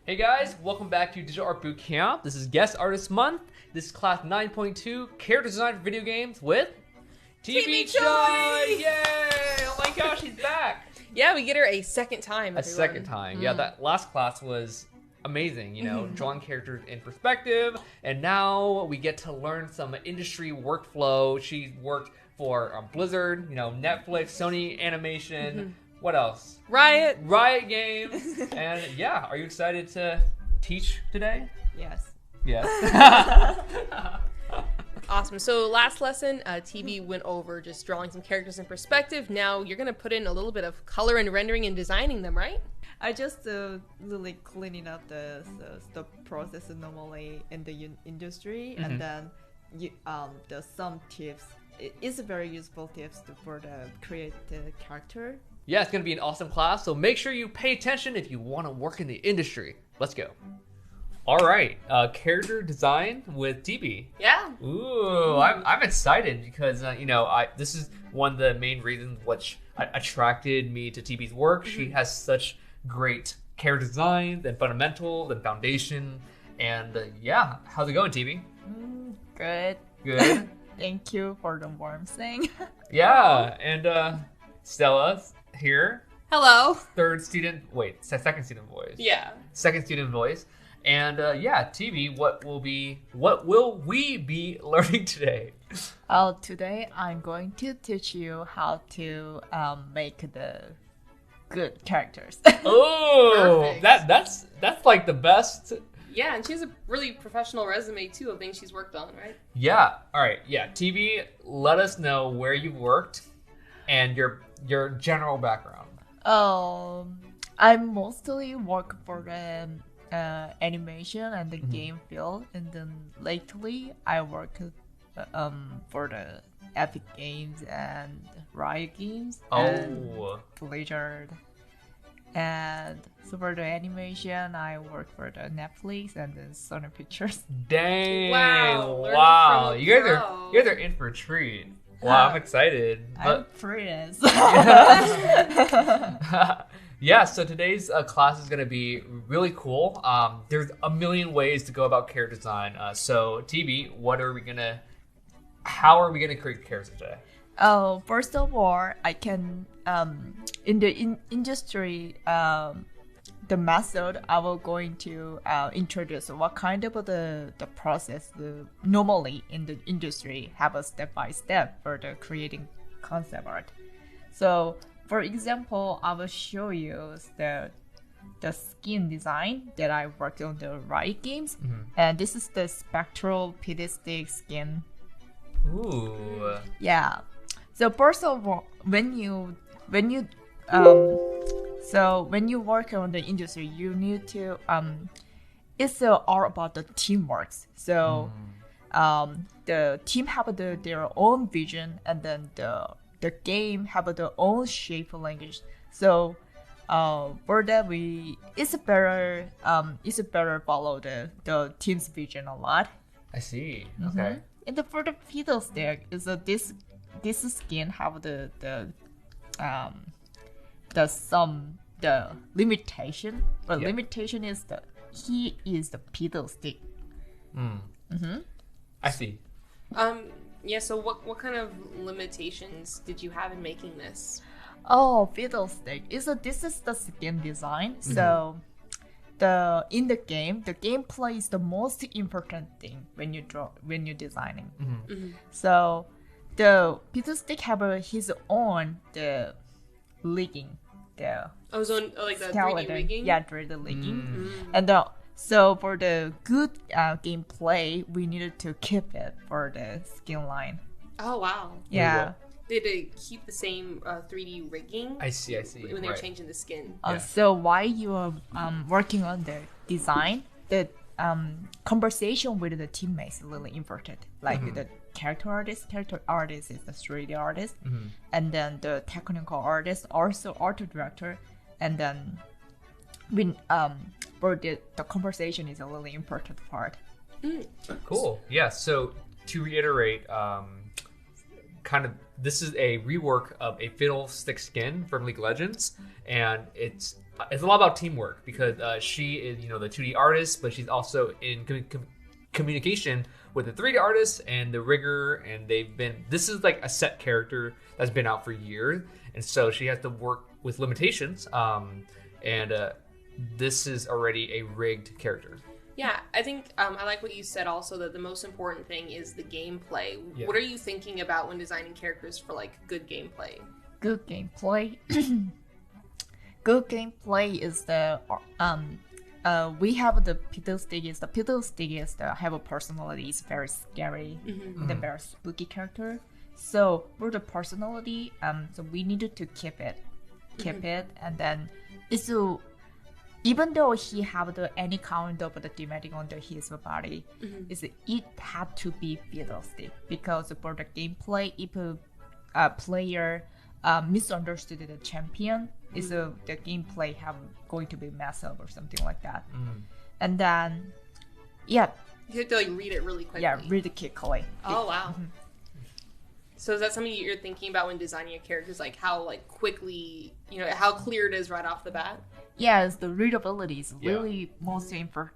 Hey guys, welcome back to Digital Art Boot Camp. This is Guest Artist Month. This is class 9.2, Character Design for Video Games with TV Choi! Yay! Oh my gosh, she's back! Yeah, we get her a second time. A second time. Yeah, that last class was amazing, you know, drawing characters in perspective, and now we get to learn some industry workflow. She worked for Blizzard, you know, Netflix, Sony Animation. What else? Riot Games. And yeah, are you excited to teach today? Yes. Yes. Awesome. So last lesson, TV went over just drawing some characters in perspective. Now you're going to put in a little bit of color and rendering and designing them, right? I just really cleaning up the process normally in the industry, and then some tips. It's very useful tips for the create the character. Yeah, it's going to be an awesome class, so make sure you pay attention if you want to work in the industry. Let's go. All right, character design with TB. Yeah. Ooh, I'm excited because, you know, this is one of the main reasons which attracted me to TB's work. She has such great character designs and fundamentals and foundation. And yeah, how's it going, TB? Good. Good. Thank you for the warm thing. Yeah, and Stella's here. Hello. Second student voice. Yeah. Second student voice. And yeah, TV, what will we be learning today? Today I'm going to teach you how to make the good characters. Oh, that's like the best. Yeah, and she has a really professional resume too of things she's worked on, right? Yeah. All right. Yeah. TV, let us know where you worked and your general background. I mostly work for the animation and the game field, and then lately I work for the Epic Games and Riot Games and Blizzard. And so for the animation, I work for the Netflix and the Sony Pictures. Dang! Wow! You guys are in for a treat. Wow, I'm excited. I'm freelance. Yeah, so today's class is going to be really cool. There's a million ways to go about character design. So, TB, how are we going to create characters today? First of all, I can in the industry, the method I will going to introduce what kind of the process normally in the industry have a step by step for the creating concept art. So, for example, I will show you the skin design that I worked on the Riot Games, and this is the spectral pedestic skin. Ooh. Yeah. So first of all, when you work on the industry, you need to it's all about the teamwork. So the team have their own vision, and then the game have their own shape language. So for that it's better follow the team's vision a lot. I see. Okay. And for the fiddlestick is this skin have the limitation, but limitation is he is the fiddlestick. I see. Yeah. So what kind of limitations did you have in making this? Oh, fiddlestick this is the skin design. So in the game, the gameplay is the most important thing when you're designing. So the fiddlestick have his own the legging, his own like the 3D rigging. Yeah, 3D rigging, and so for the good gameplay, we needed to keep it for the skin line. Oh wow! Yeah. Did it keep the same 3D rigging? I see. When they were changing the skin. So while you are working on the design, the conversation with the teammates is really important. Like the character artist is the 3D artist, and then the technical artist, also art director, and then for the conversation is a really important part. Cool. Yeah. So to reiterate, kind of this is a rework of a Fiddlestick skin from League of Legends, and it's it's a lot about teamwork because she is, the 2D artist, but she's also in communication with the 3D artist and the rigger, and this is like a set character that's been out for years, and so she has to work with limitations, and this is already a rigged character. Yeah, I think I like what you said also, that the most important thing is the gameplay. Yeah. What are you thinking about when designing characters for like good gameplay? Good gameplay. Good gameplay is the we have the pedal stick. The pedal stick is have a personality. It's very scary and a very spooky character. So for the personality, so we needed to keep it, and then it's even though he have any kind of the thematic on his body, it had to be pedal stick because for the gameplay, if a player misunderstood the champion, is the gameplay going to be messed up or something like that. And then, yeah. You have to like read it really quickly. Yeah, really quickly. Oh wow. So is that something you're thinking about when designing your characters, like how like quickly, how clear it is right off the bat? Yes, the readability is really most important.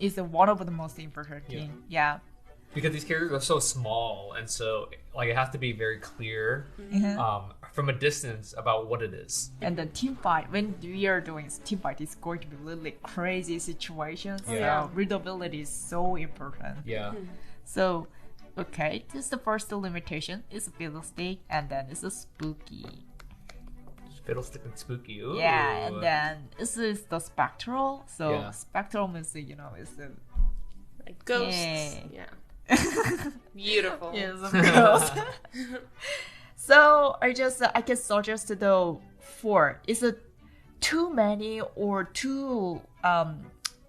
Is one of the most important thing. Yeah. Because these characters are so small, and so like it has to be very clear from a distance about what it is. And the team fight, when we are doing team fight, it's going to be really crazy situations. Yeah. So readability is so important. Yeah. So, okay, this is the first limitation. It's fiddlestick, and then it's a spooky. Fiddlestick and spooky. Ooh. Yeah, and then this is the spectral. So Yeah. spectral means is the Like ghosts. Yeah. Beautiful. yes, of course. So I can suggest the 4. Is it too many or too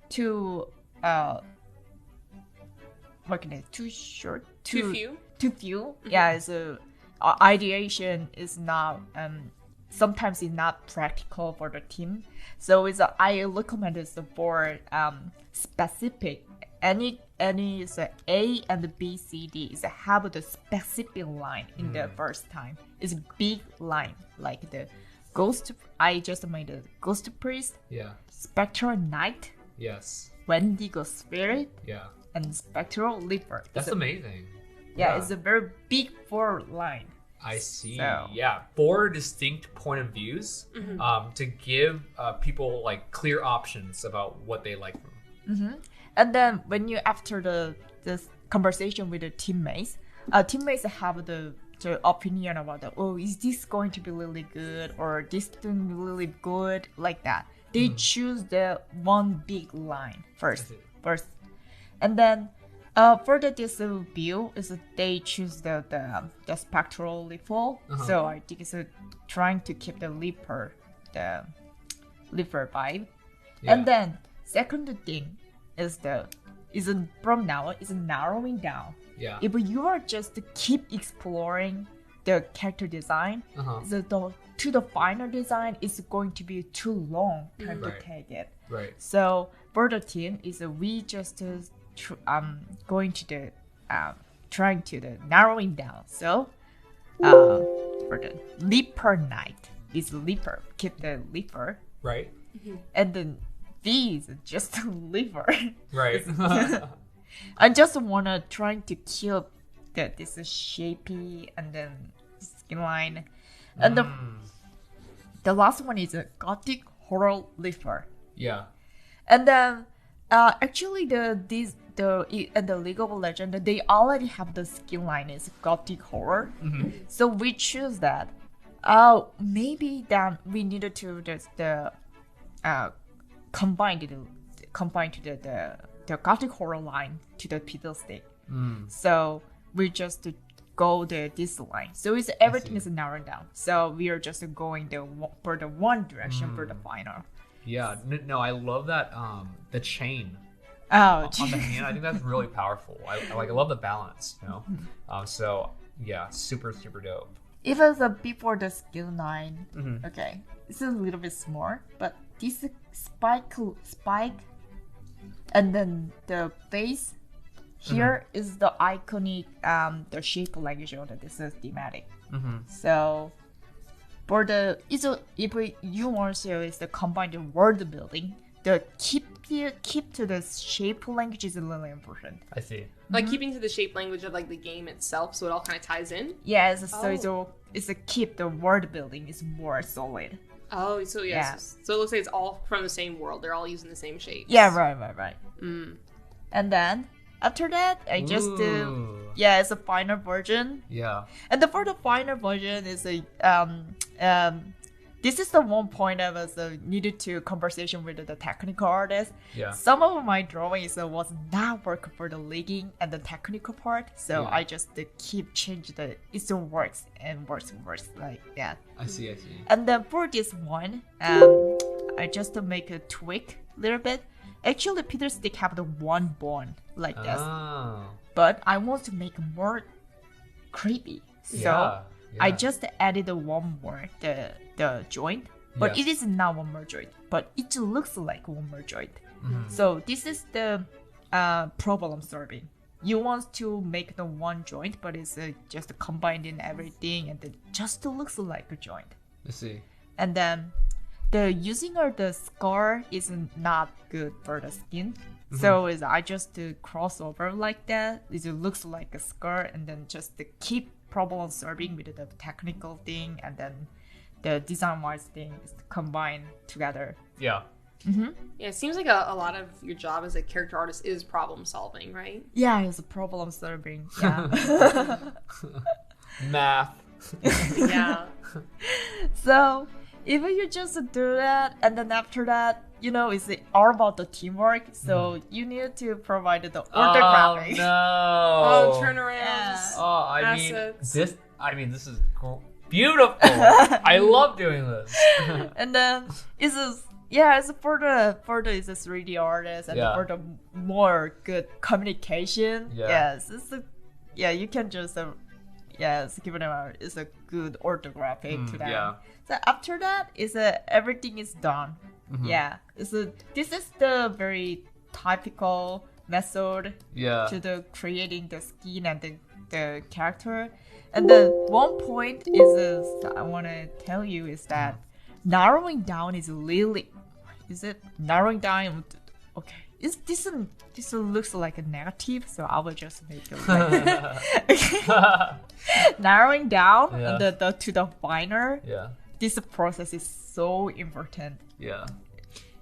too short? Too few? Too few. Yeah, it's ideation is not sometimes it's not practical for the team. So I recommend it's for specific any so A and B, C, D is have the specific line in the first time. It's a big line like the ghost. I just made a ghost priest. Yeah. Spectral knight. Yes. Wendigo spirit. Yeah. And spectral leaper. That's amazing. Yeah, it's a very big 4 line. I see. So. Yeah, 4 distinct point of views to give people like clear options about what they like from. And then when you after this conversation with the teammates have the opinion about is this going to be really good or this thing really good like that. They choose the one big line first, and then for this view is they choose the spectral level. So I think it's trying to keep the leaper vibe, and then second thing is from now is narrowing down. Yeah. If you are just to keep exploring the character design, to the final design is going to be too long time to take it. Right. So for the team is we just going to the trying to the narrowing down. So for the leaper knight is leaper, keep the leaper. Right. And then these just leaper. Right. I just wanna trying to kill this shapy and then skin line. And the last one is a gothic horror leaper. Yeah. And then actually the League of Legends they already have the skin line is gothic horror. So we choose that. Maybe then we needed to just combine to the gothic horror line to the pedal stick. So we just go this line. So it's everything is narrowed down. So we are just going for the one direction for the final. Yeah. No, I love that the chain Oh, on the hand. I think that's really powerful. I love the balance. So yeah, super dope. Even before the skill 9, okay, it's a little bit small, but this spike, and then the face here is the iconic, the shape like you showed that this is thematic. So For the if you want to is the combined word building, the keep to the shape language is really important. I see. Like keeping to the shape language of like the game itself, so it all kind of ties in. Yes, so it's a keep the word building is more solid. Oh, so yes. So it looks like it's all from the same world. They're all using the same shapes. Yeah, right. And then after that, I just it's a final version. Yeah. And for the final version is a this is the one point I was needed to conversation with the technical artist. Yeah. Some of my drawings was not work for the legging and the technical part, so I just keep change it still works like that. I see. And then for this one, I just make a tweak a little bit. Actually, Peter Stick have the one bone like this, but I want to make more creepy, so I just added one more the joint, but it is not one more joint, but it looks like one more joint. So this is the problem solving. You want to make the one joint, but it's just combined in everything, and it just looks like a joint. I see. And then the using of the scar is not good for the skin. So I just cross over like that. It looks like a scar, and then just keep problem solving with the technical thing, and then the design wise thing is combined together. Yeah. Yeah, it seems like a lot of your job as a character artist is problem solving, right? Yeah, it's a problem solving. Yeah. Math. Yeah. So if you just do that, and then after that, it's all about the teamwork. So you need to provide the orthographic. Oh no! Oh, turnarounds. Yeah. Assets. This is beautiful. I love doing this. And then it's for the it's a 3D artist, and for the more good communication. Yeah. Yes, you can just give it out. It's a good orthographic to them. Yeah. So after that everything is done. Yeah, this is the very typical method to the creating the skin and the character. And the one point is I want to tell you is that narrowing down is really narrowing down. Okay, this looks like a negative, so I will just make it like narrowing down the to the finer. Yeah. This process is so important. Yeah.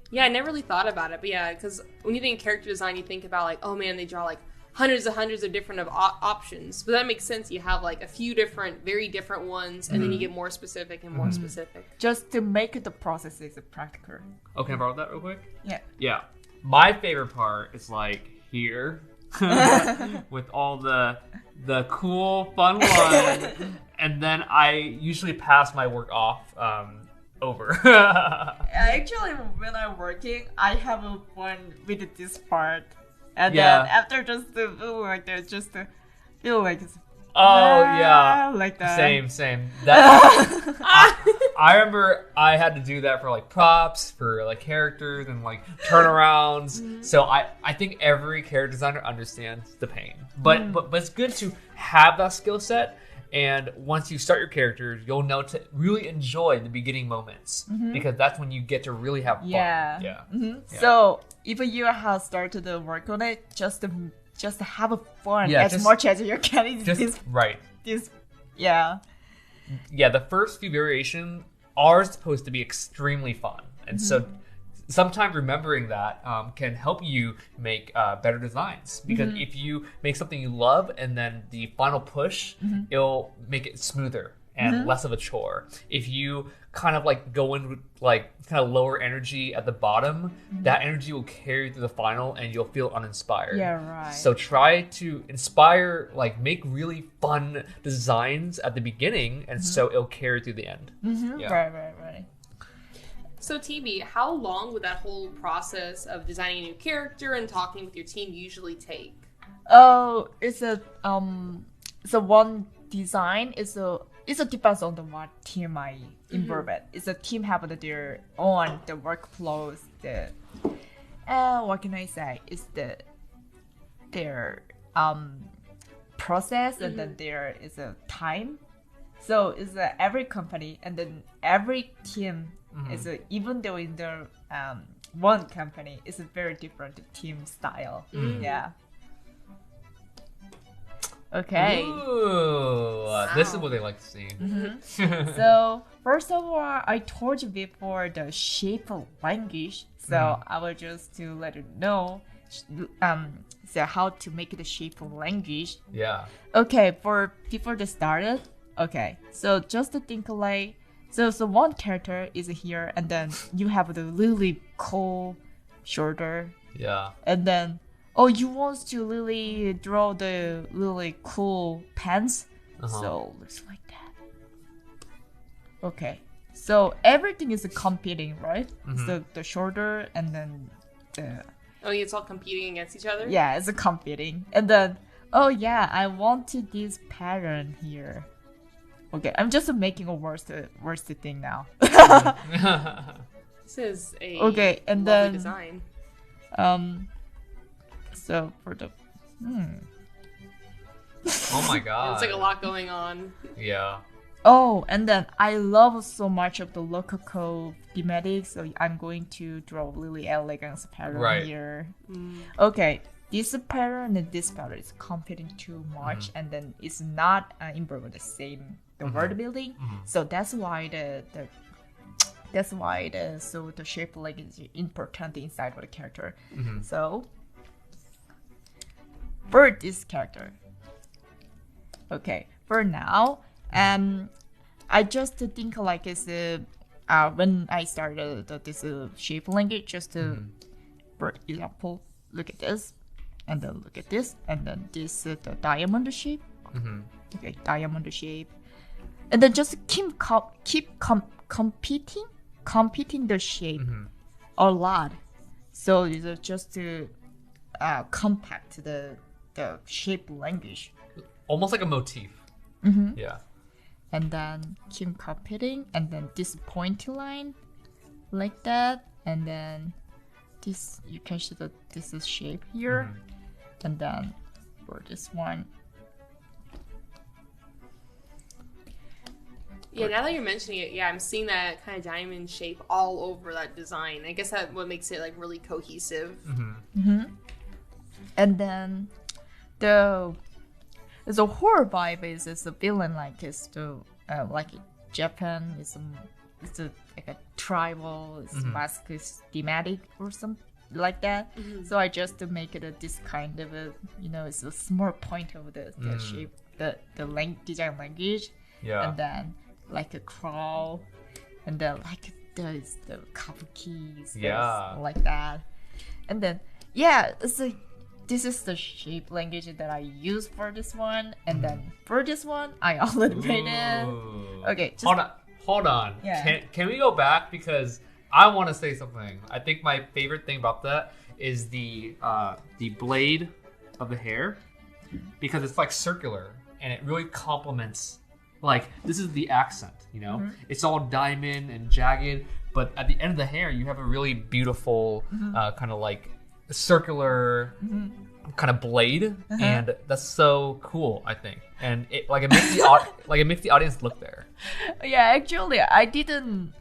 Yeah, I never really thought about it, but yeah, because when you think character design, you think about like, oh man, they draw like hundreds of different options. But that makes sense. You have like a few very different ones, and then you get more specific and more specific. Just to make the process is practical. Oh, can I borrow that real quick? Yeah. Yeah. My favorite part is like here with all the cool, fun ones, and then I usually pass my work off over. Actually, when I'm working, I have a fun with this part, and then after just feel like there's just feel like it's like that. Same. That I remember I had to do that for like props, for like characters and like turnarounds. So I think every character designer understands the pain. But it's good to have that skill set. And once you start your characters, you'll know to really enjoy the beginning moments because that's when you get to really have fun. Yeah. So if you have started to work on it, just have a fun as much as you can. The first few variations are supposed to be extremely fun, and so sometimes remembering that can help you make better designs, because if you make something you love and then the final push, it'll make it smoother and less of a chore. If you kind of like go in with like kind of lower energy at the bottom, that energy will carry through the final and you'll feel uninspired. Yeah, right. So try to inspire, like make really fun designs at the beginning, and so it'll carry through the end. Right. So TB, how long would that whole process of designing a new character and talking with your team usually take? Oh, it's one design it depends on the what team I involve it. It's a team have their own the workflows. What can I say? It's their process, and then there is a time. So it's every company and then every team is even though in the one company is a very different team style. Yeah. Okay. Ooh, this is what they like to see. So first of all, I told you before the shape of language. So I will just to let you know, so how to make the shape of language. Yeah. Okay, for before the started. Okay, so just to think like, so one character is here, and then you have the really cool shoulder, Yeah. and then you want to really draw the really cool pants, so looks like that. Okay, so everything is competing, right? So the shoulder and then the it's all competing against each other? yeah, it's a competing, and then I wanted this pattern here. Okay, I'm just making a worst thing now. This is a okay, and lovely then design. So for the Oh my god. It's like a lot going on. Yeah. Oh, and then I love so much of the Rococo thematic, so I'm going to draw really elegant pattern here. Okay, this pattern and this pattern is competing too much, and then it's not involved the same word building. So that's why the shape like is important inside of the character. So for this character, okay, for now, I just think like it's when I started this shape language, just to, for example, look at this, and then look at this, and then this the diamond shape. Okay, diamond shape, and then just keep competing the shape a lot. So it's just to compact the shape language. Almost like a motif. Yeah. And then keep competing, and then this pointy line like that, and then this you can see that this is shape here, and then for this one. Yeah, now that you're mentioning it, I'm seeing that kind of diamond shape all over that design. I guess that's what makes it like really cohesive. And then the horror vibe is a villain like it's the like Japan is like a tribal mask is thematic or something like that. So I just to make it this kind of a it's a small point of the shape the design language. Yeah. And then like a crow, and then like there's the kabuki, like that, and then it's like this is the shape language that I use for this one, and then for this one I already made it. Okay, just hold on. Yeah. Can we go back, because I want to say something. I think my favorite thing about that is the blade of the hair, because it's like circular and it really complements. Like, this is the accent, It's all diamond and jagged, but at the end of the hair, you have a really beautiful kind of like circular kind of blade, and that's so cool, I think. And it makes the audience look there. Yeah, actually, I didn't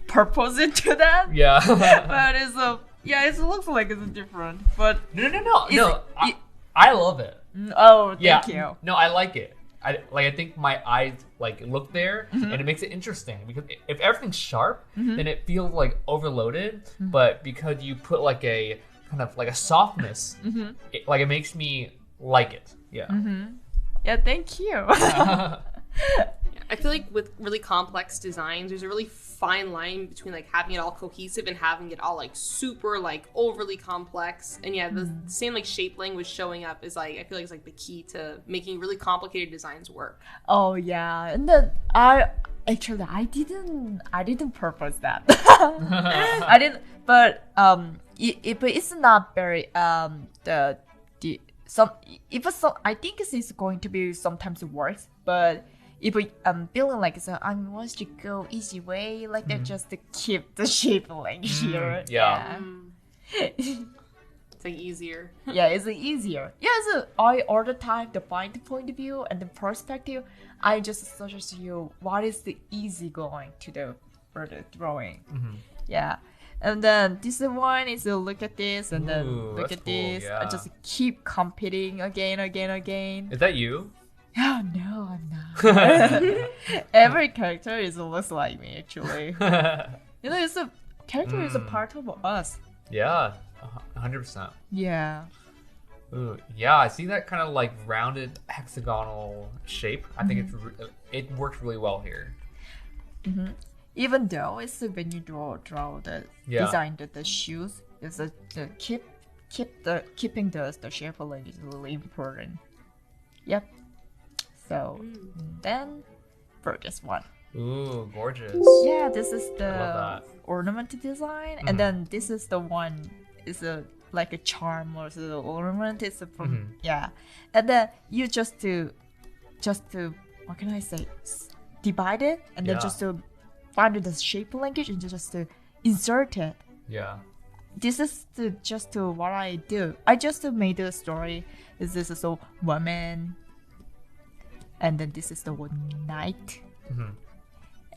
purpose it to that. Yeah, but it looks like it's different. But no. I love it. Oh, thank you. No, I like it. I think my eyes look there, and it makes it interesting, because if everything's sharp, then it feels like overloaded. But because you put like a kind of like a softness, it makes me like it. Yeah. Yeah, thank you. I feel like with really complex designs, there's a really fine line between like having it all cohesive and having it all like super like overly complex. And the same like shape language showing up is like, I feel like it's like the key to making really complicated designs work. Oh yeah, and then I didn't purpose that. I didn't, but but it's not very I think it's going to be sometimes works, but if I'm feeling like I want to go easy way like that, just to keep the shape like here. Yeah. It's like easier. Yeah, it's easier. Yeah, so I all the time define the point of view and the perspective. I just suggest you what is the easy going to the for the drawing. Yeah. And then this one is a look at this and then Ooh, look that's at cool, this. I yeah. just keep competing again. Is that you? Oh no, I'm not. Every character looks like me actually. You know, it's a character is a part of us. Yeah, 100%. Yeah. Ooh, yeah, I see that kind of like rounded hexagonal shape. I think it works really well here. Even though it's when you draw the Yeah. design the shoes is the keeping the shape line is really important. Yep. So then for this one. Ooh, gorgeous. Yeah, this is love the that. ornament design, and then this is the one is like a charm or the ornament is from yeah, and then you just to what can I say, divide it and then Yeah. just to find the shape language and just to insert it. Yeah. This is just what I do. I just made a story. This is a woman, and then this is the one knight.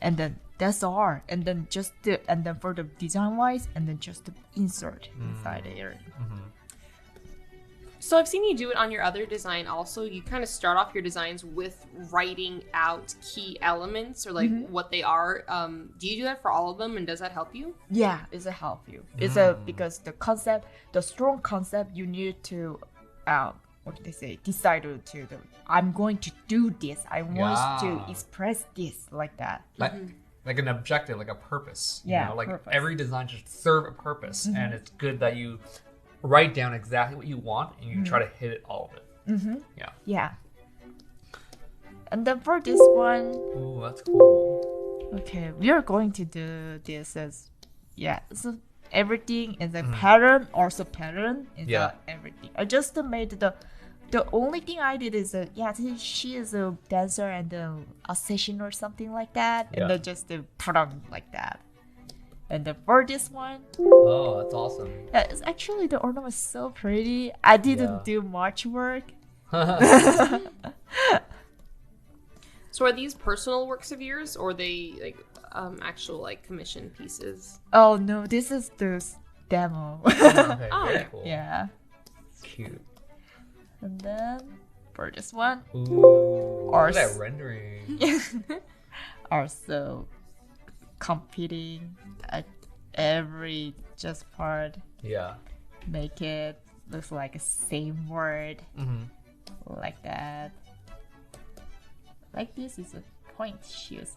And then that's all. And then and then for the design wise, and then just to insert inside there. So I've seen you do it on your other design also. You kind of start off your designs with writing out key elements or like what they are. Do you do that for all of them, and does that help you? Yeah, it's a help you. It's because the concept, the strong concept, you need to what do they say? Decide to I'm going to do this. I want to express this like that. Like an objective, like a purpose. You Yeah, know? Like purpose. every design should serve a purpose, and it's good that you write down exactly what you want and you try to hit it all of it. Yeah. Yeah. And then for this one, Ooh, that's cool. okay, we are going to do this as so everything is a pattern, also pattern is everything. I just made the only thing I did is she is a dancer and a session or something like that, and then just put on like that. And then for this one, Oh, that's awesome. it's actually the ornament is so pretty. I didn't do much work. So are these personal works of yours, or are they like actual like commission pieces? Oh no, this is the demo. Okay, Oh, very okay. cool. Yeah. Cute. And then for this one, Ooh, Or look at s- that rendering. also competing at every just part, Yeah. make it looks like a same word like that. Like this is a point shoes.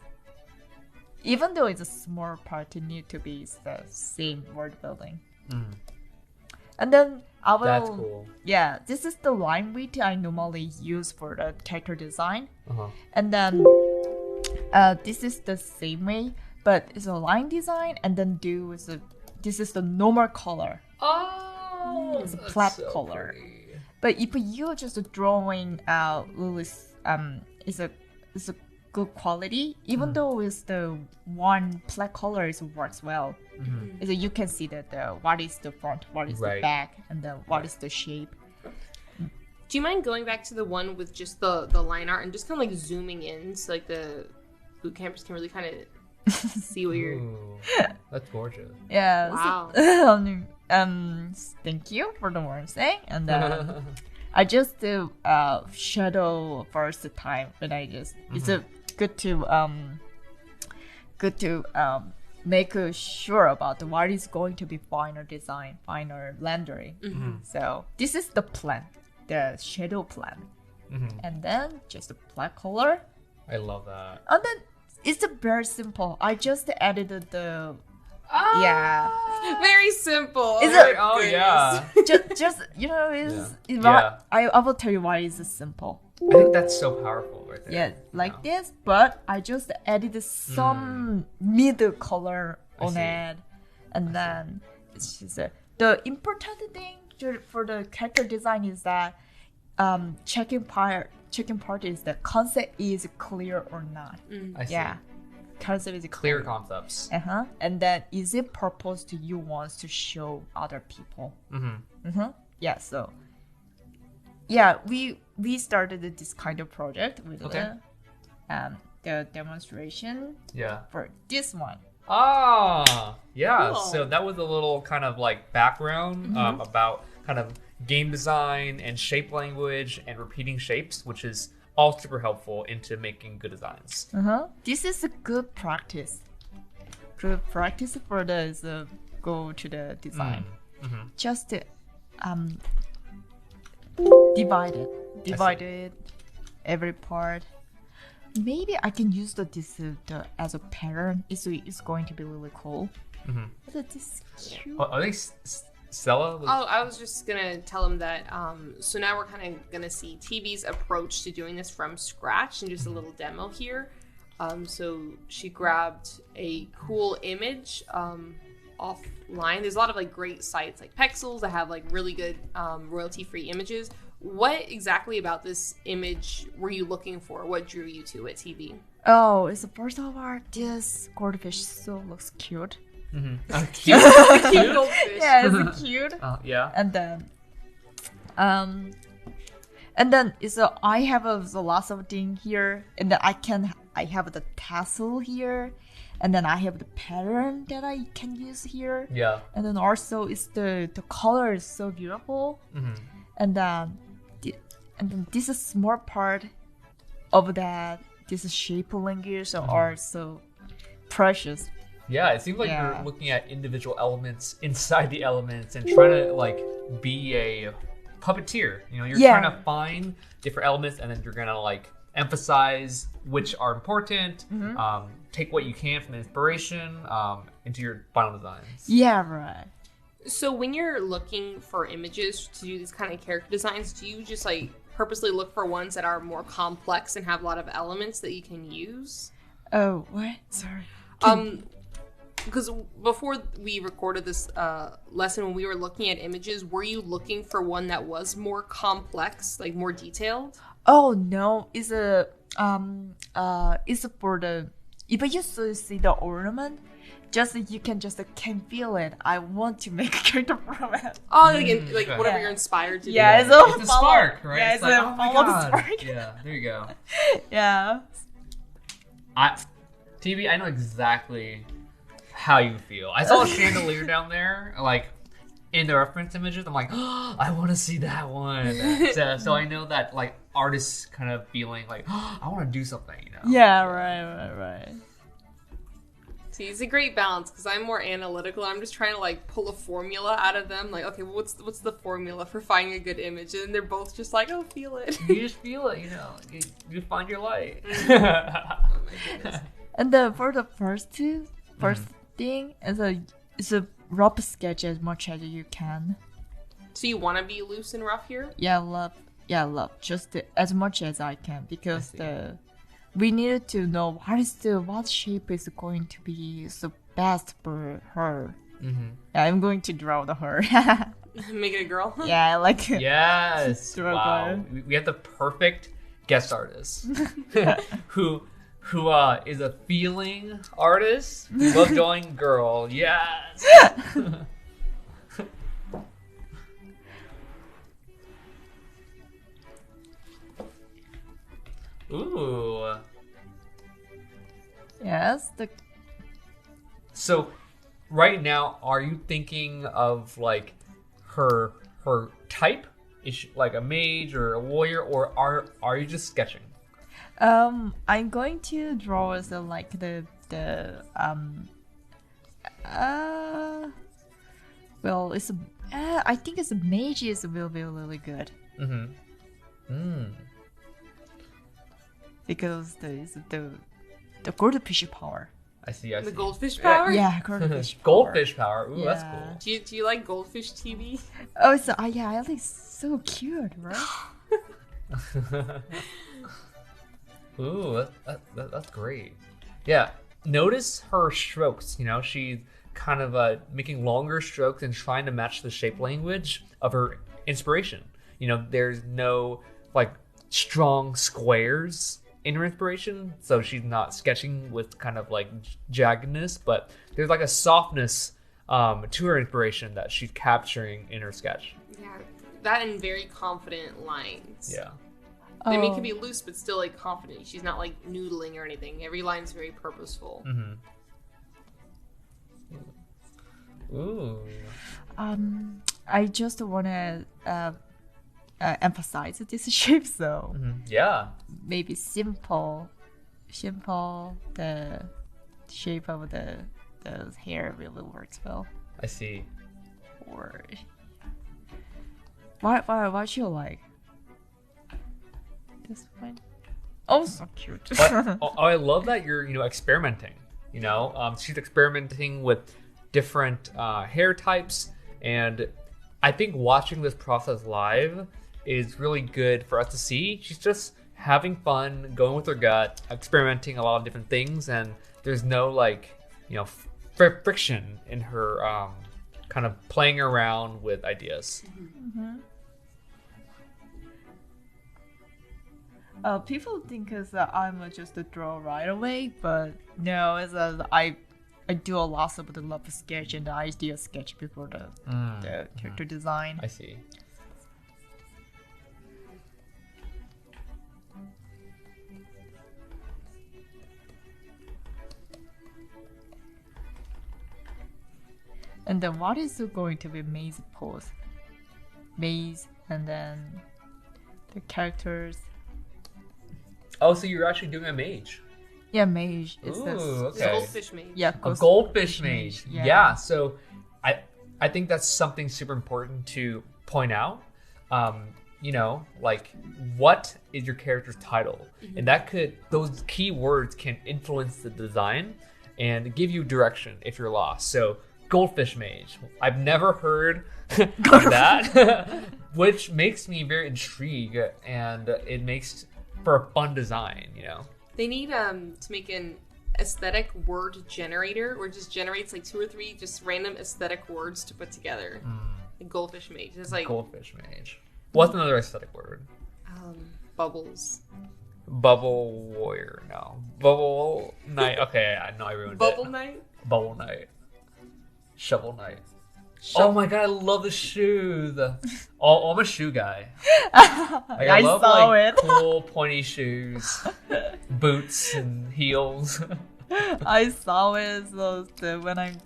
Even though it's a small part, it need to be the same word building. And then I will. That's cool. Yeah, this is the line width I normally use for the character design. Uh-huh. And then this is the same way, but it's a line design, and then this is the normal color. Oh, It's a that's flat so color. pretty. But if you're just drawing it's a good quality, even though it's the one flat color works well. So you can see that what is the front, what is the Right. back, and then what is the shape. Do you mind going back to the one with just the line art and just kind of like zooming in so like the boot campers can really kind of see what you're. Ooh, that's gorgeous. Yeah. Wow. Thank you for the word saying, and then I just do shadow first time, but I just it's a good to make sure about what is going to be final design, final rendering. So this is the plan, the shadow plan, and then just a black color, I love that. and then it's very simple. I just added the Very simple. Is Oh it- my Oh goodness. yeah. just it's Yeah. I will tell you why it's simple. I think that's so powerful right there. Yeah, like this, but I just added some middle color I on see. it, and then it's just the important thing for the character design is that checking part is the concept is clear or not. I see. Yeah, concept is Clear concepts. And then is it purpose to you wants to show other people? Yeah, so yeah, we started this kind of project with the demonstration for this one. Ah, yeah. Cool. So that was a little kind of like background about kind of game design and shape language and repeating shapes, which is all super helpful into making good designs. This is a good practice. Good practice for those go to the design. Just divide it every part. Maybe I can use this as a pattern. It's going to be really cool. This is cute. Are they Stella? Oh, I was just gonna tell him that. So now we're kind of gonna see TV's approach to doing this from scratch and just a little demo here. So she grabbed a cool image offline. There's a lot of like great sites like Pexels that have like really good royalty-free images. What exactly about this image were you looking for? What drew you to it, TV? Oh, it's the first of all, this goldfish so looks cute. Cute goldfish. Yeah, it's cute. Yeah. And then it's I have a lots of thing here, and then I have the tassel here, and then I have the pattern that I can use here. Yeah. And then also it's the color is so beautiful. And then this is small part of that. This shape language are so precious. Yeah, it seems like you're looking at individual elements inside the elements and trying to like be a puppeteer. You know, you're trying to find different elements and then you're gonna like emphasize which are important. Take what you can from inspiration into your final designs. Yeah, right. So when you're looking for images to do these kind of character designs, do you just like purposely look for ones that are more complex and have a lot of elements that you can use? Oh, what? Sorry. Because before we recorded this lesson, when we were looking at images, were you looking for one that was more complex, like more detailed? Oh no, it's for the if you see the ornament, just you can feel it. I want to make a character from it. Oh, like whatever you're inspired to do. Yeah, It's a spark, right? Yeah, it's like, oh my follow God. the spark. Yeah, there you go. Yeah. TV, I know exactly how you feel. I saw a chandelier down there, like in the reference images. I'm like, oh, I want to see that one. So I know that like artists kind of feeling like, oh, I want to do something, you know? Yeah, right. See, it's a great balance because I'm more analytical. I'm just trying to like pull a formula out of them. Like, okay, well, what's the formula for finding a good image? And they're both just like, oh, feel it. You just feel it, you know. You find your light. Oh my goodness. And for the first thing is a rough sketch as much as you can. So you want to be loose and rough here? Yeah, love just as much as I can because we needed to know what shape is going to be the best for her. Yeah, I'm going to draw her. Make it a girl? Yeah, I like it. Yes. Draw Wow. her. We have the perfect guest artist who is a feeling artist. We love drawing girl. Yes. Ooh. Yes. So, right now, are you thinking of like her type? Is she like a mage or a warrior, or are you just sketching? I'm going to draw as like well, it's I think it's a mage will be really good. Because the goldfish power. I see. The goldfish power? Yeah, goldfish power. Goldfish power. Ooh, that's Yeah. cool. Do you like goldfish TV? Oh, so yeah, I think it's so cute, right? Ooh, that's great. Yeah, notice her strokes. You know, she's kind of making longer strokes and trying to match the shape language of her inspiration. You know, there's no like strong squares inner inspiration, so she's not sketching with kind of like jaggedness, but there's like a softness to her inspiration that she's capturing in her sketch. Yeah, that and very confident lines. Yeah. I mean, it can be loose, but still like confident. She's not like noodling or anything. Every line's very purposeful. Ooh. I just want to emphasize this shape, so Yeah. maybe simple, the shape of the hair really works well. I see. Or what you like? This one? Oh, so cute. But I love that you're, experimenting. She's experimenting with different hair types, and I think watching this process live is really good for us to see. She's just having fun, going with her gut, experimenting a lot of different things, and there's no friction in her kind of playing around with ideas. People think that I'm just a draw right away, but no, it's I do a lot of the love sketch and the idea sketch before the character design. I see. And then what is going to be May's pose? May's, and then the characters. Oh, so you're actually doing a mage. Yeah, mage. It's Ooh, this. okay. Goldfish mage. Yeah, A goldfish mage. Yeah. Yeah. So I think that's something super important to point out. Like what is your character's title? And those key words can influence the design and give you direction if you're lost. So goldfish mage. I've never heard of that, which makes me very intrigued, and it makes for a fun design, They need to make an aesthetic word generator where it just generates like 2 or 3 just random aesthetic words to put together. The goldfish mage. It's like goldfish mage. What's another aesthetic word? bubbles. Bubble warrior. No. Bubble knight. Okay, I know I ruined Bubble it. knight? Bubble knight. Shovel knight. Oh my god, I love the shoes. Oh, I'm a shoe guy. I love saw it. cool pointy shoes, boots and heels. I saw it when I'm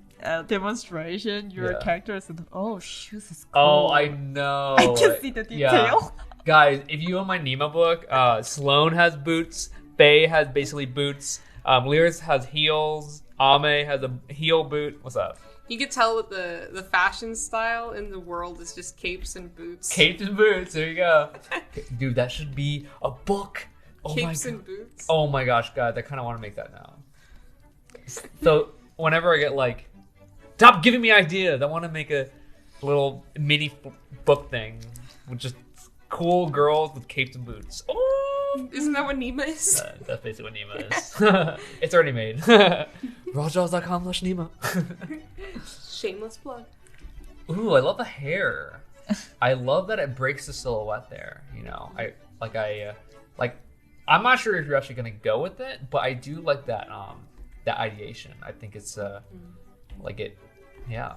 demonstration. Your Yeah. character said, "Oh, shoes is Oh, cool." I know. I can see the Yeah. detail. Guys, if you own my Nemo book, Sloane has boots. Faye has basically boots. Lyris has heels. Ame has a heel boot. What's up? You could tell with the fashion style in the world is just capes and boots. Capes and boots. There you go. Dude, that should be a book. Oh Capes my and boots. Oh my gosh, guys, I kind of want to make that now. So whenever I get like, stop giving me ideas, I want to make a little mini book thing with just cool girls with capes and boots. Oh, Isn't that what Nima is? that's basically what Nima is. It's already made. Rajals.com/Nima. Shameless plug. Ooh, I love the hair. I love that it breaks the silhouette there. I'm not sure if you're actually gonna go with it, but I do like that that ideation. I think it's yeah.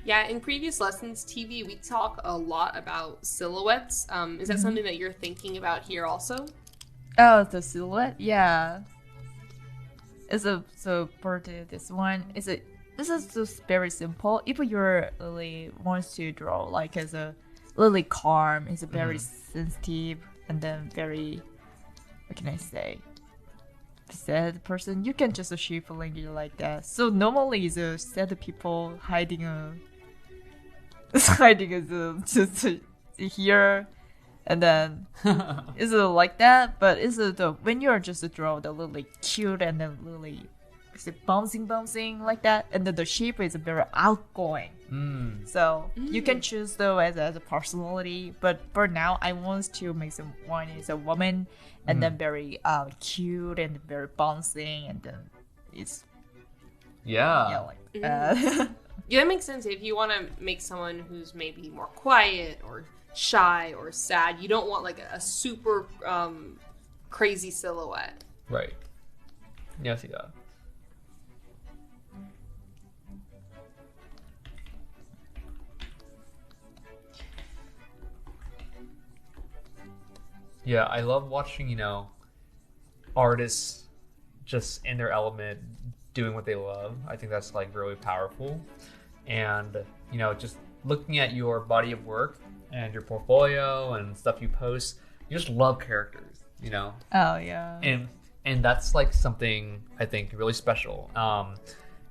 Yeah, in previous lessons, TV, we talk a lot about silhouettes. Is that something that you're thinking about here also? Oh, the silhouette, yeah. So for this one, this is just very simple. If you're really wants to draw like as a really calm, is a very sensitive and then very, what can I say, sad person, you can just shape a language like that. So normally the sad people hiding just here, and then is it like that? But is it when you're just draw the really cute and then really is it bouncing like that, and then the shape is very outgoing. So you can choose though as a personality, but for now I want to make one is a woman and then very cute and very bouncing, and then it's Yeah. like Yeah, that makes sense. If you want to make someone who's maybe more quiet or shy or sad, you don't want like a super crazy silhouette. Right. Yeah, I see that. Yeah, I love watching, artists just in their element doing what they love. I think that's like really powerful. And, just looking at your body of work and your portfolio and stuff you post, you just love characters, Oh yeah. And that's like something I think really special.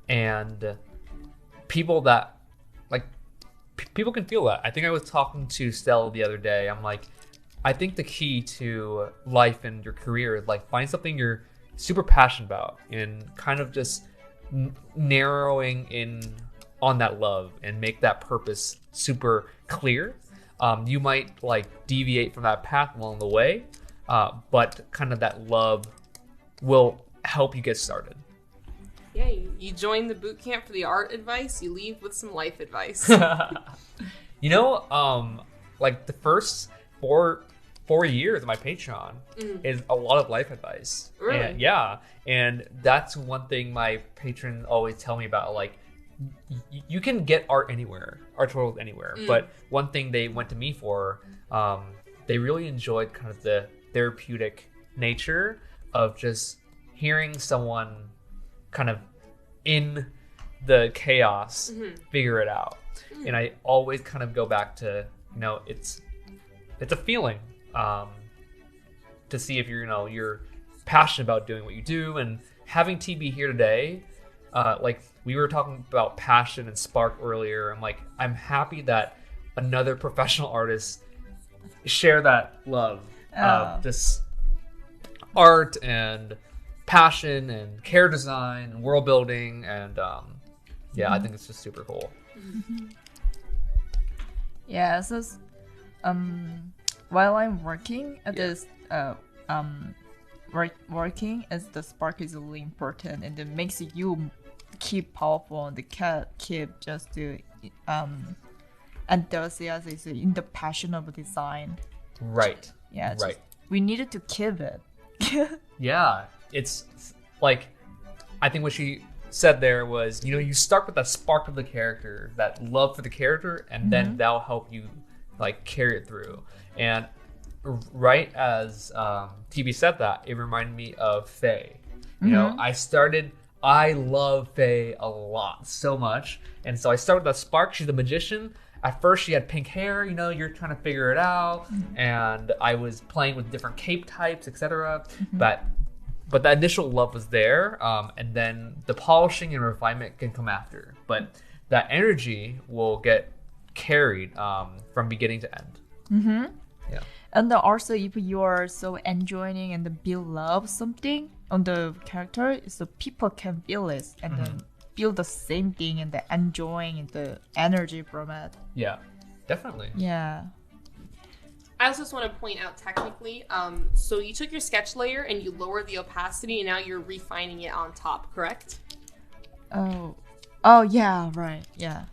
And people that like people can feel that. I think I was talking to Stella the other day. I'm like, I think the key to life and your career is like find something you're super passionate about and kind of just narrowing in on that love and make that purpose super clear. You might like deviate from that path along the way, but kind of that love will help you get started. Yeah, you join the boot camp for the art advice, you leave with some life advice. Like the first four years of my Patreon is a lot of life advice. Really? And, yeah. And that's one thing my patrons always tell me about. Like, you can get art anywhere, art tutorials anywhere. But one thing they went to me for, they really enjoyed kind of the therapeutic nature of just hearing someone kind of in the chaos figure it out. And I always kind of go back to, it's a feeling to see if you're passionate about doing what you do. And having TB here today, like we were talking about passion and spark earlier. I'm happy that another professional artist share that love of just art and passion and character design and world building. And I think it's just super cool. Yeah, so while I'm working at this working as the spark is really important, and it makes you keep powerful and keep just to enthusiasm is in the passion of design. Right. Yeah. Right. We needed to keep it. Yeah, it's like I think what she said there was, you start with that spark of the character, that love for the character, and then that'll help you like carry it through. And right as TB said that, it reminded me of Faye. I love Faye a lot, so much, and so I started with that spark. She's a magician. At first, she had pink hair. You're trying to figure it out, and I was playing with different cape types, etc. But that initial love was there, and then the polishing and refinement can come after. But that energy will get carried from beginning to end. Mm-hmm. Yeah. And then also, if you are so enjoying and build love something on the character, so people can feel it and then feel the same thing and the enjoying the energy from it. Yeah, definitely. Yeah. I also just want to point out technically, so you took your sketch layer and you lowered the opacity, and now you're refining it on top, correct? Oh yeah, right, yeah.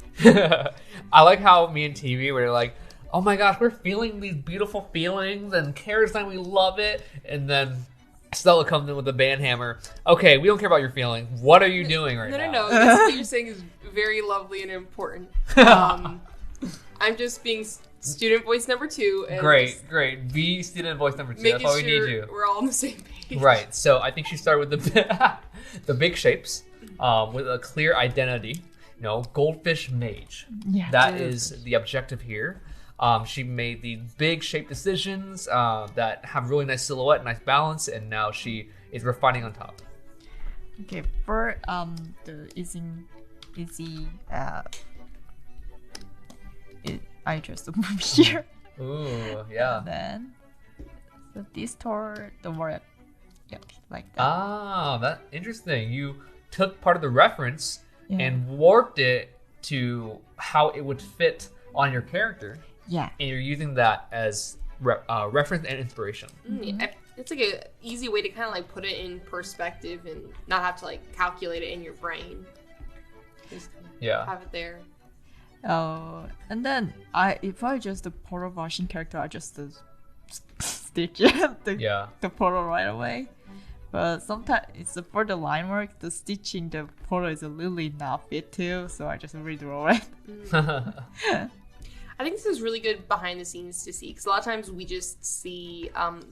I like how me and TV were like, oh my gosh, we're feeling these beautiful feelings and character design, we love it. And then Stella comes in with a band hammer. Okay, we don't care about your feelings. What are you doing right now? No. That's what you're saying is very lovely and important. I'm just being student voice number 2. And Great. Be student voice number 2. That's all we need you. We're all on the same page. Right. So I think she started with the big shapes, with a clear identity. Goldfish mage. Yeah. That is the objective here. She made the big shape decisions that have really nice silhouette, nice balance, and now she is refining on top. Okay, for the easy I just move here. Ooh, yeah. And then the distort the word, like that. Ah, that's interesting. You took part of the reference and warped it to how it would fit on your character. Yeah. And you're using that as reference and inspiration. Yeah, it's like a easy way to kind of like put it in perspective and not have to like calculate it in your brain. Just have it there. Oh, and then if I just a portal washing character, I just stick the portal right away. But sometimes it's for the line work, the stitching, the photo is really not fit too, so I just redraw it. I think this is really good behind the scenes to see, because a lot of times we just see,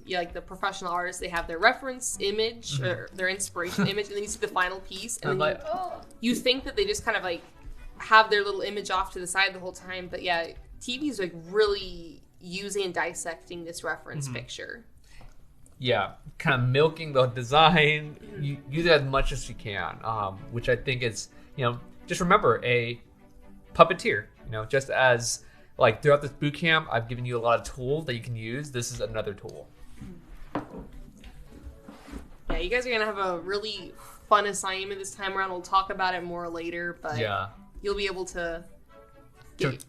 like the professional artists, they have their reference image or their inspiration image, and then you see the final piece, and then you think that they just kind of like have their little image off to the side the whole time, but yeah, TV is like really using and dissecting this reference picture. Yeah, kind of milking the design. You use it as much as you can, which I think is, just remember, a puppeteer. Just as like throughout this boot camp, I've given you a lot of tools that you can use. This is another tool. Yeah, you guys are gonna have a really fun assignment this time around. We'll talk about it more later, but you'll be able to get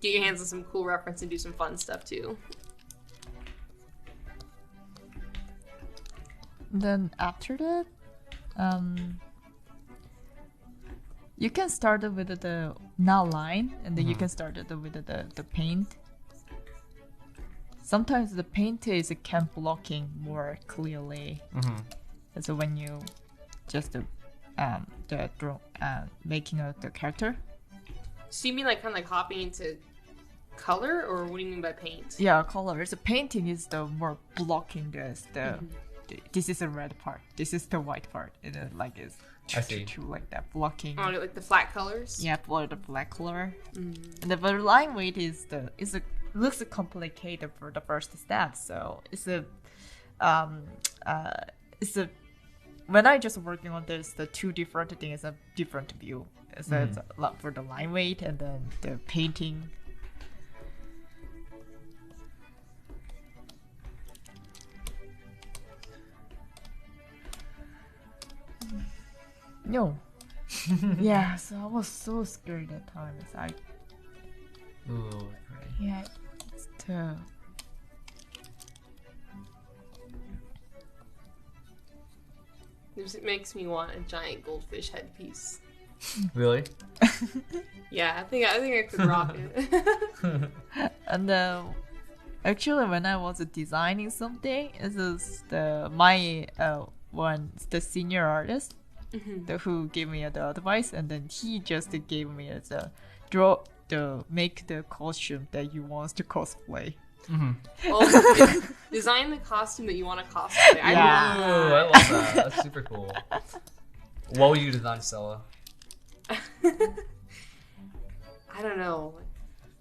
your hands on some cool reference and do some fun stuff too. Then after that, you can start with the now line, and then you can start with the paint. Sometimes the paint is blocking more clearly. So when you just making the character. So you mean like kind of like hopping into color, or what do you mean by paint? Yeah, color. So painting is the more blocking this is the red part. This is the white part. And then like it's like that blocking. Oh, like the flat colors. Yeah, for the black color. And the line weight looks complicated for the first step. So when I just working on this, the two different things, a different view. So it's a lot for the line weight and then the painting. No. Yeah, so I was so scared at times. Yeah, it's tough. It makes me want a giant goldfish headpiece. Really? Yeah, I think I could rock it. And actually, when I was designing something, this is the senior artist who gave me the advice, and then he just gave me make the costume that you want to cosplay. Well, design the costume that you want to cosplay. I love that. That's super cool. What will you design, Stella? I don't know.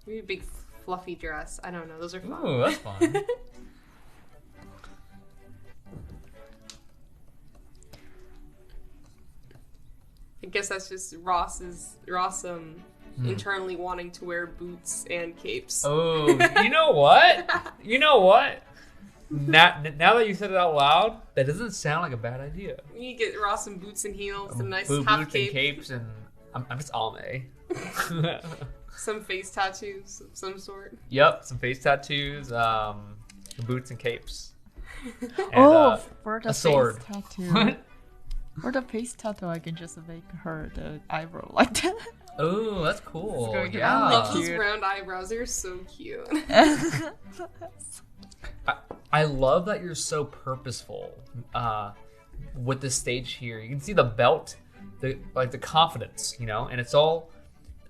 Maybe a big fluffy dress. I don't know. Those are fun. Ooh, that's fun. I guess that's just Ross internally wanting to wear boots and capes. Oh, you know what? Now that you said it out loud, that doesn't sound like a bad idea. You need to get Ross some boots and heels, some nice boots half cape. And capes, and I'm just Ame. Some face tattoos of some sort. Yep, some face tattoos, boots and capes. And, for the a sword. Face tattoo. What? For the face tattoo, I can just make her the eyebrow like that. Oh, that's cool. I love those round eyebrows. They're so cute. I love that you're so purposeful with this stage here. You can see the belt, the confidence, and it's all.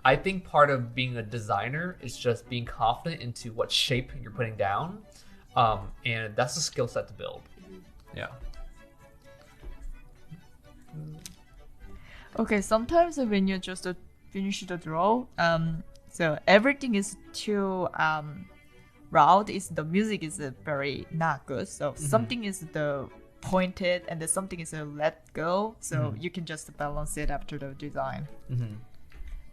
I think part of being a designer is just being confident into what shape you're putting down, and that's a skill set to build. Yeah. Okay, sometimes when you just finish the draw, so everything is too loud. The music is very not good. So something is the pointed and something is let go. So you can just balance it after the design.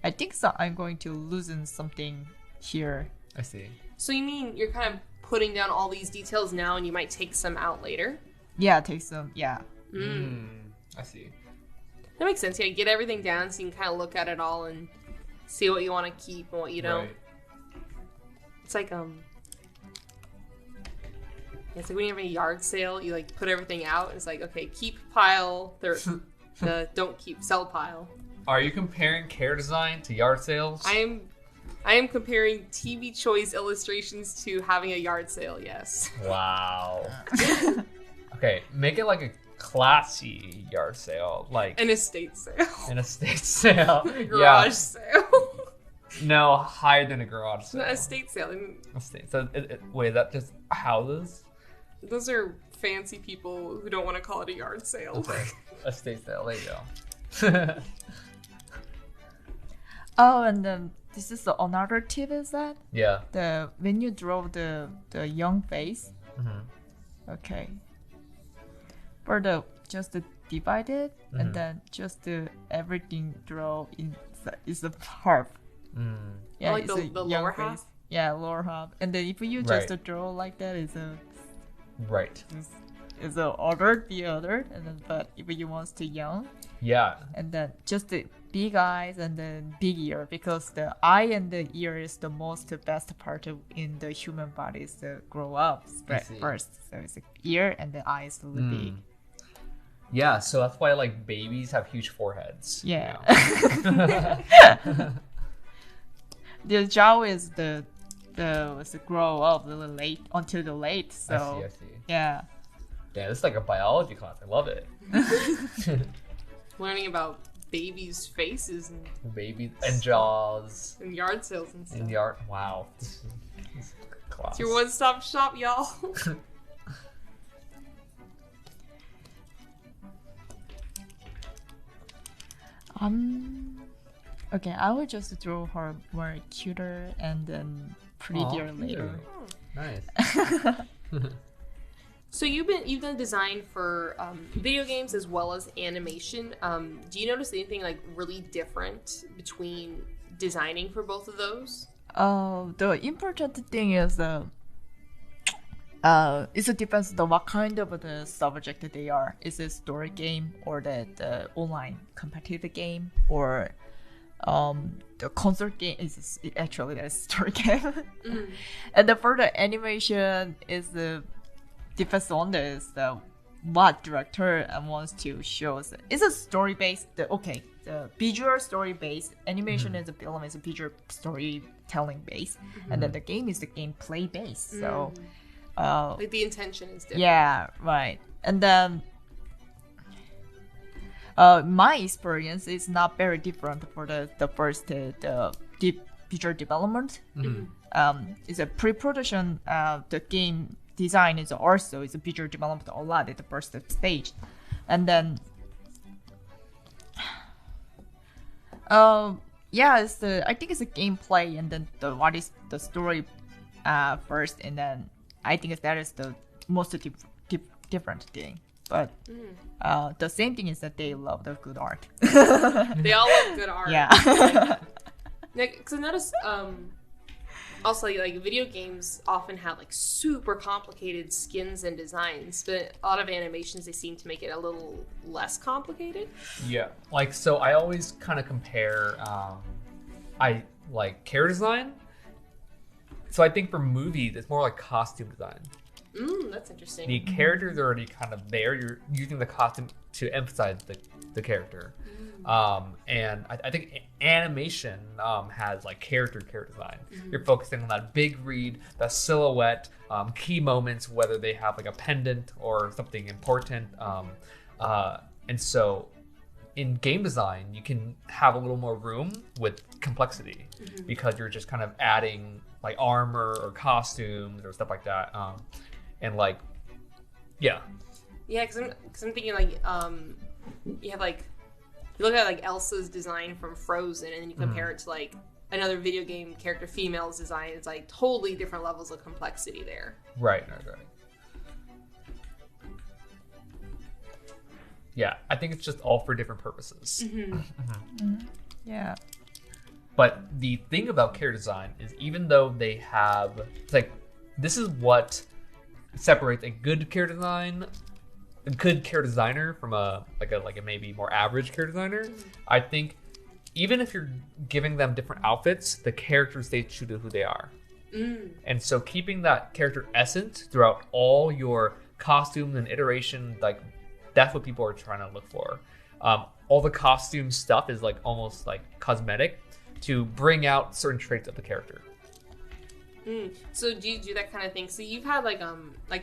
I think so. I'm going to loosen something here. I see. So you mean you're kind of putting down all these details now, and you might take some out later? Yeah, take some. Yeah. I see. That makes sense. Yeah, get everything down so you can kind of look at it all and see what you want to keep and what you don't. Right. It's like it's like when you have a yard sale, you like put everything out. It's like, okay, keep pile, the don't keep, sell pile. Are you comparing care design to yard sales? I am comparing TV Choice illustrations to having a yard sale. Yes. Wow. Okay, make it like a classy yard sale, like An estate sale. an estate sale. Garage sale. No, higher than a garage sale. An estate sale. Estate. So wait, is that just houses? Those are fancy people who don't want to call it a yard sale. Okay, estate sale. There you go. Oh, and then this is another tip is that Yeah. when you draw the young face, Mm-hmm. okay, for just divide it and then just everything draw in is a half. Yeah, like it's the a young lower face. half? Yeah, lower half. And then if you Right. just draw like that, Right. it's a other the other, and then but if you want to young, Yeah. and then just the big eyes and then big ear, because the eye and the ear is the best part in the human body is to grow up see. first. So it's the ear and the eyes really big. Yeah, so that's why like babies have huge foreheads. you Yeah. know? The jaw is the grow up the late until the late. So I see. yeah. Yeah, this is like a biology class. I love it. Learning about babies' faces Babies and jaws and yard sales and stuff. and yard. Wow. This is class. It's your one-stop shop, y'all. Okay, I will just draw her more cuter and then prettier later. Nice. So you've done design for video games as well as animation. Do you notice anything like really different between designing for both of those? The important thing is it depends on what kind of the subject they are. Is it story game or the online competitive game or the concert game is actually the story game. And for the animation is depends on what director wants to show. It's a story based. The visual story based animation is a film is a visual storytelling based, and then the game is the gameplay based. So, Like the intention is different. yeah, right. And then my experience is not very different for the first the deep visual development. It's a pre-production. The game design is also a visual development a lot at the first stage, and then I think it's a gameplay, and then what is the story first, and then I think that is the most different thing. But the same thing is that they love the good art. They all love good art. Yeah. Because I noticed also like video games often have like super complicated skins and designs, but a lot of animations they seem to make it a little less complicated. Yeah, like so I always kind of compare I like character design. So I think for movies it's more like costume design. That's interesting. The characters are already kind of there. You're using the costume to emphasize the character. And I think animation has like character design. You're focusing on that big read, that silhouette, key moments, whether they have like a pendant or something important. And so in game design, you can have a little more room with complexity because you're just kind of adding like armor or costumes or stuff like that. And like, yeah, because I'm thinking like you have like you look at like Elsa's design from Frozen, and then you compare it to like another video game character female's design. It's like totally different levels of complexity there. Right. Yeah, I think it's just all for different purposes. Yeah. But the thing about character design is even though they have, it's like, this is what separates a good character design, a good character designer from a maybe more average character designer. I think even if you're giving them different outfits, the characters stay true to who they are. And so keeping that character essence throughout all your costumes and iteration, like that's what people are trying to look for. All the costume stuff is like almost like cosmetic to bring out certain traits of the character. So do you do that kind of thing? So you've had like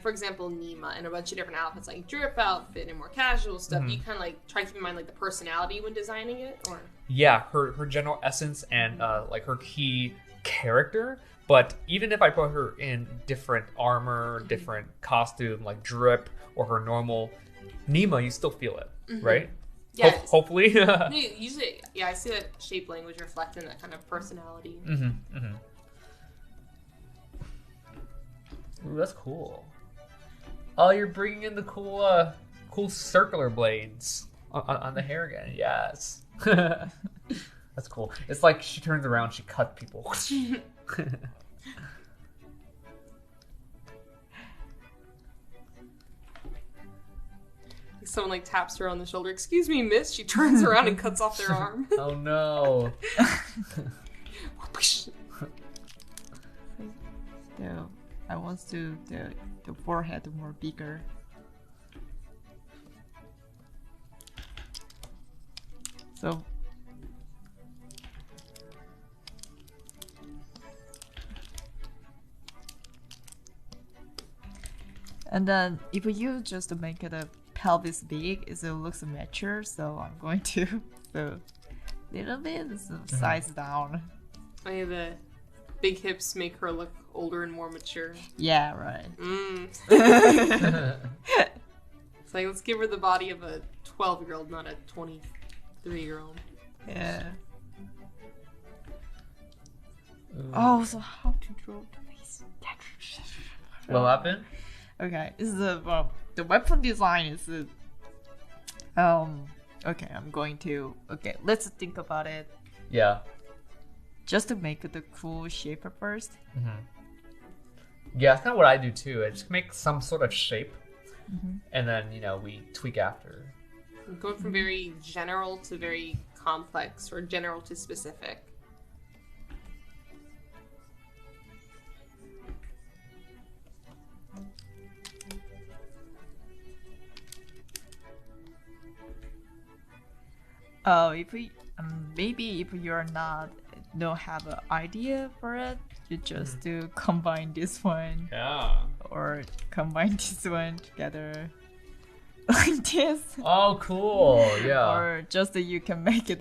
for example Nima and a bunch of different outfits, like drip outfit and more casual stuff. Do you kind of like try to keep in mind like the personality when designing it, or? Yeah, her general essence and like her key character. But even if I put her in different armor, different costume, like drip or her normal Nima, you still feel it, right? Yeah. Hopefully. Usually, yeah, I see that shape language reflecting that kind of personality. Ooh, that's cool. Oh, you're bringing in the cool circular blades on the hair again. Yes. That's cool. It's like she turns around, she cuts people. Someone like taps her on the shoulder. Excuse me, miss. She turns around and cuts off their arm. Oh no. So I want to the forehead more bigger. So and then if you just make it a pelvis big, it looks mature. So I'm going to so little bit size down. Oh, yeah, the big hips make her look older and more mature. Yeah, right. It's like, let's give her the body of a 12-year-old, not a 23-year-old. Yeah. Oh, so how to draw the face? What happened? Okay, this is the weapon design is okay, I'm going to let's think about it. Yeah. Just to make the cool shape at first. Yeah, that's kind of what I do too. I just make some sort of shape, and then we tweak after. Going from very general to very complex, or general to specific. If we maybe if you're not don't have an idea for it, you just do combine this one. Yeah. Or combine this one together like this. Oh, cool. Yeah. Or just you can make it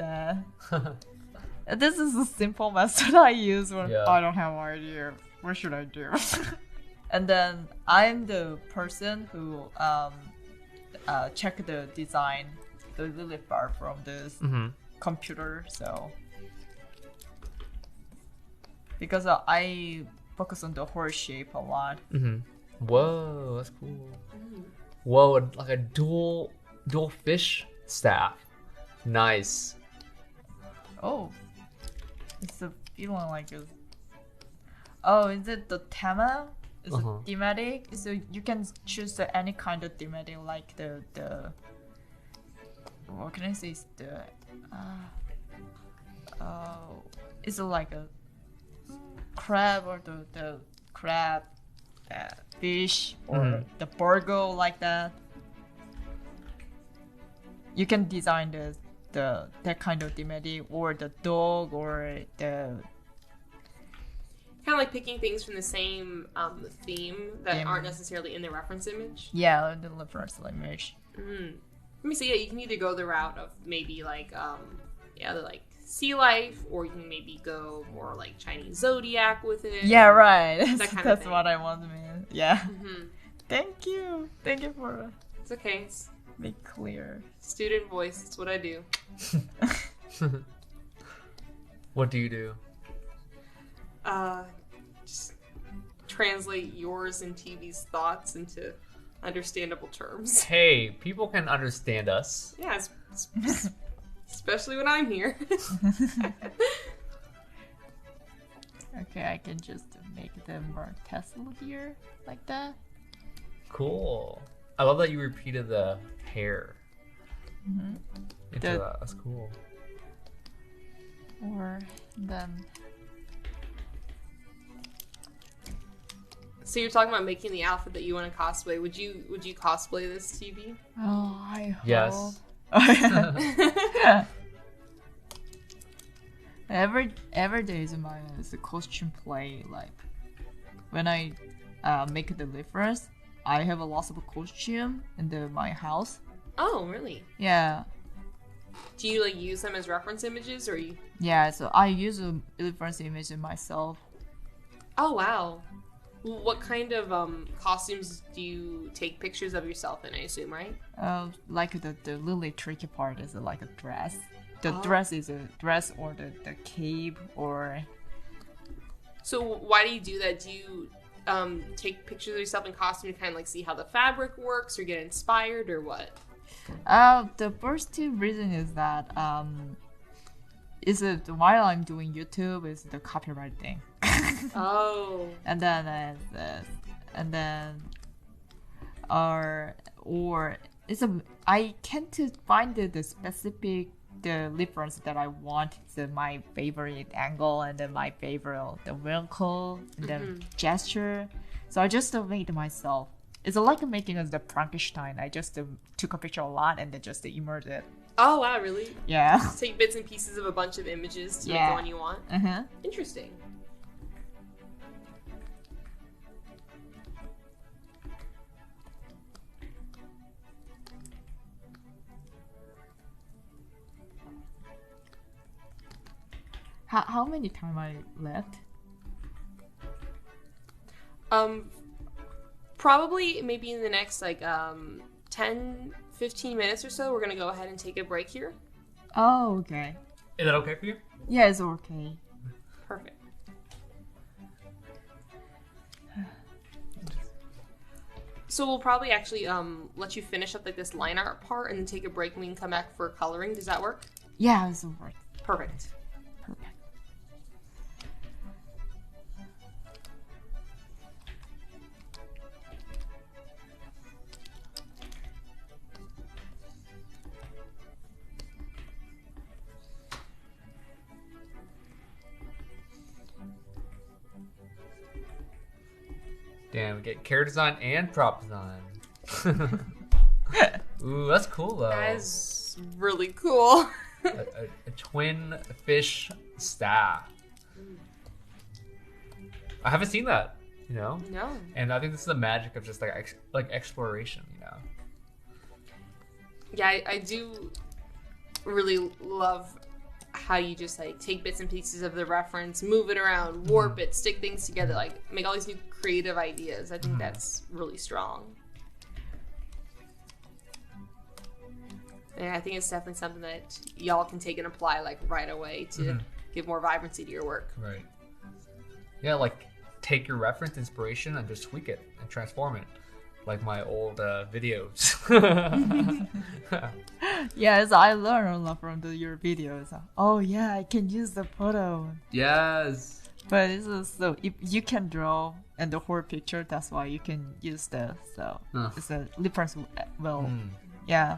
this is a simple method I use when I don't have an idea. What should I do? And then I'm the person who check the design really far from this computer, so because I focus on the horse shape a lot. Whoa, that's cool. Whoa, like a dual fish staff. Nice. Oh, it's a feeling like a. Oh, is it the theme? Is it thematic? So you can choose any kind of thematic, like the. What can I say? Is the. Is it like a crab or the crab, fish or the burgle like that? You can design that kind of thematic, or the dog, or the kind of like picking things from the same theme that aren't necessarily in the reference image. Yeah, the reference image. Let me see. Yeah, you can either go the route of maybe like like sea life, or you can maybe go more like Chinese zodiac with it. Yeah, right. That's what I want to mean. Yeah. Thank you for it's okay. make clear. Student voice. It's what I do. What do you do? Just translate yours and TV's thoughts into understandable terms. Hey, people can understand us. Yeah, especially when I'm here. Okay, I can just make them more Tesla here, like that. Cool. I love that you repeated the hair. Into The- that. That's cool. Or then. So you're talking about making the outfit that you want to cosplay. Would you cosplay this TV? Oh, I hope. Yes. Every day is my costume play, like when I make the reference, I have a lot of costume in my house. Oh, really? Yeah. Do you like use them as reference images, or you? Yeah, so I use a reference image myself. Oh, wow. What kind of costumes do you take pictures of yourself in? I assume, right? Like the really tricky part is like a dress. The Oh. dress is a dress or the cape or. So why do you do that? Do you take pictures of yourself in costume to kind of like see how the fabric works, or get inspired, or what? The first two reason is that while I'm doing YouTube is the copyright thing. Oh. and then or I can't find the specific the reference that I want, my favorite angle and then my favorite the wrinkle and the gesture, so I just made it myself. It's like making the Frankenstein. I just took a picture a lot and then just immersed it. Oh, wow, really? Yeah. Just take bits and pieces of a bunch of images to make the one you want? Uh-huh. Interesting. How many time I left? Probably maybe in the next like 10, 15 minutes or so, we're gonna go ahead and take a break here. Oh, okay. Is that okay for you? Yeah, it's okay. Perfect. So we'll probably actually let you finish up like this line art part and then take a break and we can come back for coloring. Does that work? Yeah, it's okay. Perfect. Perfect. Damn, we get character design and prop design. Ooh, that's cool though. That is really cool. a twin fish staff. I haven't seen that, you know? No. And I think this is the magic of just like exploration, you know? Yeah, I do really love how you just like take bits and pieces of the reference, move it around, warp it, stick things together, like make all these new creative ideas. I think that's really strong. And I think it's definitely something that y'all can take and apply like right away to give more vibrancy to your work. Right. Yeah, like take your reference inspiration and just tweak it and transform it. Like my old videos. Yes, I learned a lot from your videos. Oh yeah, I can use the photo. Yes. But so if you can draw and the whole picture, that's why you can use the it's a difference. Well, yeah.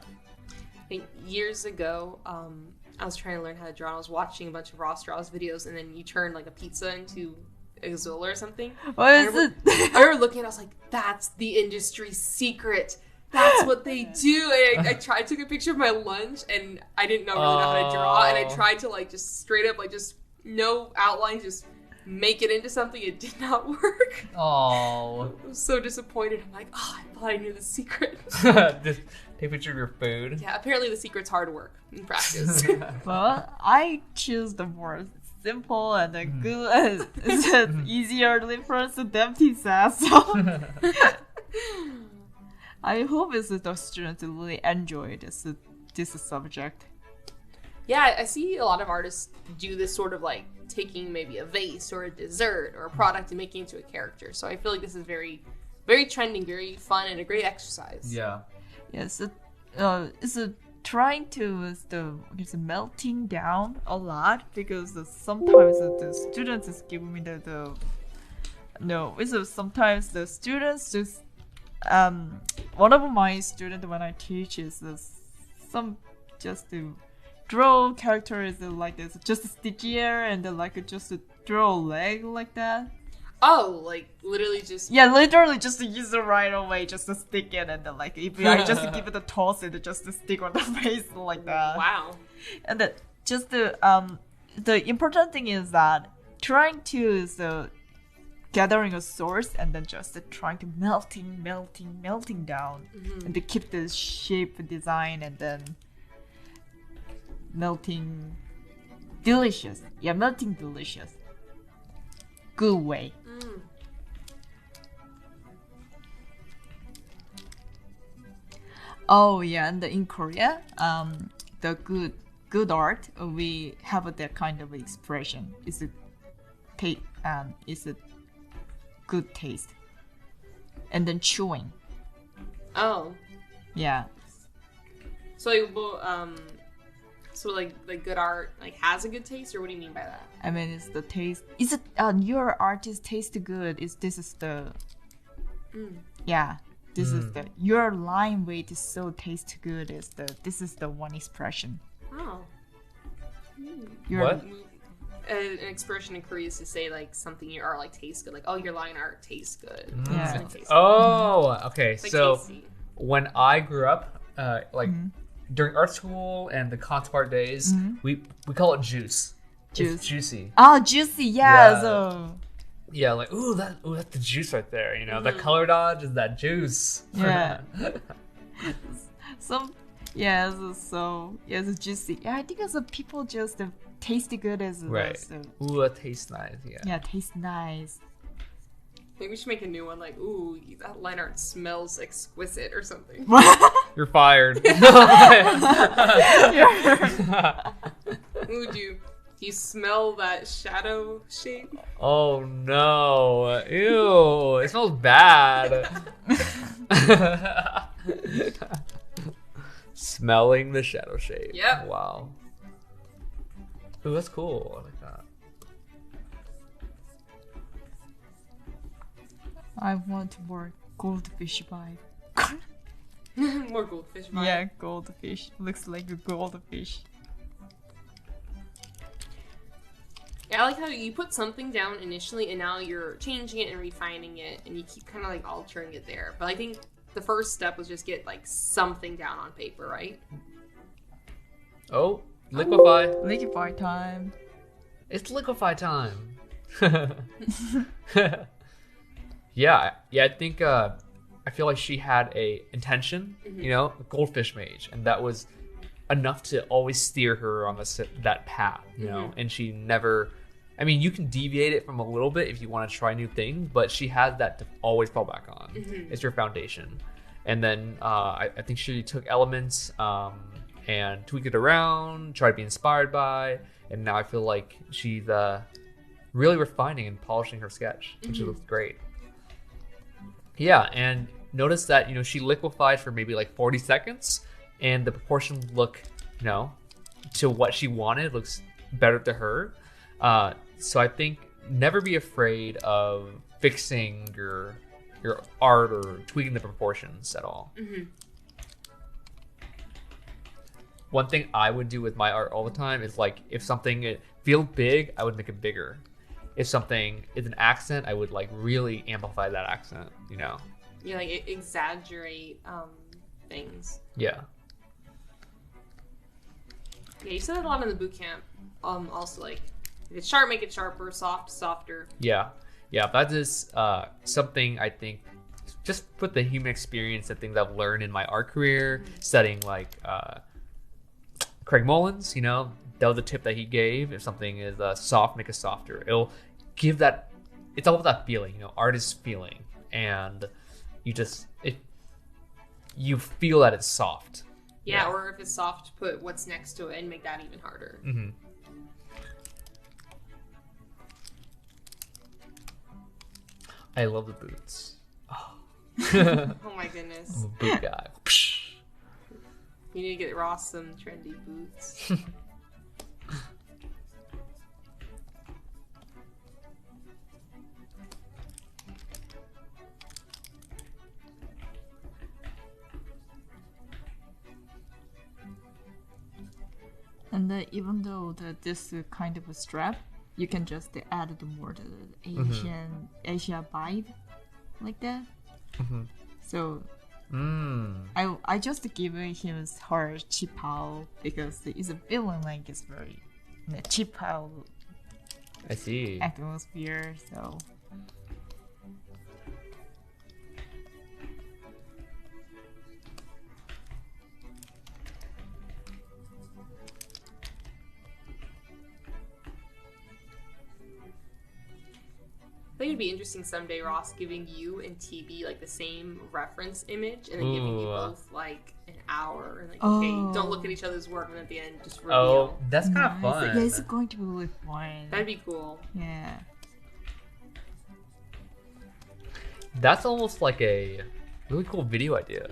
I think years ago, I was trying to learn how to draw. I was watching a bunch of Ross Draws videos, and then you turn like a pizza into a Zola or something. What is it? I remember looking at it, I was like, that's the industry secret. That's what they do. And I took a picture of my lunch, and I didn't really know how to draw. And I tried to like just straight up, like just no outline, just make it into something. It did not work. Oh. I was so disappointed. I'm like, I thought I knew the secret. Just take a picture of your food. Yeah, apparently the secret's hard work in practice. Well, I choose the more simple and the good, it's easier difference than empty sass. So I hope the students really enjoy this subject. Yeah, I see a lot of artists do this sort of like taking maybe a vase or a dessert or a product and making it into a character. So I feel like this is very, very trending, very fun, and a great exercise. Yeah. Yes, it's trying to it's melting down a lot because sometimes the students is giving me sometimes the students just one of my students when I teach is some just to draw characters like this, just stickier and like just draw a leg like that. Oh, like literally just literally just use it right away, just to stick it and then like if I just give it a toss and just to stick on the face like that. Wow. And then just the important thing is that trying to gathering a source and then just trying to melting down and to keep the shape design and then melting delicious. Yeah, melting delicious. Good way. Oh yeah, and in Korea, the good art, we have that kind of expression. It's a good taste, and then chewing. Oh. Yeah. So like good art like has a good taste, or what do you mean by that? I mean, it's the taste. Is it your artist taste good? This is the yeah. This is the your line weight is so taste good. This is the one expression. Oh. What? An expression in Korea is to say like something your art like tastes good. Like, oh, your line art tastes good. Yeah. It tastes Oh, okay. good. It's like So tasty. when I grew up, during art school and the concept art days, we call it juice. Juice. It's juicy. Oh, juicy. Yeah. Yeah. So Yeah, like that's the juice right there. You know, the color dodge is that juice. yeah. Some so it's juicy. Yeah, I think as people just taste good as Right. So, Ooh, that tastes nice. Yeah. yeah, tastes nice. Maybe we should make a new one like, ooh, that line art smells exquisite or something. You're fired. Ooh, do you smell that shadow shape? Oh no! Ew! It smells bad. Smelling the shadow shape. Yep. Wow. Ooh, that's cool. I like that. I want more goldfish vibe. More goldfish vibe. Yeah, goldfish. Looks like a goldfish. Yeah, I like how you put something down initially and now you're changing it and refining it and you keep kind of like altering it there. But I think the first step was just get like something down on paper, right? Oh, liquefy. Liquefy time. It's liquefy time. Yeah. I think I feel like she had a intention, you know, a goldfish mage, and that was enough to always steer her on that path, you know. And she never. I mean, you can deviate it from a little bit if you want to try new things, but she has that to always fall back on. It's your foundation. And then I think she took elements and tweaked it around, tried to be inspired by, and now I feel like she's really refining and polishing her sketch, which looks great. Yeah, and notice that, you know, she liquefied for maybe like 40 seconds, and the proportions look, you know, to what she wanted, looks better to her. So I think never be afraid of fixing your art or tweaking the proportions at all. One thing I would do with my art all the time is like, if something feels big, I would make it bigger. If something is an accent, I would like really amplify that accent, you know? You like exaggerate things. Yeah. Yeah, you said that a lot in the boot camp. Also like, if it's sharp, make it sharper, soft, softer. Yeah. That is something I think, just with the human experience and things I've learned in my art career, studying like Craig Mullins, you know, that was the tip that he gave. If something is soft, make it softer. It'll give that. It's all about that feeling, you know. Art is feeling, and you feel that it's soft. Yeah, or if it's soft, put what's next to it and make that even harder. I love the boots. Oh my goodness. I'm a boot guy. You need to get Ross some trendy boots. And even though this kind of a strap, you can just add the more the Asia vibe, like that. So I just give him her chipao because it's a feeling like it's very chipao I see. atmosphere. So think it'd be interesting someday, Ross, giving you and TB like the same reference image, and then giving you both like an hour, and like, okay, don't look at each other's work, and at the end just reveal. Oh, that's kind of fun. Yeah, it's going to be really fun. That'd be cool. Yeah. That's almost like a really cool video idea.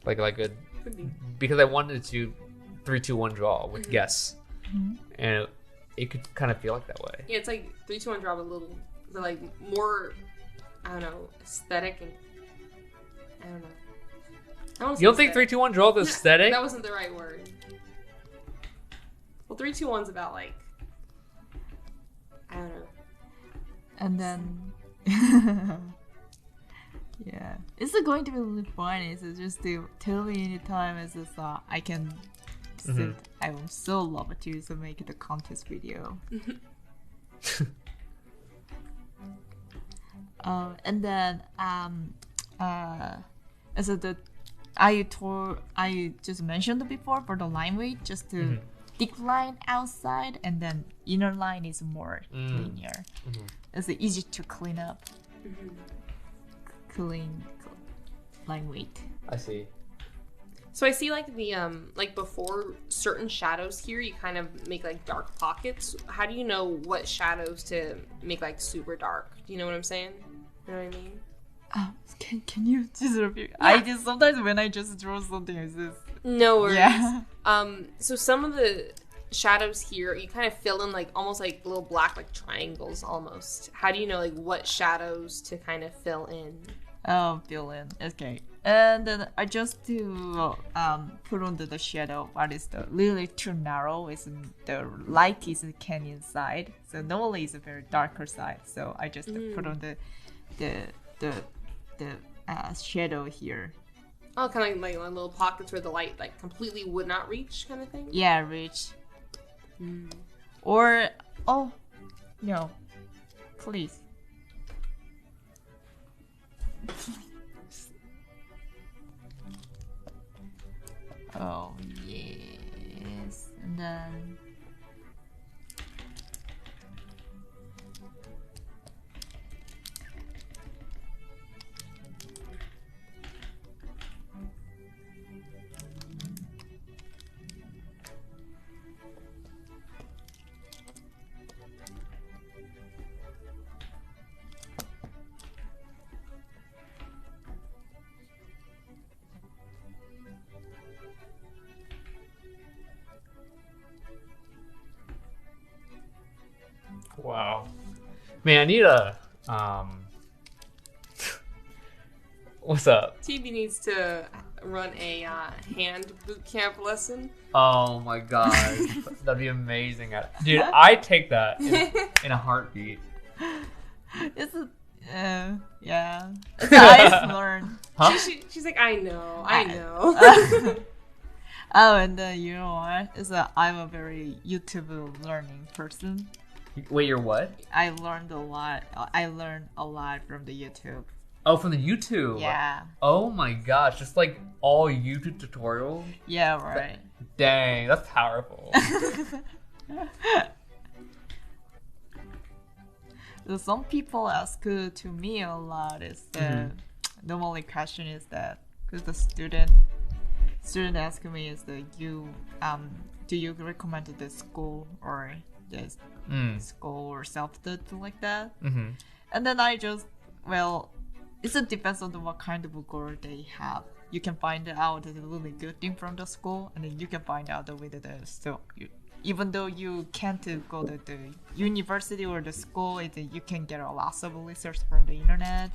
Like a Could be. because I wanted to do 3, 2, 1 draw with guess, and it could kind of feel like that way. Yeah, it's like 3, 2, 1 draw, but like more, I don't know, aesthetic and I don't know. You don't think 3, 2, 1 draw is aesthetic? That wasn't the right word. Well, 3, 2, 1's about like, I don't know. And then, yeah, it's going to be really fun. It's just to tell me anytime. It's just I can. I would so love to make the contest video. And then so I just mentioned before for the line weight, just to thick line outside, and then inner line is more linear. It's easy to clean up. Clean line weight. I see. So I see like the like before certain shadows here, you kind of make like dark pockets. How do you know what shadows to make like super dark? Do you know what I'm saying? You know what I mean? Can you just repeat? Yeah. I just sometimes when I just draw something, it's just no worries. Yeah. So some of the shadows here, you kind of fill in like almost like little black like triangles almost. How do you know like what shadows to kind of fill in? Oh, fill in. Okay. And then I just do put on the shadow. What is the really too narrow? Is the light is can inside. So normally it's a very darker side. So I just put on the shadow here. Oh, kind of like little pockets where the light like completely would not reach, kind of thing. Yeah, reach. Or no, please. Oh, yes. And then Wow. Man, I need a what's up? TB needs to run a hand boot camp lesson. Oh my god. That'd be amazing. Dude, I take that in a heartbeat. it's yeah. It's nice learn. Huh? She's like, I know. Oh, and you know what? I'm a very YouTube learning person. Wait, you're what? I learned a lot. I learned a lot from the YouTube. Oh, from the YouTube? Yeah. Oh my gosh, just like all YouTube tutorials? Yeah, right. Dang, that's powerful. So some people ask to me a lot is the normally question is that because the student ask me is that you do you recommend the school or this school or self-taught like that? And then I just it depends on what kind of goal they have. You can find out the really good thing from the school, and then you can find out with even though you can't go to the university or the school, you can get a lot of research from the internet.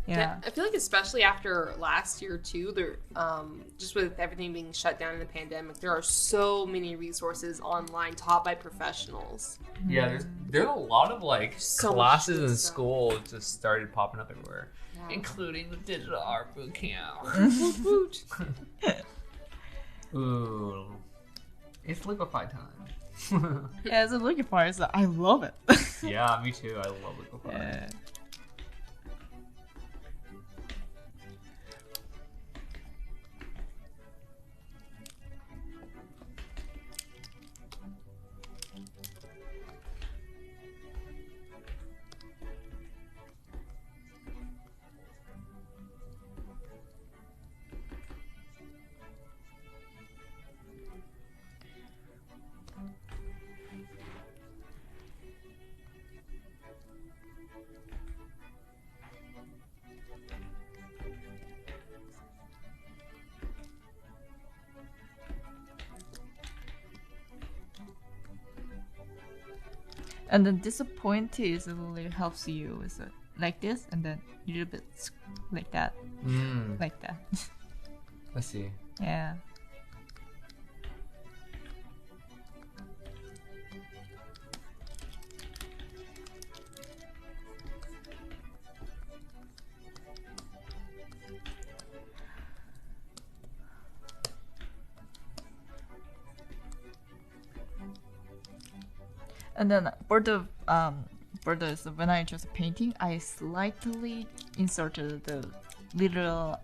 Yeah, I feel like especially after last year too, there just with everything being shut down in the pandemic, there are so many resources online taught by professionals. Yeah, there's a lot of like So classes much in stuff. school just started popping up everywhere, Yeah. including the digital art boot camp. Woot. Ooh, it's liquefied time. yeah, it's a liquefier. So I love it. Yeah, me too. I love liquefied. Yeah. And then this pointy is really helps you with like this, and then a little bit like that, like that. I see. Yeah. And then for the when I just painting, I slightly inserted the little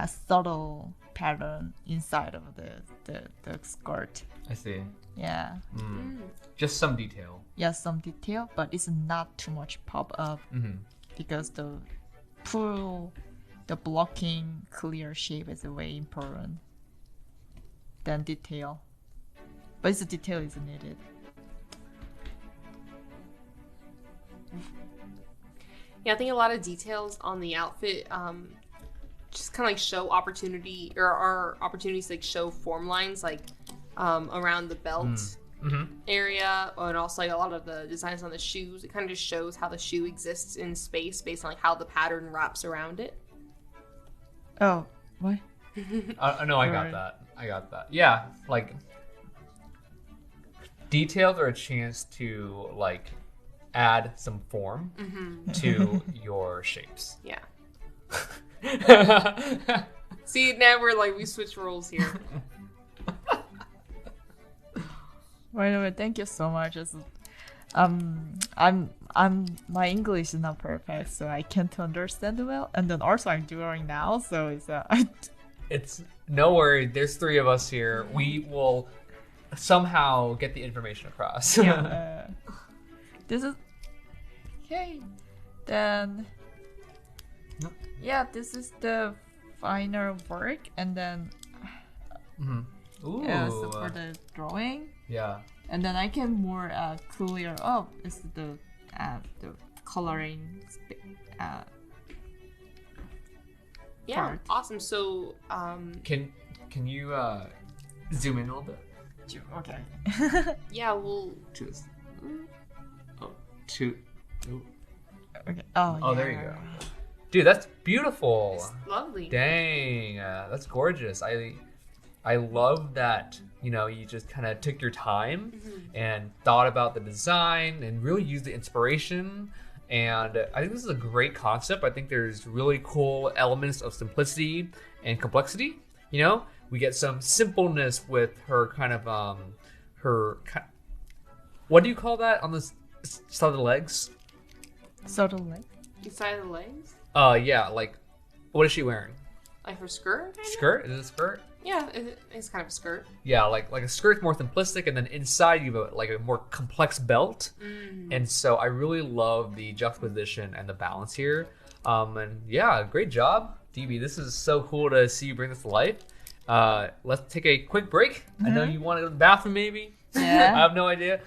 subtle pattern inside of the skirt. I see. Yeah. Just some detail. Yeah, some detail, but it's not too much pop up because the blocking clear shape is way important than detail. But it's the detail is needed. Yeah, I think a lot of details on the outfit just kind of like show opportunity or are opportunities to like show form lines like around the belt area, and also like a lot of the designs on the shoes. It kind of just shows how the shoe exists in space based on like how the pattern wraps around it. Oh, what? No, I got that. I got that. Yeah, like details are a chance to like add some form to your shapes. Yeah. See, now we're like we switch roles here. By the way, thank you so much. I'm my English is not perfect, so I can't understand well. And then also I'm doing now, so it's no worry. There's 3 of us here. We will somehow get the information across. Yeah. This is okay. Then yeah, this is the final work, and then Ooh. yeah, so for the drawing. Yeah. And then I can more clear up is the coloring. Yeah, part. awesome. So Can you zoom in a little bit? Okay. yeah, we'll To this. Oh, to. Ooh. Okay. Oh, Oh, yeah. there you go. Dude, that's beautiful. it's lovely. Dang, that's gorgeous. I love that, you know, you just kind of took your time and thought about the design and really used the inspiration. And I think this is a great concept. I think there's really cool elements of simplicity and complexity. You know, we get some simpleness with her kind of what do you call that on the side of the legs? Sort of like. Inside of the legs, Yeah, like what is she wearing? like her skirt. Kinda? Skirt? Is it a skirt? Yeah, it's kind of a skirt. Yeah, like a skirt's more simplistic, and then inside you have like a more complex belt. And so I really love the juxtaposition and the balance here. And yeah, great job, DB. This is so cool to see you bring this to life. Let's take a quick break. I know you want to go to the bathroom, maybe. Yeah. I have no idea.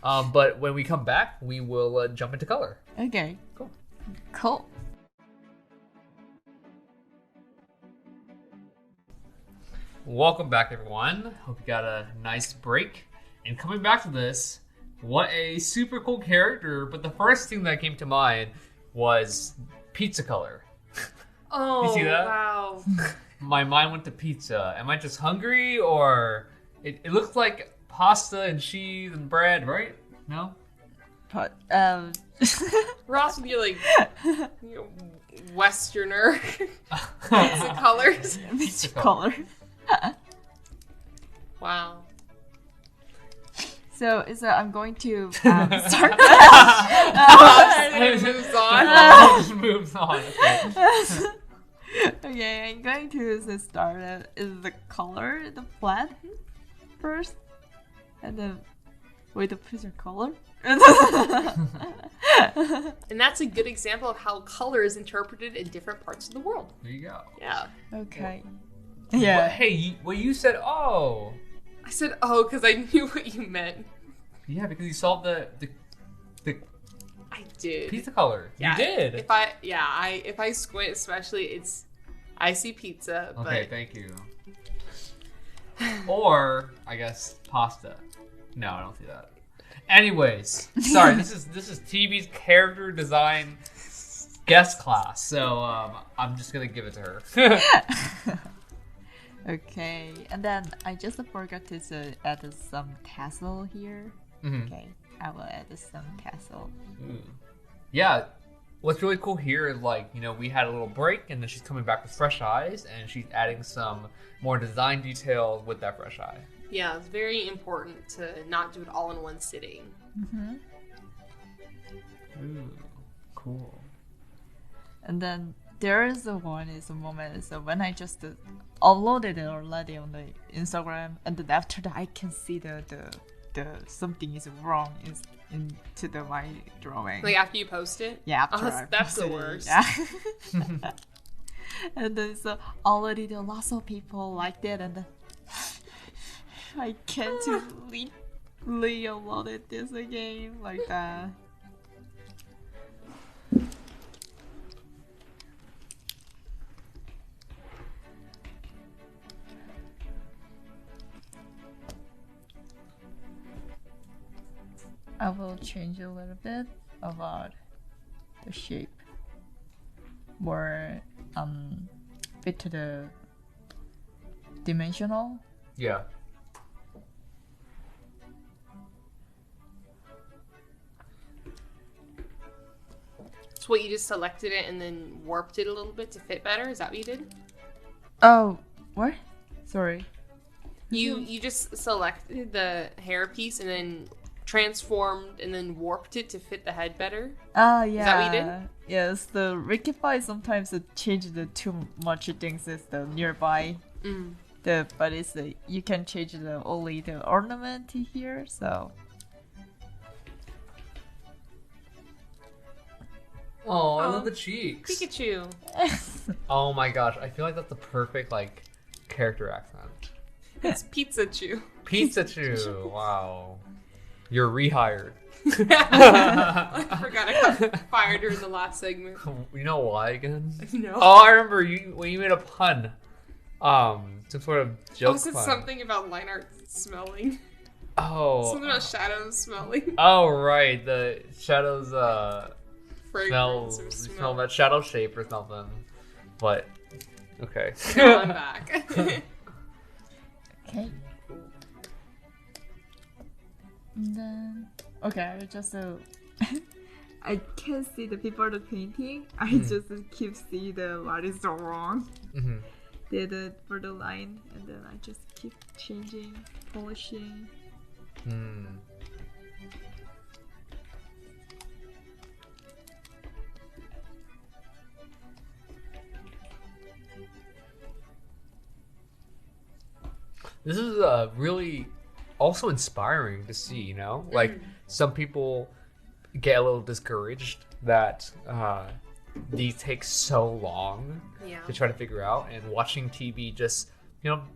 But when we come back, we will jump into color. Okay. Cool. Cool. Welcome back, everyone. Hope you got a nice break. And coming back to this, what a super cool character. But the first thing that came to mind was pizza color. Oh, You see that? wow. My mind went to pizza. Am I just hungry, or it looks like pasta and cheese and bread, right? No? But Ross with your like your Westerner pizza colors. pizza color. Wow. So I'm going to start. Moves on. Just moves on. Okay. Okay, I'm going to start is the color, the flat first, and then with the pizza color. And that's a good example of how color is interpreted in different parts of the world. There you go. Yeah. Okay. Well, Yeah. hey, you said, oh. I said, oh, because I knew what you meant. Yeah, because you saw the I did. pizza color. Yeah, You did. If I squint, especially, I see pizza. Okay, But thank you. Or, I guess, pasta. No, I don't see that. Anyways, sorry. This is TV's character design guest class, so I'm just gonna give it to her. Okay, and then I just forgot to add some tassel here. Okay, I will add some tassel. Yeah, what's really cool here is like, we had a little break and then she's coming back with fresh eyes and she's adding some more design details with that fresh eye. Yeah, it's very important to not do it all in one sitting. Ooh, cool. And then there is a moment. So when I just uploaded it already on the Instagram, and then after that I can see the something is wrong into my drawing. Like after you post it? Yeah, after that's the posted it, worst. Yeah. And then so already there are lots of people like that, and then I can't really upload this again like that. I will change a little bit about the shape, more fit to the dimensional. Yeah. So what, you just selected it and then warped it a little bit to fit better? Is that what you did? Oh, what? Sorry. You just selected the hair piece and then transformed and then warped it to fit the head better? Yeah. Is that what you did? Yes, the Rickify sometimes change the too much things is the nearby. But it's you can change only the ornament here, so. Oh, I love the cheeks. Pikachu. Oh my gosh, I feel like that's the perfect character accent. It's Pizza Chew. Pizza Chew. Wow. You're rehired. I forgot I got fired during the last segment. You know why again? No. Oh, I remember when you made a pun. Some sort of joke Was it pun. something about line art smelling? Oh. Something about shadows smelling. Oh right, the shadows Fragrance or smell that shadow shape or something. But okay. Now I'm back. Okay. And then, okay, I just I can't see the people are painting. I just keep see what is so wrong. For the line, and then I just keep changing, polishing. This is really also inspiring to see, like some people get a little discouraged that these take so long to try to figure out, and watching TV just,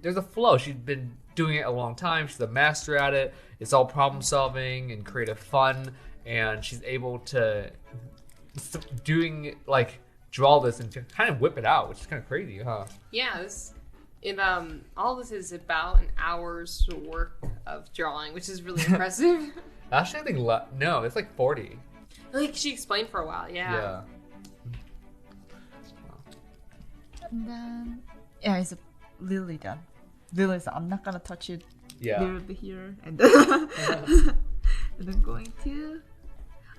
there's a flow. She's been doing it a long time. She's a master at it. It's all problem solving and creative fun, and she's able to draw this and kind of whip it out, which is kind of crazy, huh? Yeah, all this is about an hour's work of drawing, which is really impressive. Actually, I think no, it's like 40. Like she explained for a while, yeah. And then, it's literally done. Literally, so I'm not gonna touch it. Yeah. Literally here, and then, and then going to.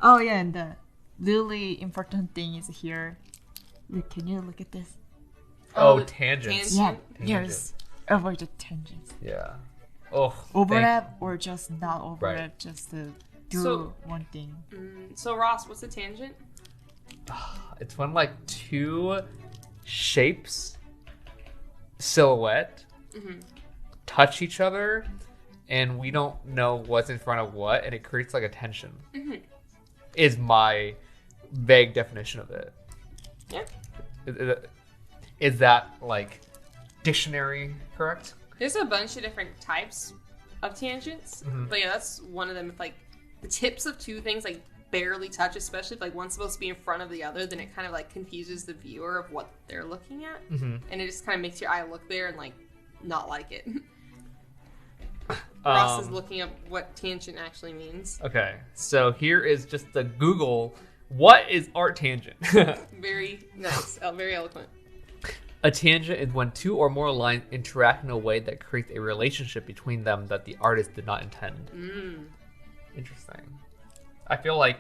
Oh yeah, and the really important thing is here. Look, can you look at this? Oh, tangents. Yeah, Tangent. yes. Avoid the tangents. Yeah. Oh. Overlap or just not overlap, just to do one thing. So Ross, what's a tangent? It's when two shapes, silhouette, touch each other, and we don't know what's in front of what, and it creates a tension. Is my vague definition of it. Yeah. Is that dictionary correct? There's a bunch of different types of tangents, but yeah, that's one of them. If the tips of two things barely touch, especially if one's supposed to be in front of the other, then it kind of confuses the viewer of what they're looking at, and it just kind of makes your eye look there and not like it. Ross is looking up what tangent actually means. Okay, so here is just the Google. What is art tangent? Very nice. Very eloquent. A tangent is when two or more lines interact in a way that creates a relationship between them that the artist did not intend. Interesting. I feel like,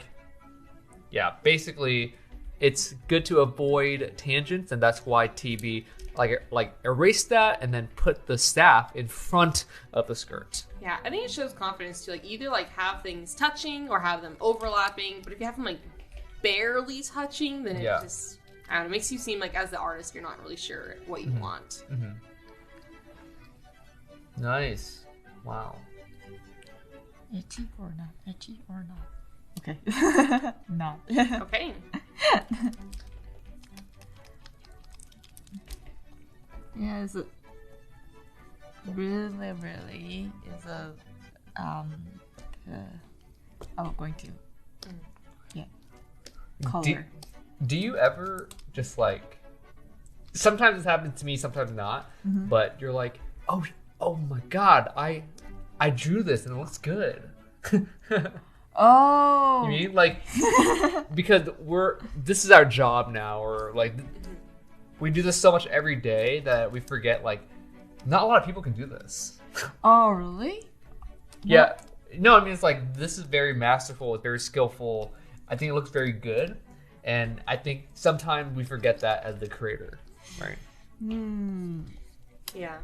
yeah, basically, it's good to avoid tangents, and that's why TV like erase that and then put the staff in front of the skirt. Yeah, I think it shows confidence to like either like have things touching or have them overlapping. But if you have them like barely touching, then it just, I don't know, it makes you seem like as the artist you're not really sure what you want. Nice. Wow. Itchy or not? Itchy or not? Okay. Not. Okay. Yeah, it's a really is a I'm going to color. Do you ever just like, sometimes it's happened to me, sometimes not, but you're like, oh my god, I drew this and it looks good. Oh, You mean like, because this is our job now, or like we do this so much every day that we forget like not a lot of people can do this. Oh, really? Yeah. No, I mean, it's like, this is very masterful. It's very skillful. I think it looks very good. And I think sometimes we forget that as the creator, right? Yeah.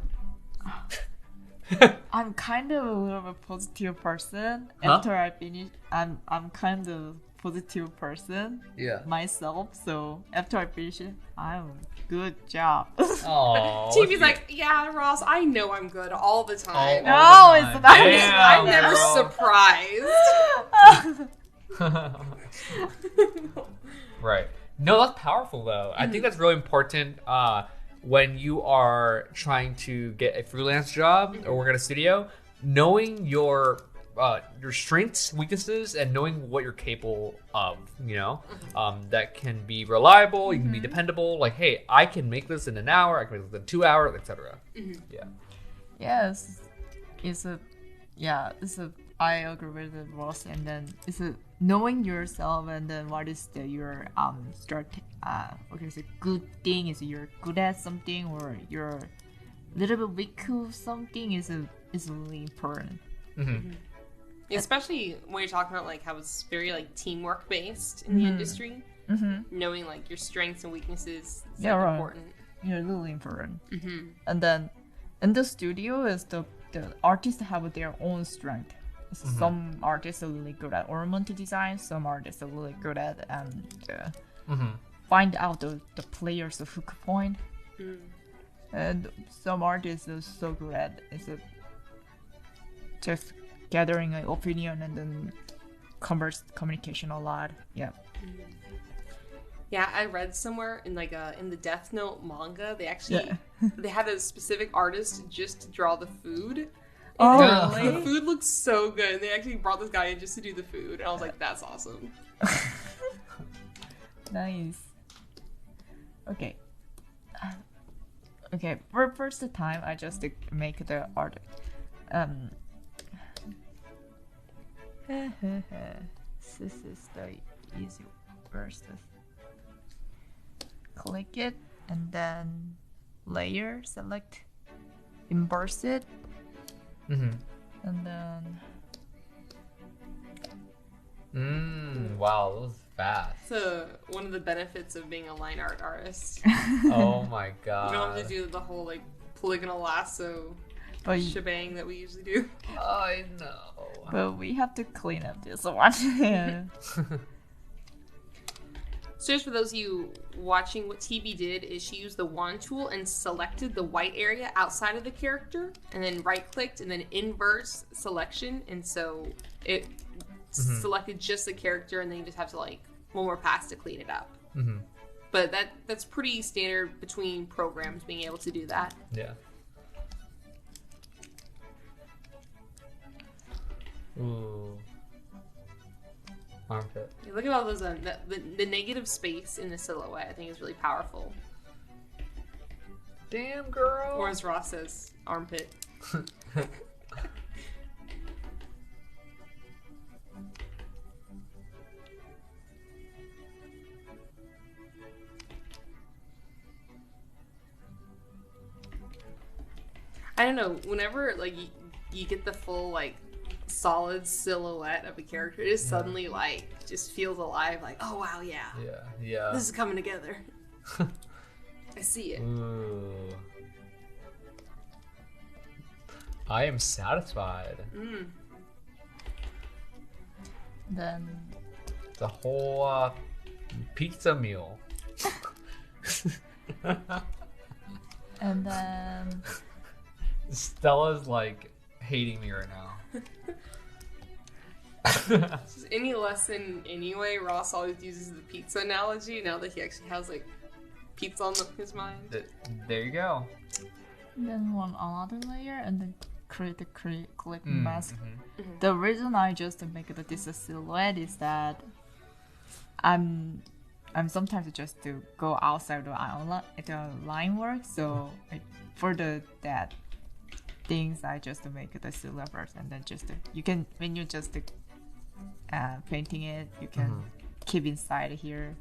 I'm kind of a little bit positive person. Huh? After I finish, I'm kind of positive person Yeah. myself. So after I finish it, I'm good job. Oh. TV's like, yeah, Ross, I know I'm good all the time. No, all the it's time. not. Damn, I'm never girl. surprised. Right. No, that's powerful though. I think that's really important when you are trying to get a freelance job or work at a studio. Knowing your strengths, weaknesses, and knowing what you're capable of, you know, that can be reliable, you can be dependable. Like, hey, I can make this in an hour, I can make this in 2 hours, etc. Yeah. Yes, I agree with the Ross, and then it's a knowing yourself, and then what is your what is a good thing, is you're good at something or you're a little bit weak of something is really important. Especially when you're talking about like how it's very like teamwork based in the industry. Knowing like your strengths and weaknesses is like, important. Yeah, really important. And then in the studio is the artists have their own strength. Some artists are really good at ornamental design. Some artists are really good at find out the player's hook point. And some artists are so good at just gathering an opinion and then communication a lot. Yeah. Yeah, I read somewhere in like in the Death Note manga, they actually they had a specific artist just to draw the food. Oh, The really? food looks so good. And they actually brought this guy in just to do the food, and I was like, that's awesome. Nice. Okay. Okay. For first time, I just make the art. This is the easy first. Click it and then layer, select, inverse it, and then. Wow, that was fast. So one of the benefits of being a line art artist, Oh my god. you don't have to do the whole like polygonal lasso But, shebang that we usually do. I know. but we have to clean up this one. Yeah. So just for those of you watching, what TV did is she used the wand tool and selected the white area outside of the character, and then right-clicked, and then inverse selection, and so it selected just the character, and then you just have to like one more pass to clean it up. But that's pretty standard between programs being able to do that. Yeah. Ooh. Armpit. Yeah, look at all those the negative space in the silhouette. I think is really powerful. Damn, girl. Or as Ross says, armpit. don't know. Whenever like you get the full like solid silhouette of a character, it just suddenly like just feels alive. Like, oh wow, yeah, this is coming together. I see it. Ooh. I am satisfied. Then The whole pizza meal. and then Stella's like hating me right now. Any lesson anyway, Ross always uses the pizza analogy now that he actually has like pizza on his mind. There you go. then one another layer and then create the clip mask. The reason I just make this a silhouette is that I'm sometimes just to go outside the line work. So for that things I just make the silhouette first, and then just you can when you just painting it, you can keep inside here.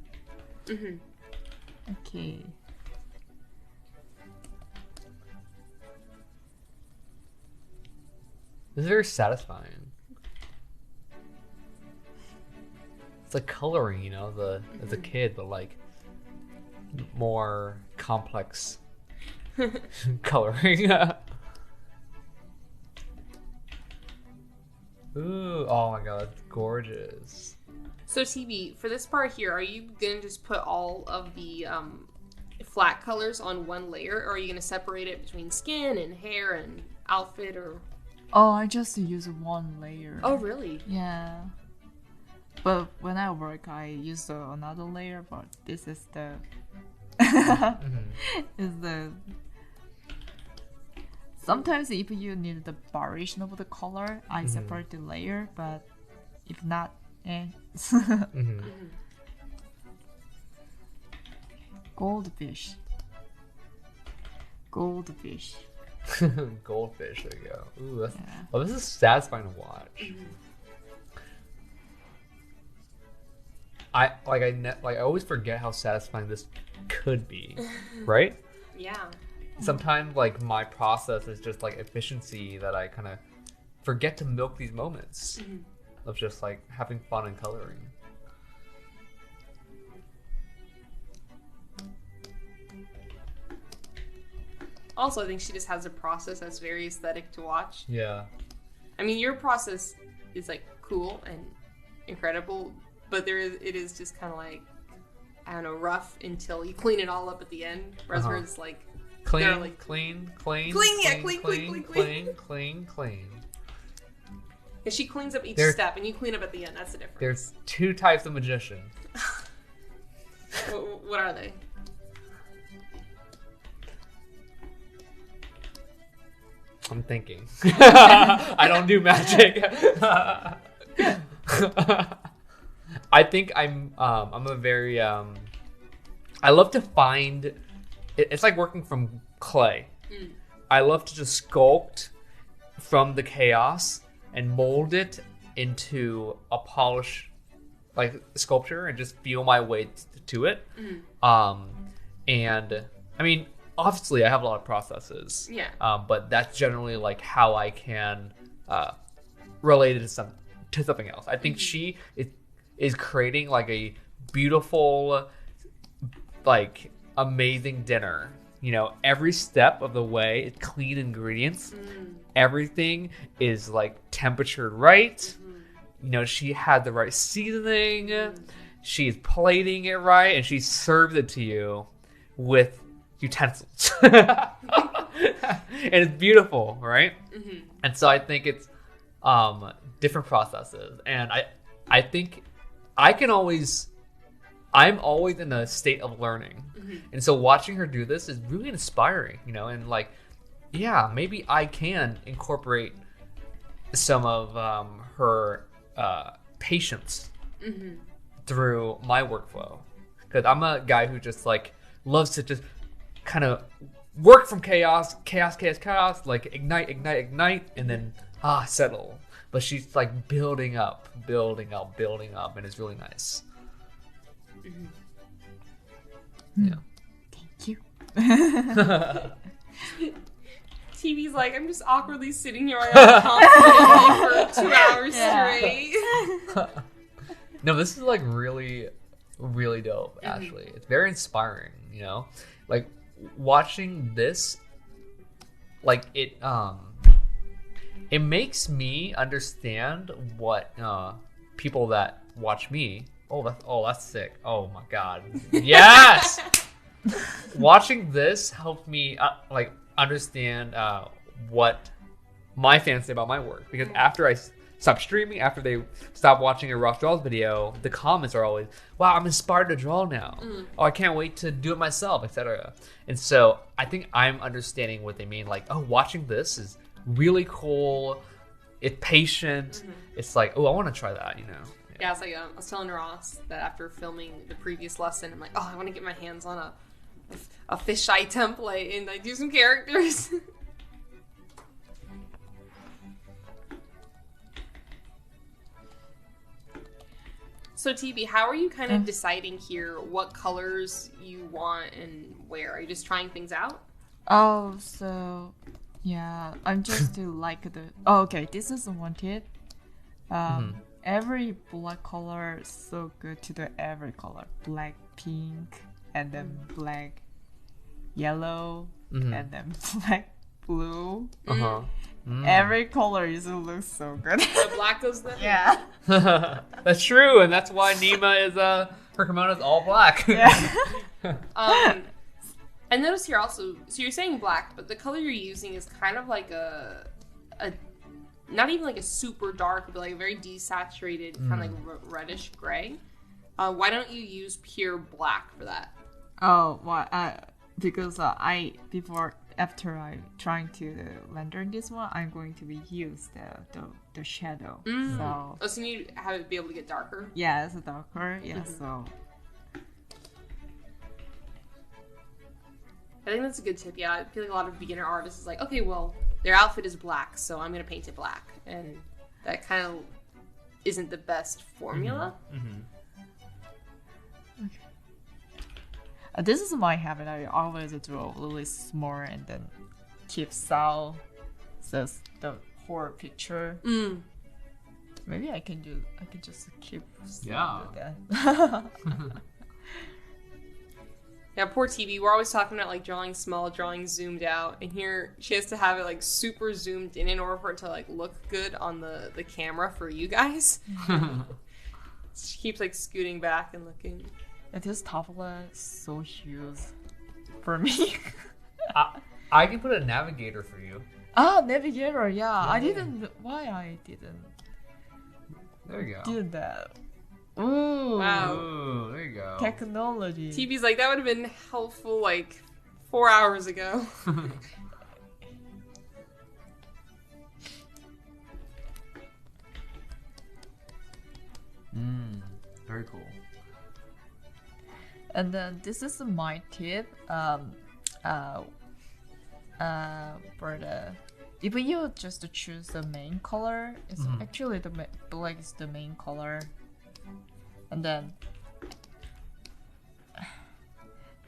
Okay. This is very satisfying. It's like coloring, you know, as a kid, but like more complex coloring. Ooh, oh my god, that's gorgeous. So TB, for this part here, are you gonna just put all of the flat colors on one layer, or are you gonna separate it between skin and hair and outfit, or? Oh, I just use one layer. Oh, really? Yeah. But when I work, I use another layer. But this is the is the. Sometimes if you need the variation of the color, I separate the layer. But if not, Goldfish. Goldfish, there you go. Ooh, oh, this is satisfying to watch. I always forget how satisfying this could be, right? Yeah. Sometimes like my process is just like efficiency that I kind of forget to milk these moments of just like having fun and coloring. Also, I think she just has a process that's very aesthetic to watch. Yeah. I mean, your process is like cool and incredible, but it is just kind of like, I don't know, rough until you clean it all up at the end. Whereas hers like clean. And she cleans up each step, and you clean up at the end. That's the difference. There's two types of magician. What are they? I'm thinking. I don't do magic. I think I'm a very I love to find. It's like working from clay. I love to just sculpt from the chaos and mold it into a polished like sculpture and just feel my way to it. And I mean, obviously I have a lot of processes. Yeah. But that's generally like how I can relate it to something else. I think she is creating like a beautiful, like amazing dinner. You know, every step of the way, it's clean ingredients. Everything is like temperatured right. You know, she had the right seasoning. She's plating it right, and she serves it to you with utensils. And it's beautiful, right? And so I think it's different processes, and I think I'm always in a state of learning. And so watching her do this is really inspiring, you know, and like, yeah, maybe I can incorporate some of her patience through my workflow, because I'm a guy who just like loves to just kind of work from chaos, like ignite, and then settle. But she's like building up, and it's really nice. Yeah. Thank you. TV's like, I'm just awkwardly sitting here confidently for 2 hours straight. No, this is like really, really dope, actually. It's very inspiring, you know? Like, watching this, like, it makes me understand what people that watch me. That's sick. Oh my god. Yes! Watching this helped me, like, understand what my fans say about my work. Because after I stop streaming, after they stop watching a Rough Draws video, the comments are always, wow, I'm inspired to draw now. Oh, I can't wait to do it myself, etc. And so I think I'm understanding what they mean. Like, oh, watching this is really cool. It's patient. It's like, oh, I want to try that, you know? Yeah, it's like, I was telling Ross that after filming the previous lesson, I'm like, oh, I want to get my hands on a fisheye template and like do some characters. So TB, how are you kind of deciding here what colors you want and where? Are you just trying things out? Oh, so yeah, I'm just to like the. Oh, okay, this is one tip. Every black color is so good to the every color. Black, pink, and then black, yellow, and then black, blue. Every color looks so good. The black goes there? Yeah. That's true, and that's why Nima is her kimono is all black. Yeah. I noticed here also, so you're saying black, but the color you're using is kind of like a not even like a super dark, but like a very desaturated, kind of like reddish gray. Why don't you use pure black for that? Oh, well, because after I trying to render this one, I'm going to use the shadow. So you need to have it be able to get darker. Yeah, it's darker. Yeah, so I think that's a good tip. Yeah, I feel like a lot of beginner artists is like, okay, well, their outfit is black, so I'm gonna paint it black, and that kind of isn't the best formula. This is my habit. I always draw really small and then keep the whole picture. Maybe I can just keep that. Yeah, poor TV. We're always talking about like drawing small, drawing zoomed out, and here she has to have it like super zoomed in order for it to like look good on the camera for you guys. She keeps like scooting back and looking. This tablet is so huge for me. I can put a navigator for you. Ah, navigator, yeah. I didn't. Why I didn't? There you go. Did that? Ooh. Wow. Ooh, there you go. Technology. TV's like, that would have been helpful like 4 hours ago. Very cool. And then this is my tip. For the if you just choose the main color, it's actually the black is the main color, and then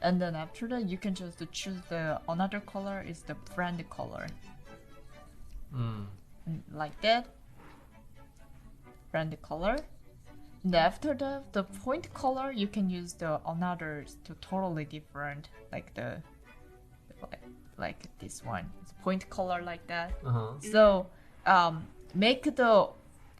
after that you can just choose the another color is the friend color. And like that, friend color. And after that, the point color you can use the another to totally different, like like this one. It's point color like that. So make the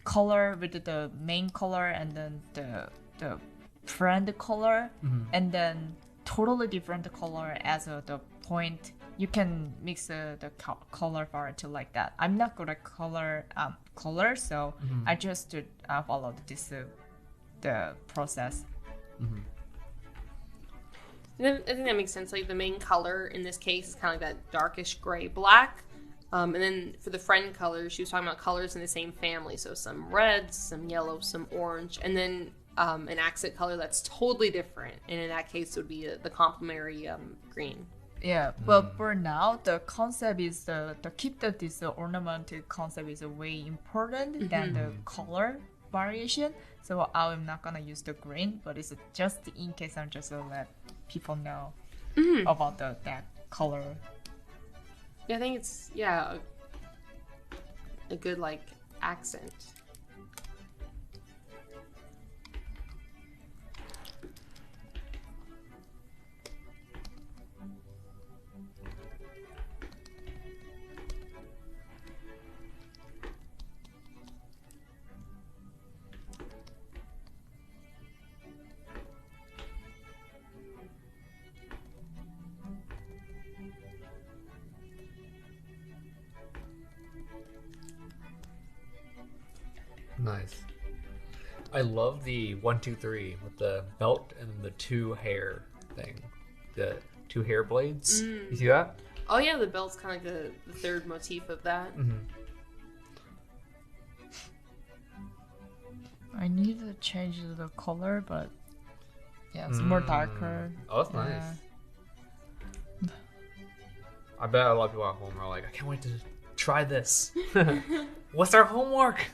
color with the main color and then the friend color, and then totally different color as the point. You can mix the color for it to like that. I'm not gonna color, so I just followed this the process. I think that makes sense. Like the main color in this case is kind of like that darkish gray black. And then for the friend colors, she was talking about colors in the same family. So some reds, some yellow, some orange, and then an accent color that's totally different. And in that case, it would be the complementary green. Yeah, but for now, the concept is the keep this ornamented concept is way important than the color variation. So I'm not gonna use the green, but it's just in case I'm just let people know about that color. Yeah, I think it's a good like accent. Nice. I love the 1, 2, 3 with the belt and the 2 hair thing. The 2 hair blades. You see that? Oh yeah, the belt's kind of like the third motif of that. I need to change the color, but yeah, it's more darker. Oh, that's nice. I bet a lot of people at home are like, I can't wait to try this. What's our homework?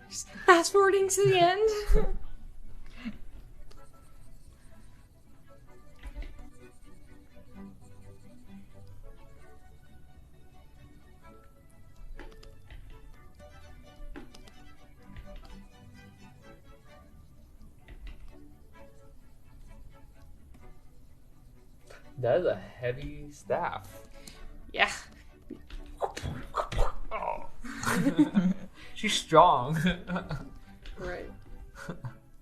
Just fast forwarding to the end. That is a heavy staff. Yeah. Oh. She's strong. Right.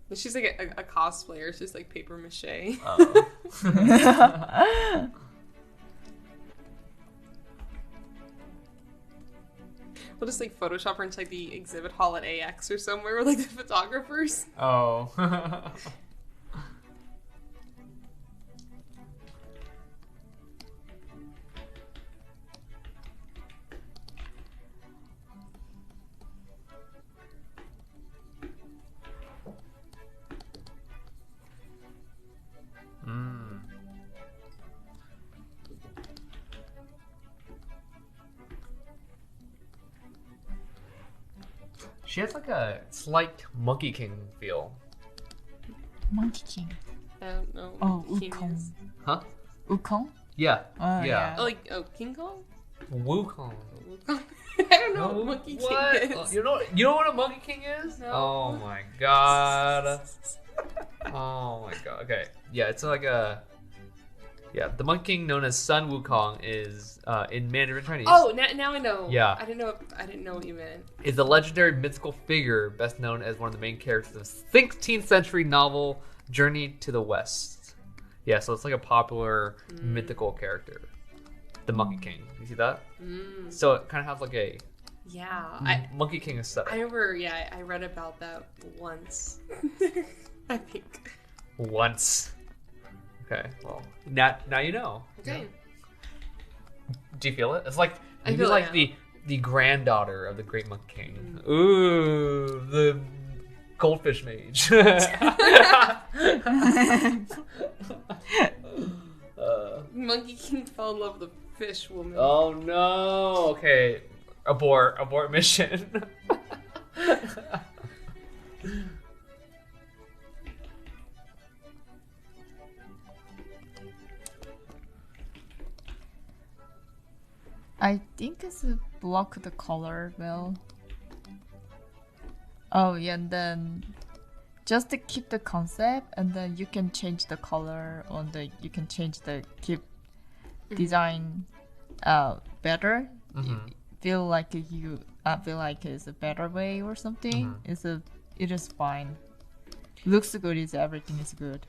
But she's like a cosplayer. It's just like paper mache. Oh. We'll just like Photoshop her into like the exhibit hall at AX or somewhere with like the photographers. Oh. She has like a slight Monkey King feel. Monkey King. I don't know. Oh, what King Wukong. is. Huh? Wukong? Yeah. Oh, yeah. Oh, King Kong? Wukong. I don't know what Monkey What? King is. You know what a Monkey King is? No. Oh my god. Oh my god. Okay. Yeah, it's like a... Yeah, the Monkey King known as Sun Wukong is, in Mandarin Chinese... Oh, now I know. Yeah. I didn't know what you meant. Is a legendary mythical figure best known as one of the main characters of the 16th century novel Journey to the West. Yeah, so it's like a popular mythical character. The Monkey King. You see that? So it kind of has like a Yeah. Monkey King aesthetic. I remember, I read about that once. I think. Once. Okay, well, now you know. Okay. Do you feel it? It's like I maybe feel it like now. the granddaughter of the Great Monkey King. Ooh, the goldfish mage. Monkey King fell in love with a fish woman. Oh no! Okay, abort mission. I think it's a block the color well. Oh yeah, and then just to keep the concept, and then you can change the color on the. You can change the keep design better. You feel like you feel like it's a better way or something. It is fine. Looks good. Is everything is good.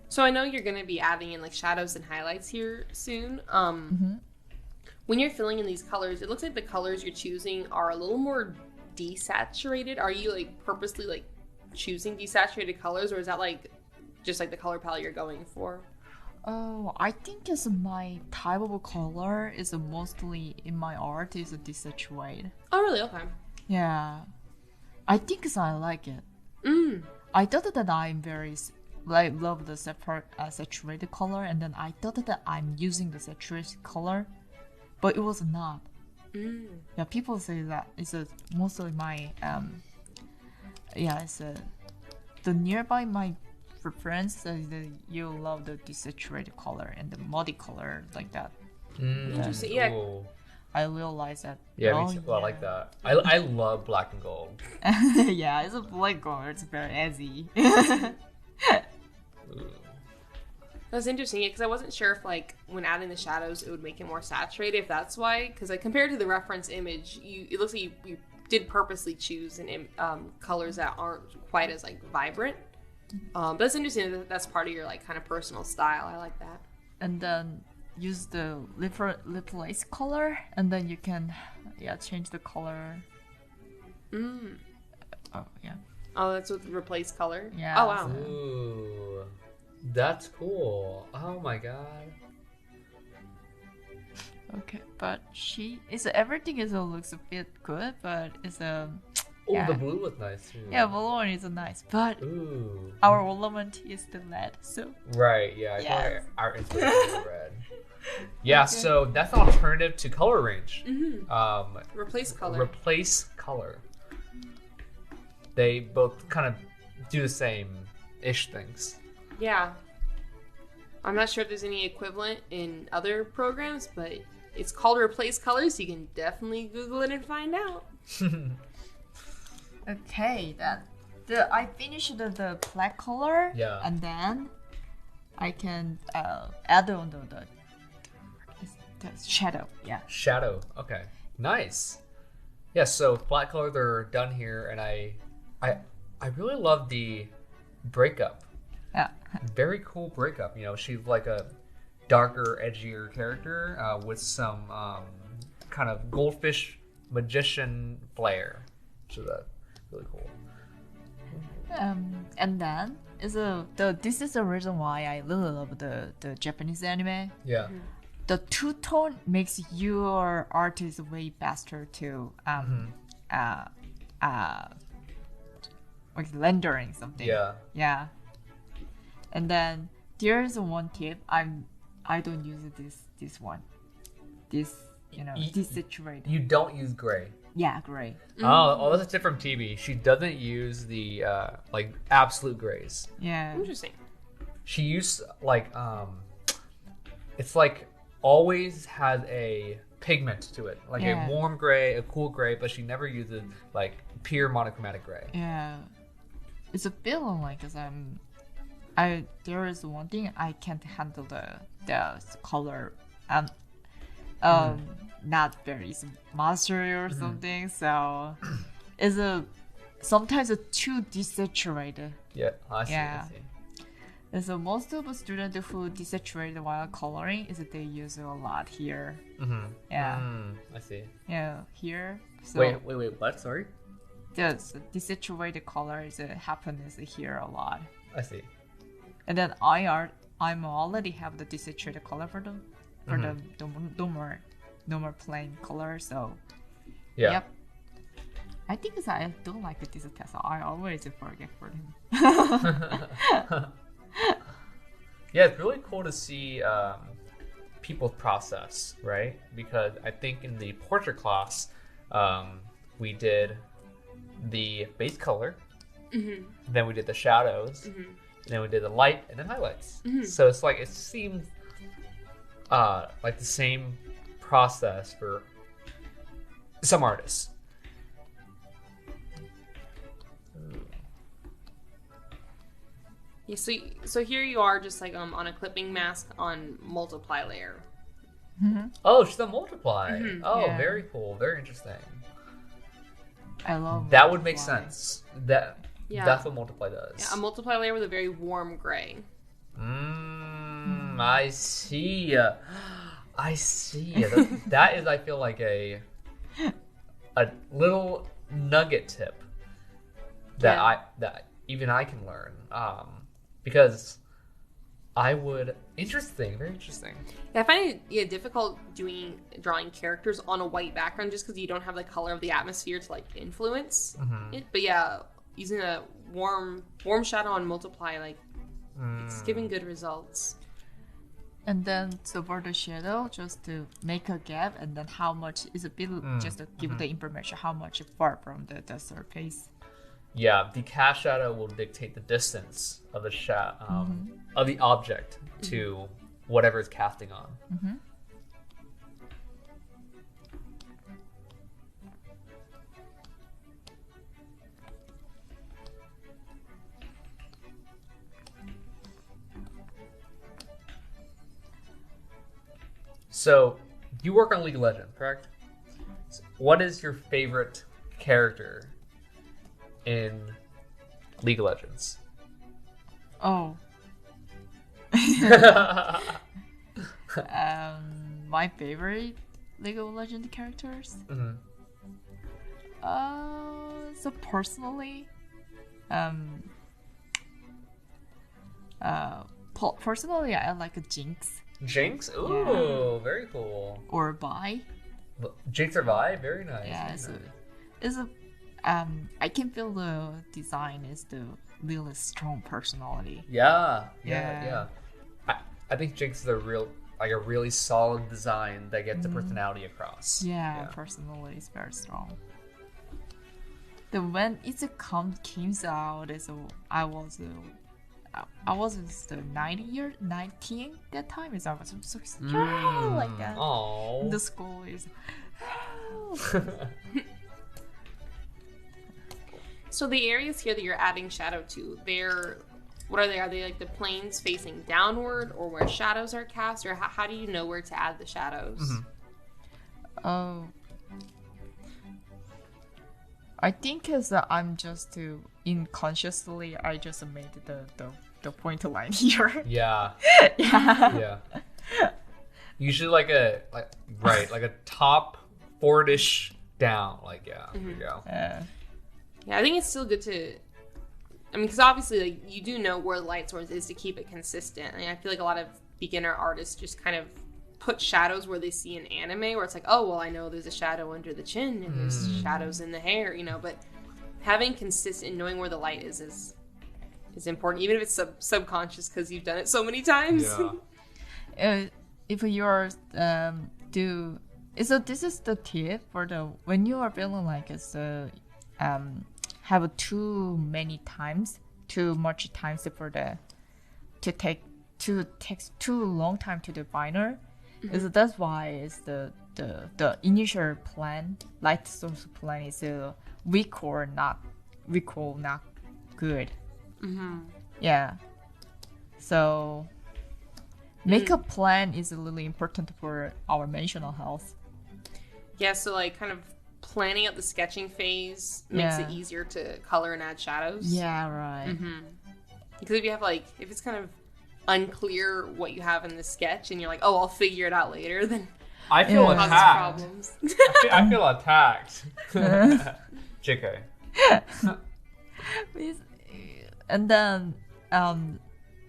So I know you're going to be adding in like shadows and highlights here soon. When you're filling in these colors, it looks like the colors you're choosing are a little more desaturated. Are you like purposely like choosing desaturated colors, or is that like just like the color palette you're going for? Oh, I think it's my type of color is mostly in my art is a desaturated. Oh, really? Okay. Yeah, I think so. I like it. I thought that I'm very like love the saturated color, and then I thought that I'm using the saturated color, but it was not. Yeah, people say that it's mostly my it's the nearby my preference you love the desaturated color and the muddy color like that. Interesting. Yeah. Cool. I realize that. Yeah, me too. Well, I like that. I love black and gold. Yeah, it's a black color. It's very edgy. Ooh. That's interesting because I wasn't sure if like when adding the shadows it would make it more saturated. If that's why, because like compared to the reference image, it looks like you did purposely choose colors that aren't quite as like vibrant. But it's interesting that that's part of your like kind of personal style. I like that. And then use the replace color, and then you can change the color. Oh yeah. Oh, that's with replace color. Yeah. Oh wow. Ooh, that's cool. Oh my god. Okay, but everything looks a bit good, but it's a. Oh, Yeah. the blue was nice too. Yeah, blue one is nice, but Ooh. our element is the red, so. Right. Yeah. I Yes. feel like our inspiration is red. Yeah. Okay. So that's an alternative to color range. Replace color. Replace color. They both kind of do the same ish things. Yeah. I'm not sure if there's any equivalent in other programs, but it's called replace color, so you can definitely Google it and find out. Okay, I finished the black color. Yeah. And then I can add on the shadow. Yeah. Shadow. Okay. Nice. Yeah. So flat color, they're done here, and I really love the breakup. Yeah. Very cool breakup. You know, she's like a darker, edgier character with some kind of goldfish magician flair. So that's really cool. And then this is the reason why I really love the Japanese anime. Yeah. The two-tone makes your artist way faster to like rendering something. Yeah. Yeah. And then there's one tip. I don't use this one. This desaturated. You don't use gray. Yeah, gray. Oh, that's a tip from TV. She doesn't use the like absolute grays. Yeah. Interesting. She used like it's like always has a pigment to it, like Yeah. a warm gray, a cool gray, but she never uses like pure monochromatic gray. Yeah. It's a bit like because there is one thing I can't handle the color not very mastery or something, so it's sometimes too desaturated. Yeah, I see. Yeah. I see. And so most of the students who desaturate while coloring is that they use it a lot here. Yeah. I see. Yeah, here. So Wait, what? Sorry. the desaturated color happens here a lot. I see. And then I'm already have the desaturated color for the normal plain color. So Yeah. yep. I think I don't like this test. I always forget for him. Yeah, it's really cool to see people's process, right? Because I think in the portrait class, we did the base color, then we did the shadows, and then we did the light and then highlights. So it's like it seems like the same process for some artists. Yeah, so here you are just like on a clipping mask on multiply layer. Oh, she's a multiply. Oh, Yeah. very cool. Very interesting. I love That would make multiply. sense. Yeah. That's what multiply does. Yeah, a multiply layer with a very warm gray. I see. I see. That is, I feel like a little nugget tip that Yeah. even I can learn. Because I would very interesting. Yeah, I find it difficult drawing characters on a white background just because you don't have the color of the atmosphere to like influence it. But yeah, using a warm shadow on multiply, like it's giving good results. And then so for the shadow, just to make a gap, and then how much is a bit just to give the information how much far from the surface. Yeah, the cast shadow will dictate the distance of the of the object to whatever it's casting on. So, you work on League of Legends, correct? So what is your favorite character in League of Legends? Oh. My favorite League of Legends characters? So personally, personally, I like a Jinx. Jinx? Ooh, very cool. Or Vi. Jinx or Vi? Very nice. Yeah, very nice. I can feel the design is the really strong personality. Yeah. I think Jinx is a really solid design that gets the personality across. Yeah, personality is very strong. When it came out, I was the 19 that time. I was so strong like that. Aww. The school is. So the areas here that you're adding shadow to, what are they? Are they like the planes facing downward, or where shadows are cast, or how do you know where to add the shadows? Oh, I think as I'm just unconsciously, I just made the point line here. Yeah. Yeah. Usually like a top forward-ish down. There you go. Yeah, I think it's still good to. I mean, because obviously, you do know where the light source is to keep it consistent. I feel like a lot of beginner artists just kind of put shadows where they see in anime, where it's like, oh, well, I know there's a shadow under the chin and there's shadows in the hair, but having consistent, knowing where the light is important, even if it's subconscious because you've done it so many times. Yeah. If you're so this is the tip for when you are feeling like it's have too much times takes too long time to define. That's why it's the initial plan, light source plan is weak or not good. Yeah. So make a plan is really important for our mental health. Yeah, so kind of planning out the sketching phase makes it easier to color and add shadows. Yeah, right. Because if you have if it's kind of unclear what you have in the sketch and you're like, oh, I'll figure it out later, then I feel attacked. Problems. I feel attacked. JK. And then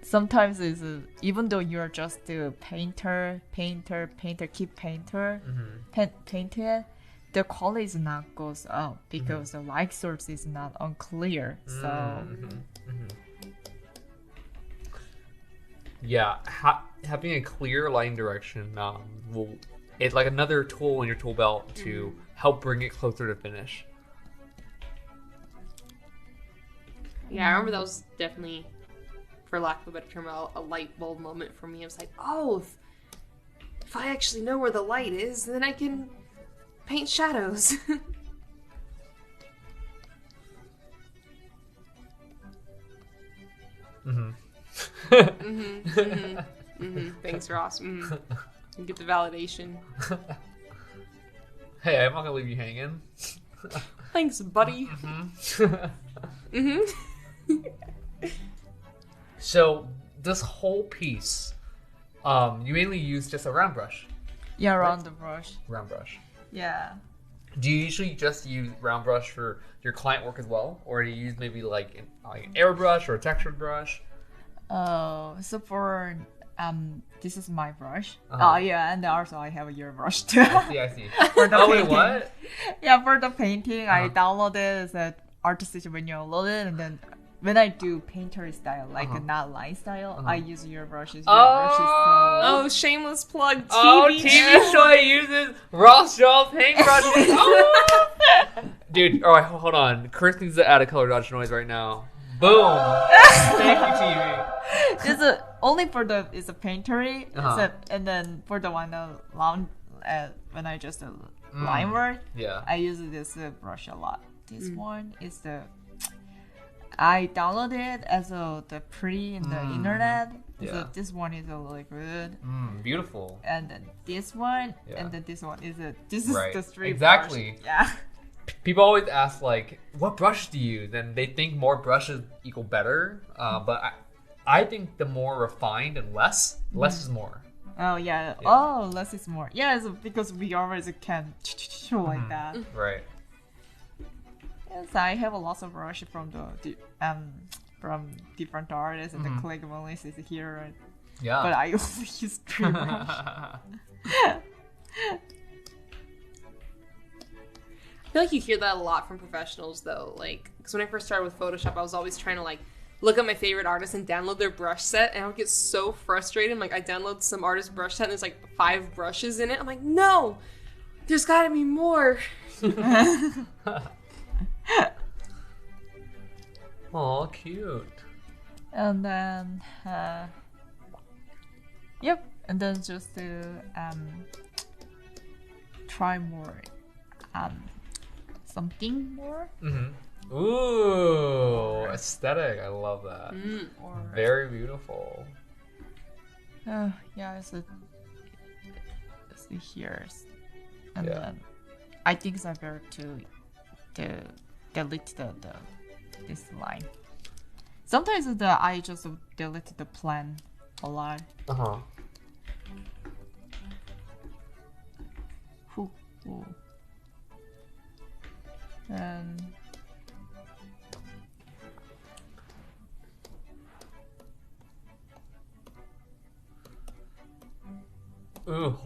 sometimes it's even though you're just a painter, keep painter, paint it, the quality is not goes up because the light source is not unclear. So yeah, having a clear lighting direction it's like another tool in your tool belt to help bring it closer to finish. Yeah, I remember that was definitely, for lack of a better term, a light bulb moment for me. I was like, oh, if I actually know where the light is, then I can paint shadows. Thanks, Ross. You get the validation. Hey, I'm not gonna leave you hanging. Thanks, buddy. So this whole piece, you mainly use just a round brush. Yeah, round brush. Round brush. Yeah. Do you usually just use round brush for your client work as well, or do you use maybe like an airbrush or a textured brush? So for this is my brush. Yeah, and also I have your brush too. I see. For the wait, what? Yeah, for the painting, I downloaded as an artist when you load it, and then when I do painter style, not line style, I use your brushes. Oh, shameless plug. TV TV show uses Ross Jaw's paintbrushes. Dude, all right, hold on. Chris needs to add a color dodge noise right now. Boom. Thank you, TV. It's a, only for the it's a paintery, Uh-huh. and then for the one when I just line work, Yeah. I use this brush a lot. This one is the I downloaded as the pretty in the internet. Yeah. So this one is really good. Beautiful. And then this one, Yeah. and then this one is this is Right. the street Exactly. brush. Yeah. People always ask, like, what brush do you use? And they think more brushes equal better. But I think the more refined and less is more. Oh yeah. Oh, less is more. Yeah, it's because we always can like that. Right. Yes, I have a lot of brush from from different artists, and the collectible list is here. Yeah. But I only use tree brush. I feel like you hear that a lot from professionals, though. Like, because when I first started with Photoshop, I was always trying to like look at my favorite artists and download their brush set, and I would get so frustrated. Like, I download some artist brush set, and there's like 5 brushes in it. I'm like, no, there's got to be more. Aw, cute. And then, yep. And then just to try more, something more. Ooh, aesthetic. I love that. Or Very beautiful. yeah, it's here, and Yeah. then I think it's better to delete this line. Sometimes I just delete the plan a lot. Uh-huh. Ooh. And Ooh.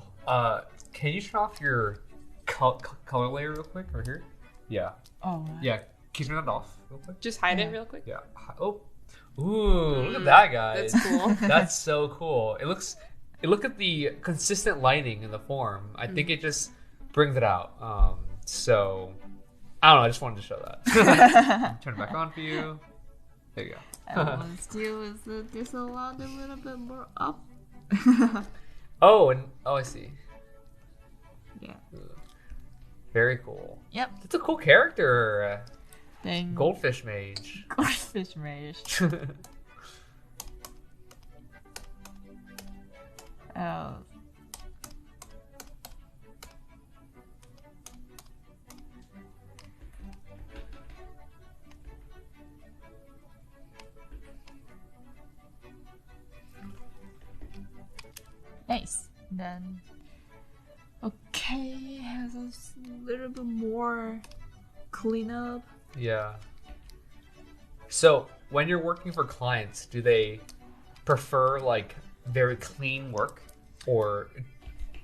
Can you turn off your color layer real quick over here? Yeah. oh Yeah. Can you turn that off real quick? Just hide it real quick. Yeah. Oh. Ooh, look at that, guys. That's cool. That's so cool. Look at the consistent lighting in the form. I think it just brings it out. So I don't know, I just wanted to show that. Turn it back on for you. There you go. and still is this allowed a little bit more up? Oh, I see. Yeah. Very cool. Yep. It's a cool character. Then Goldfish mage. goldfish mage. Oh. Nice. Then, okay, has a little bit more cleanup. Yeah. So when you're working for clients, do they prefer like very clean work, or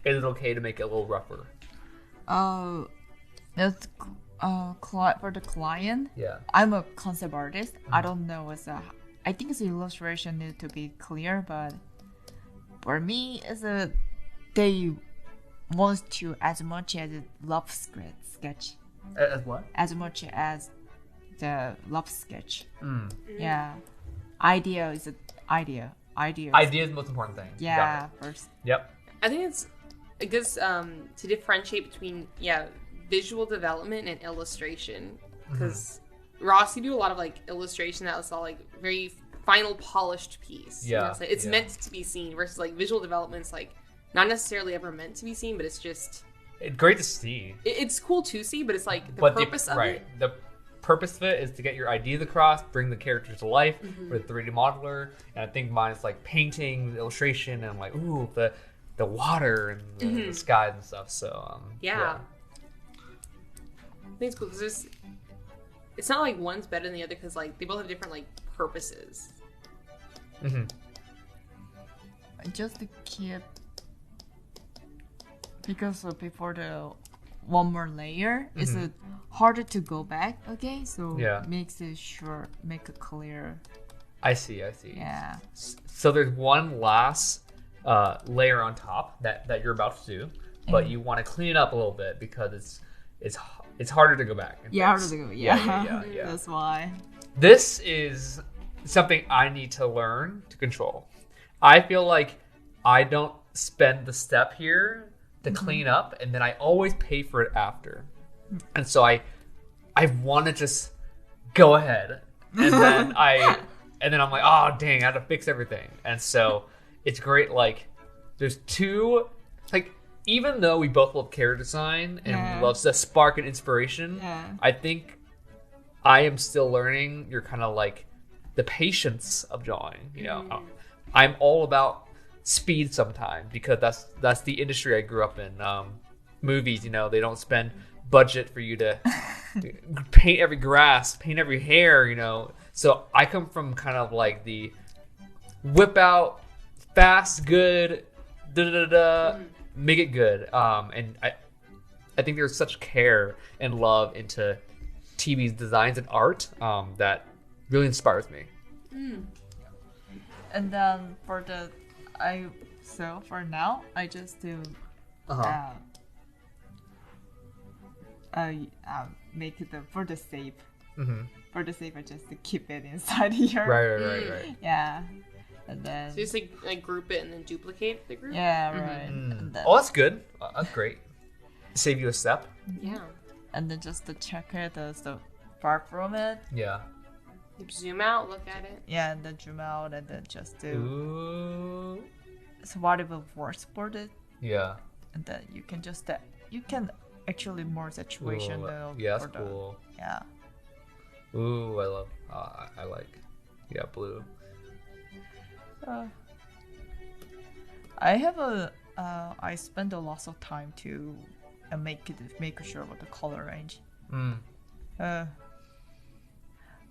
is it okay to make it a little rougher? That's for the client. Yeah. I'm a concept artist. I don't know what's I think the illustration need to be clear, but for me, they want to as much as a love sketch, As what? as much as the love sketch. Mm. Yeah, idea is idea. Idea. Idea is the most important thing. You got Yeah, it. first. Yep. I think it's good to differentiate between visual development and illustration, because Ross, you do a lot of like illustration that was all like very final polished piece. Yeah, You know, so it's yeah. meant to be seen versus like visual development's like not necessarily ever meant to be seen, but it's just It's great to see. it's cool to see, but it's like the But purpose of it. The purpose of it is to get your ideas across, bring the characters to life with a 3D modeler. And I think mine is like painting, the illustration, and like ooh the water and the skies and stuff. So Yeah. I think it's cool because it's not like one's better than the other because like they both have different like purposes. Mm-hmm. Just to keep, because before the one more layer, it's harder to go back. Okay, so Yeah. make it clear. I see. Yeah. So there's one last layer on top that you're about to do, but you want to clean it up a little bit because it's it's harder to go back. And Yeah, fix. harder to go. Yeah. That's why. This is something I need to learn to control. I feel like I don't spend the step here to clean up, and then I always pay for it after. And so I want to just go ahead, and then I'm like, oh dang, I have to fix everything. And so it's great. Like there's two, like even though we both love character design and we love the spark and inspiration, I think I am still learning. You're kind of like the patience of drawing. You know, I'm all about speed sometimes because that's the industry I grew up in. Movies, you know, they don't spend budget for you to paint every grass, paint every hair, you know. So I come from kind of like the whip out fast, good, make it good. And I think there's such care and love into TV's designs and art that really inspires me. And then for now I just do make it for the safe. For the safe, I just keep it inside here. Right. Yeah, and then So just like group it and then duplicate the group. yeah, right. And then, Oh, that's good. That's great. Save you a step. Yeah. and then just to check it, the far from it. Yeah. You zoom out, look at it. Yeah, and then zoom out, and then just do Ooh. so whatever works for it, Yeah. and then you can just you can actually more situation Ooh, though. yeah, that's for the- cool. Yeah. Ooh, I love. I like. Yeah, blue. I have I spend a lot of time to make sure about the color range.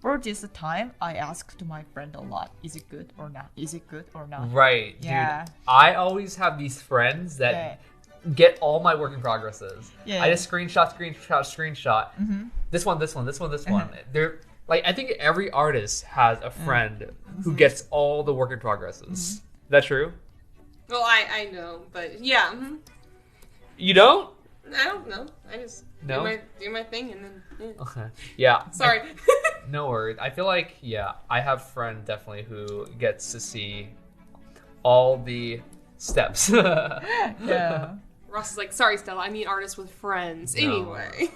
For this time, I asked my friend a lot. Is it good or not? Is it good or not? Right, Yeah. dude. I always have these friends that get all my work in progresses. Yeah. I just screenshot. This one. They're like, I think every artist has a friend who gets all the work in progresses. Is that true? Well, I know, but yeah. You don't? I don't know. I just No? do my thing and then. Yeah. Okay. Yeah. Sorry. No worries. I feel like, yeah, I have a friend definitely who gets to see all the steps. Yeah. Ross is like, sorry, Stella. I mean artists with friends. No. Anyway.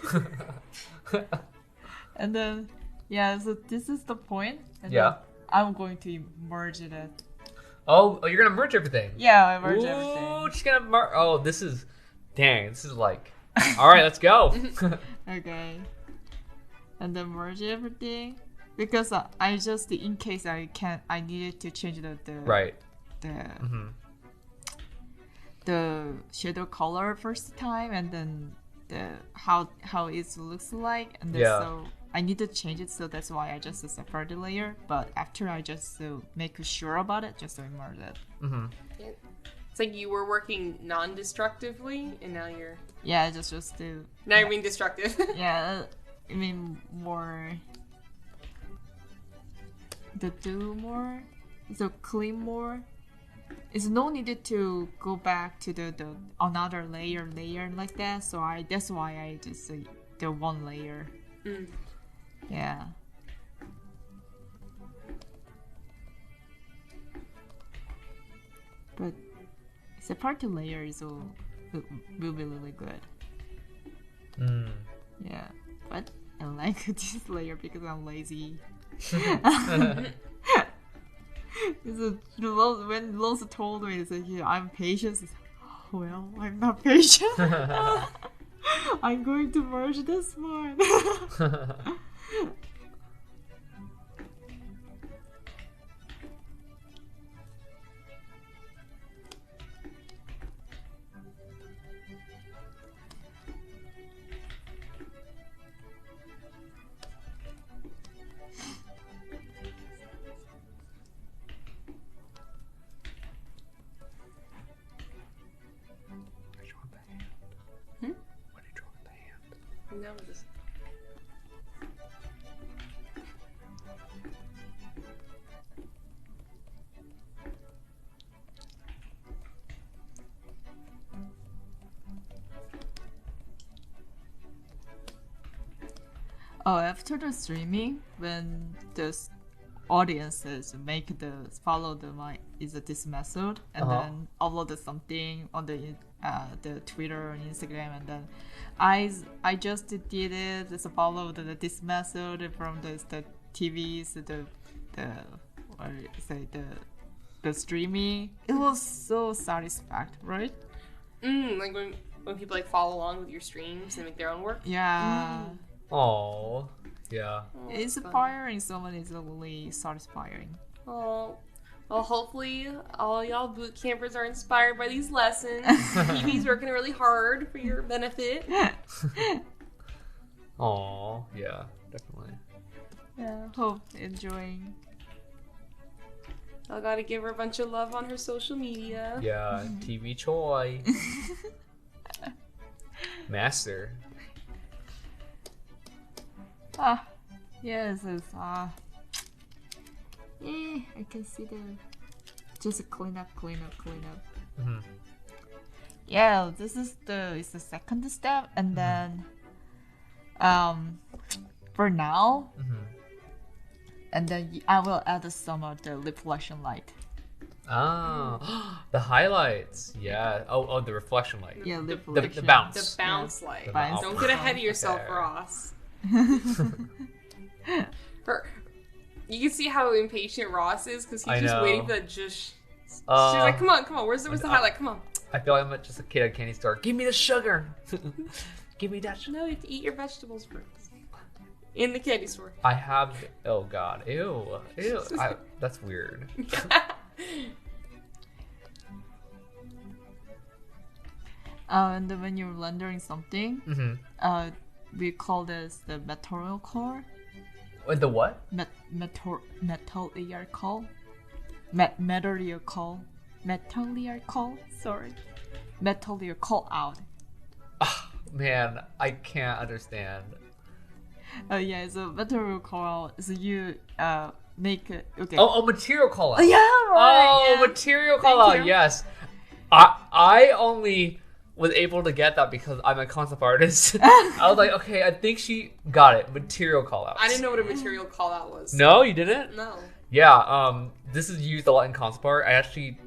And then so this is the point. And Yeah. then I'm going to merge it. Oh, you're gonna merge everything. Yeah, I merge Ooh, everything. she's gonna merge. Oh, this is like. All right, let's go. Okay. And then merge everything because I just in case I needed to change the Right. the shadow color first time, and then the how it looks like, and then so I need to change it, so that's why I just separate the layer. But after I just make sure about it, just to merge it. It's like you were working non-destructively, and now you're just to now you're being destructive. I mean more the do more, so clean more. It's no needed to go back to the another layer like that. So that's why I just the one layer. Yeah. But separate layer will be really good. Yeah, but I like this layer because I'm lazy. When Losa told me that I'm patient, well, I'm not patient. I'm going to merge this one. No, just Oh, after the streaming, when the audiences follow this method and then upload something on the Twitter and Instagram, and then I just did it, just followed this method from the TVs, the streaming. It was so satisfactory, right? Like when people like follow along with your streams and make their own work. Yeah. Oh, yeah. It's inspiring. Someone is really satisfying. Oh, well, hopefully all y'all boot campers are inspired by these lessons. Evie's working really hard for your benefit. Oh, yeah, definitely. Yeah, hope enjoying. I gotta give her a bunch of love on her social media. Yeah, TV Choi. Master. Yes, it's I can see just clean up. Mm-hmm. Yeah, this is the second step, and then for now, and then I will add some of the reflection light. Oh, the highlights. Yeah. Oh, the reflection light. Yeah, the reflection. bounce. The bounce light. The bounce. Don't get ahead of yourself, Okay. Ross. You can see how impatient Ross is because I he's just know. waiting for that. She's like, come on, where's the highlight? Come on. I feel like I'm just a kid at a candy store. Give me the sugar. Give me that sugar. No, you have to eat your vegetables first. In the candy store. I have. Oh God. Ew. That's weird. And then when you're rendering something, Mm-hmm. we call this the material core. The what? Material call. Sorry. Metalier call out. Man, I can't understand. Yeah, so material call out. So you make it. Okay. Oh, material call out. Yeah, right. Oh, yeah. material call out. you. Yes. I only was able to get that because I'm a concept artist. I was like, okay, I think she got it. Material call outs. I didn't know what a material call out was. No, you didn't? No. Yeah, this is used a lot in concept art. I actually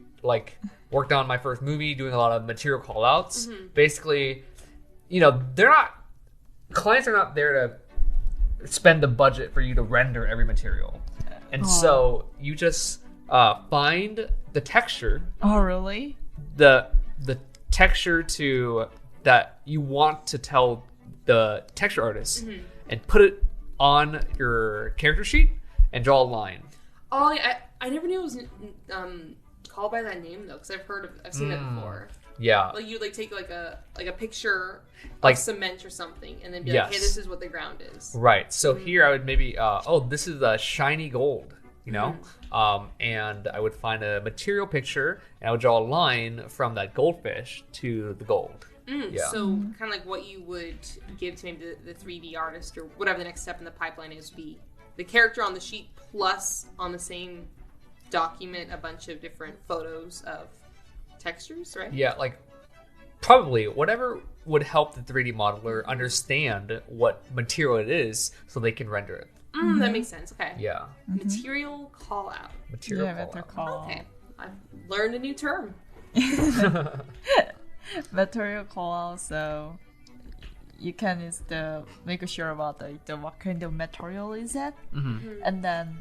worked on my first movie doing a lot of material call outs. Basically, clients are not there to spend the budget for you to render every material. And so you just find the texture, Oh, really? the texture that you want to tell the texture artist, and put it on your character sheet and draw a line. Oh, yeah, I never knew it was called by that name though, because I've seen it before. Yeah. Like you take like a picture Like- of cement or something, and then be Yes. like, hey, this is what the ground is. Right. So here I would maybe, this is a shiny gold, and I would find a material picture and I would draw a line from that goldfish to the gold. Yeah. So kind of like what you would give to maybe the 3D artist or whatever the next step in the pipeline is, would be the character on the sheet plus on the same document a bunch of different photos of textures, right? Yeah, probably whatever would help the 3D modeler understand what material it is so they can render it. That makes sense. Okay. Yeah. Material call out. Material Yeah, call material out. call. Okay. I've learned a new term. Material call out. So you can make sure about the what kind of material is it, and then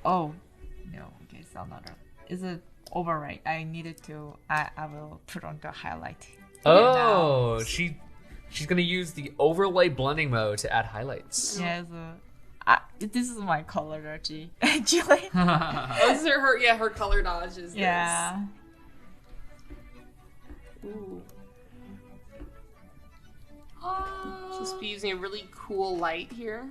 oh no, okay, it's another. Is it override? I needed to. I will put on the highlight. Oh, she's gonna use the overlay blending mode to add highlights. Yeah, this is my color actually. Actually. Oh, this is her color dodge is Yeah. this. Ooh. Just be using a really cool light here.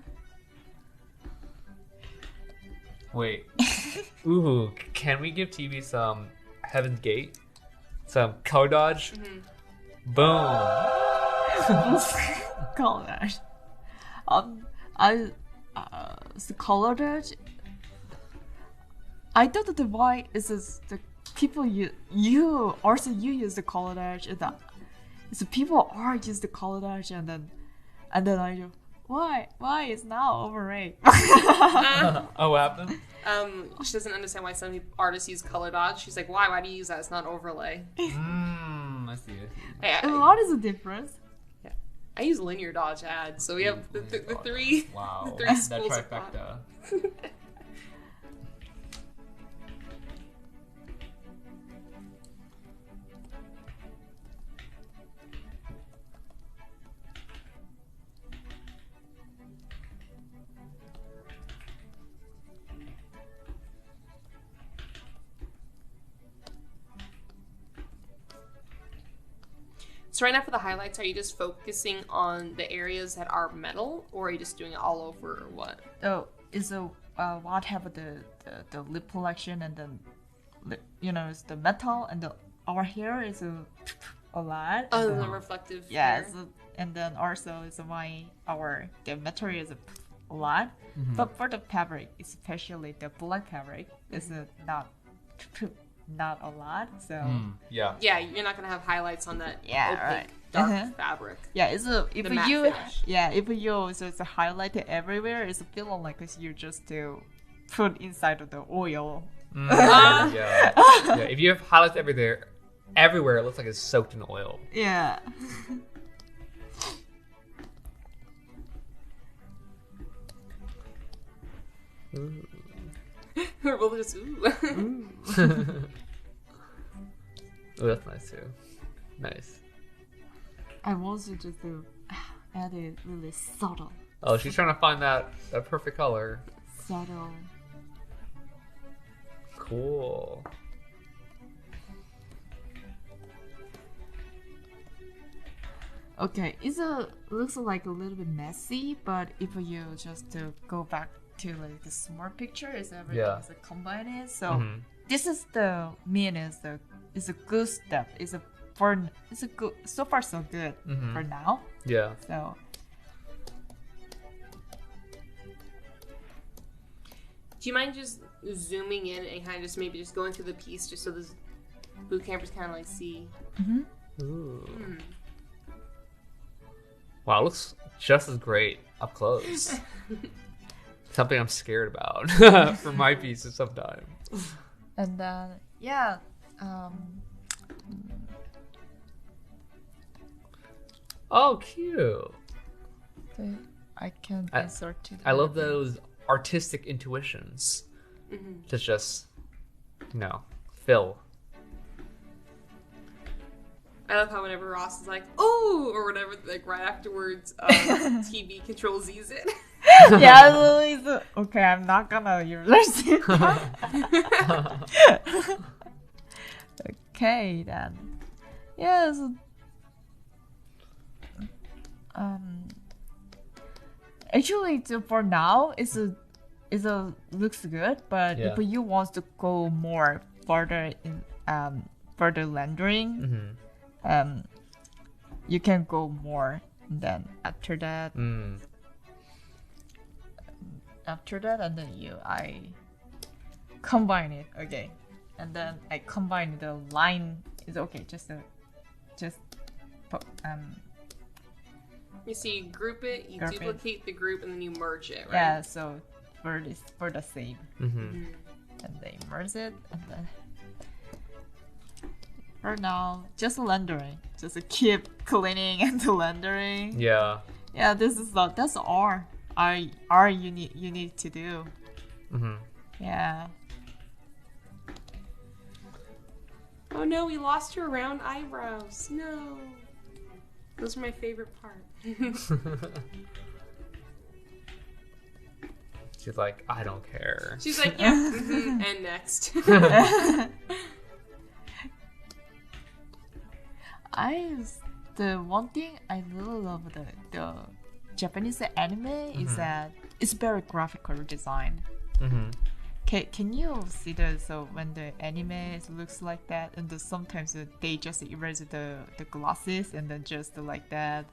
Wait. Ooh, can we give TV some Heaven's Gate? Some color dodge? Boom. Color. The color dodge. I thought that why is this the people you also use the color dodge So people are just the collage, and then I go, why is now overrated? Oh, what happened? She doesn't understand why some artists use color dodge. She's like, why do you use that? It's not overlay. I see. What is the difference? I use linear dodge ads, so we have the three. Wow. The three That schools of trifecta. So right now for the highlights, are you just focusing on the areas that are metal, or are you just doing it all over, or what? Oh, is a what have the lip collection, and then it's the metal, and our hair is a lot. Oh, the reflective. Yeah, hair. so, and then also is the material is a lot, but for the fabric, especially the black fabric, is not a lot. So Yeah, you're not gonna have highlights on that opaque, dark fabric. Yeah, if you finish. so it's a highlighted everywhere. It's feeling like you just to put inside of the oil. Yeah. If you have highlights everywhere, it looks like it's soaked in oil. Yeah. We're both just ooh. Oh, that's nice too. Nice. I also just add it really subtle. Oh, she's trying to find that perfect color. Subtle. Cool. Okay, looks like a little bit messy, but if you just go back to like the smart picture, is everything is combined. So this is the is a good step. It's a good, so far so good for now. Yeah. So do you mind just zooming in and kind of just maybe just going through the piece just so the boot campers kind of like see? Ooh. Wow, it looks just as great up close. Something I'm scared about for my pieces sometimes. and then Oh, cute. so I can insert to. I love those artistic intuitions. To just, fill. I love how whenever Ross is like, "Oh," or whatever, like right afterwards, TV Control Z's it. Yeah, Lily's okay. I'm not gonna use it. Okay, then. Yes. Actually, for now, it's looks good. But if you want to go more further in further rendering, you can go more. And then after that, and then I combine it again, and then I combine the line. Is okay. You see, you group it, you duplicate the group, and then you merge it, right? Yeah. So for the same, and they merge it, and then for now, just rendering. Just keep cleaning and rendering. Yeah. Yeah, that's all you need to do. Yeah. Oh no, we lost her round eyebrows. No. Those are my favorite part. She's like, I don't care. She's like, yeah, and next. The one thing I really love the Japanese anime is that it's very graphical design. Can you see that? So when the anime looks like that, and sometimes they just erase the glasses and then just like that,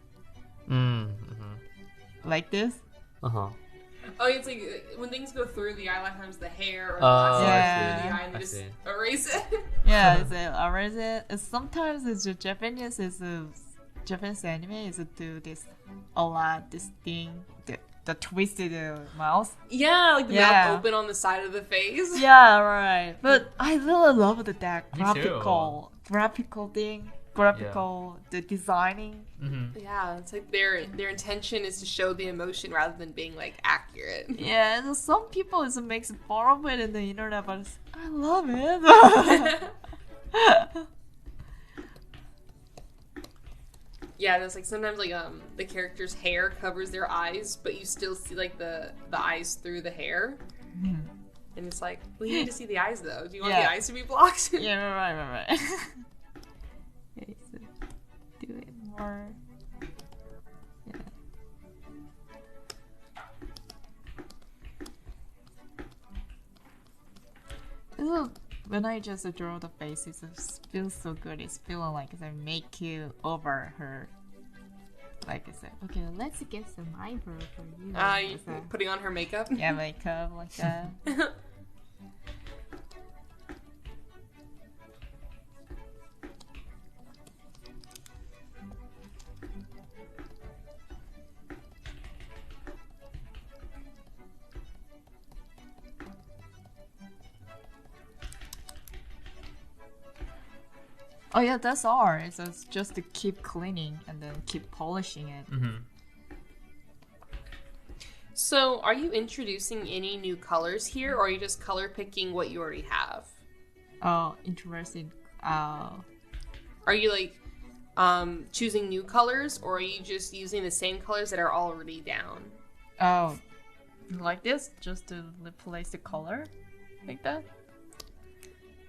like this. Oh, it's like when things go through the eye, a lot of times the hair or the glasses through the eye, and they just erase it. Yeah, it's erase it. And sometimes it's the Japanese Japanese anime is do this a lot. This thing, the twisted mouth. Yeah, like the Yeah. mouth open on the side of the face. Yeah, right. But I really love that Me too. graphical thing, the designing. Mm-hmm. Yeah, it's like their intention is to show the emotion rather than being like accurate. Yeah, and some people it makes fun of it in the internet, but I love it. Yeah, there's like sometimes like the character's hair covers their eyes, but you still see like the eyes through the hair. And it's like, well, you need to see the eyes though. Do you want the eyes to be blocked? Yeah, right. Okay, so do it more. Yeah. When I just draw the face, it feels so good. It's feeling like I make you over her. Like I said, okay, let's get some eyebrow for you. You putting on her makeup? Yeah, makeup like that. Oh yeah, that's all. It's just to keep cleaning and then keep polishing it. Mm-hmm. So, are you introducing any new colors here, or are you just color picking what you already have? Oh, interesting. Are you like choosing new colors, or are you just using the same colors that are already down? Oh, like this, just to replace the color, like that,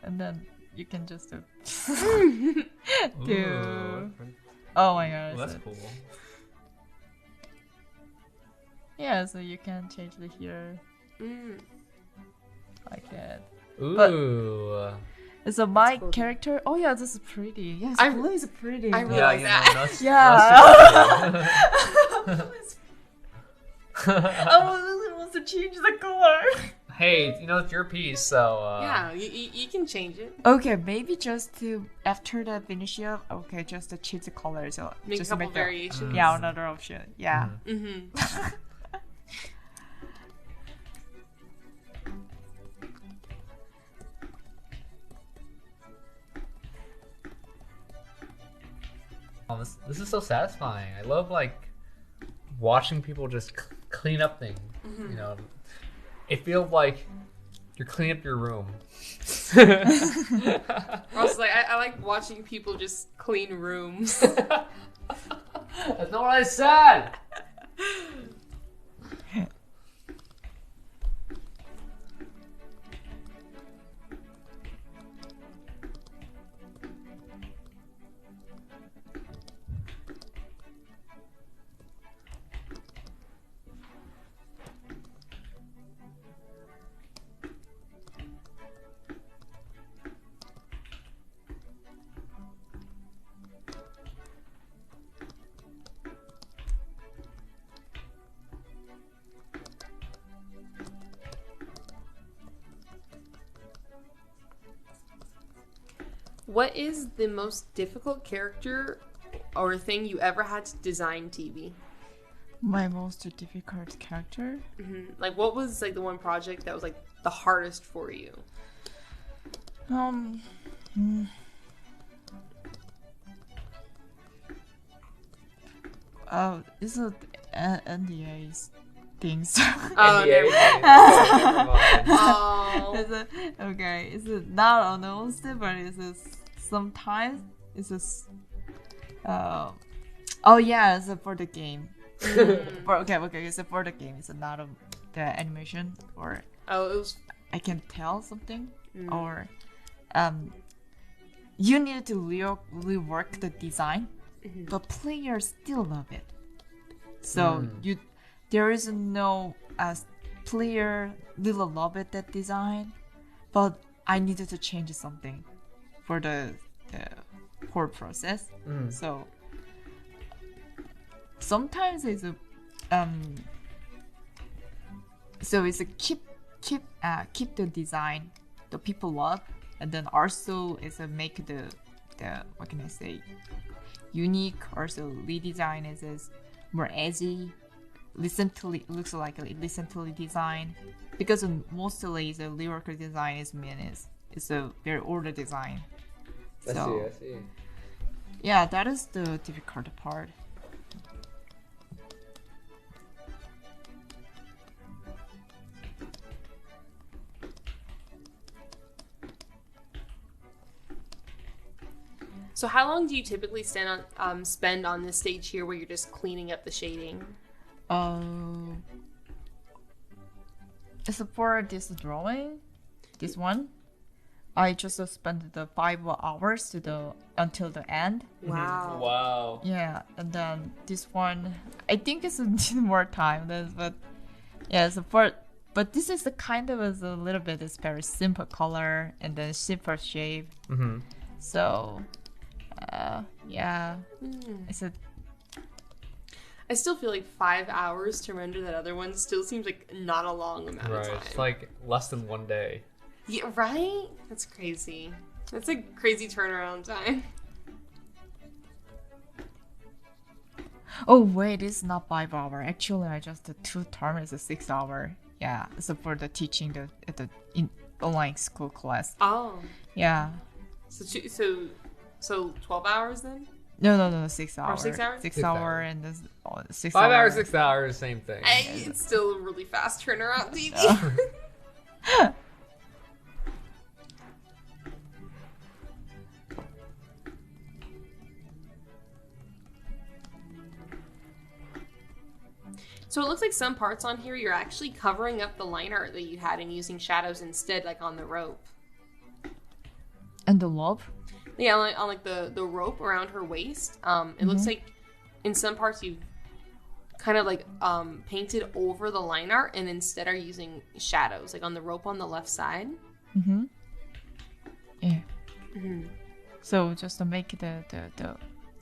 and then you can just do. Oh my god! Well, that's cool. Yeah, so you can change the here, like that. Ooh. So my cool. character. Oh yeah, this is pretty. Yes, blue is pretty. I really Yeah, like you that. know, that's, I really want to change the color. hey, you know, it's your piece, so... Yeah, you can change it. Okay, maybe just to after the finish up. Okay, just to change the color. So Make just a couple make variations. Yeah, another option. Yeah. Mm-hmm. Oh, this is so satisfying. I love, like, watching people just clean up things, you know? It feels like you're cleaning up your room. Also, like, I like watching people just clean rooms. That's not what I said! What is the most difficult character or thing you ever had to design, TV? My most difficult character. Like, what was like the one project that was like the hardest for you? Oh, it's a NDA's things. Oh, NDA. never mind. Never mind. Oh, It's not announced, but sometimes it's oh yeah, it's for the game. Okay, so for the game, it's not the animation, or oh, it was. I can tell something, or you need to rework the design, but players still love it. So there is no player really love it that design, but I needed to change something for the whole process. So sometimes it's keep the design the people love, and then also make the what can I say, unique. Also, lead design is more edgy. Looks like a recently design, because mostly the lyrical design is a very older design. So, I see. yeah, that is the difficult part. So how long do you typically spend on this stage here where you're just cleaning up the shading? As for this drawing, this one, I just spent the 5 hours until the end. Wow. Wow. Yeah, and then this one, I think it's need more time. But yeah, but this is a kind of a little bit. It's very simple color and then simple shape. Mm-hmm. So, yeah, it's a. I still feel like 5 hours to render that other one still seems like not a long amount of time. It's like less than 1 day. Yeah, right? That's crazy. That's a crazy turnaround time. Oh wait, it's not 5 hour. Actually, I just the 2 term is a 6 hour. Yeah, so for the teaching at the online school class. Oh. Yeah. So 12 hours then? No, 6 hours. 6 hours? 6 6 hour hours. and this 6 5 hour. hours, 6 hours, same thing. It's still a really fast turnaround TV. So it looks like some parts on here you're actually covering up the line art that you had and using shadows instead, like on the rope. And the rope? Yeah, on like the rope around her waist. It looks like in some parts you've kind of like painted over the line art and instead are using shadows, like on the rope on the left side. Mm-hmm. Yeah. Mm-hmm. So just to make the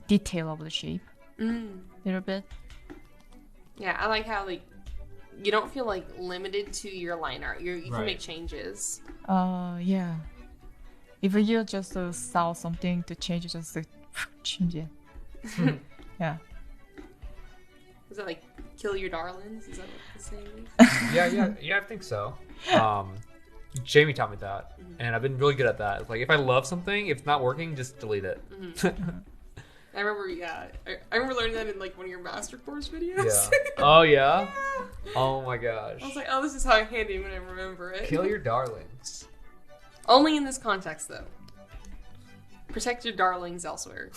detail of the shape a little bit. Yeah, I like how like you don't feel like limited to your line art. You can make changes. Yeah. If you just saw something to change, just change it. Yeah. Is that like kill your darlings? Is that what the saying is? Yeah, I think so. Jamie taught me that, and I've been really good at that. It's like if I love something, if it's not working, just delete it. I remember, I remember learning that in like one of your master course videos. Yeah. Oh yeah. Oh my gosh. I was like, oh, this is how handy when I remember it. Kill your darlings. Only in this context, though. Protect your darlings elsewhere.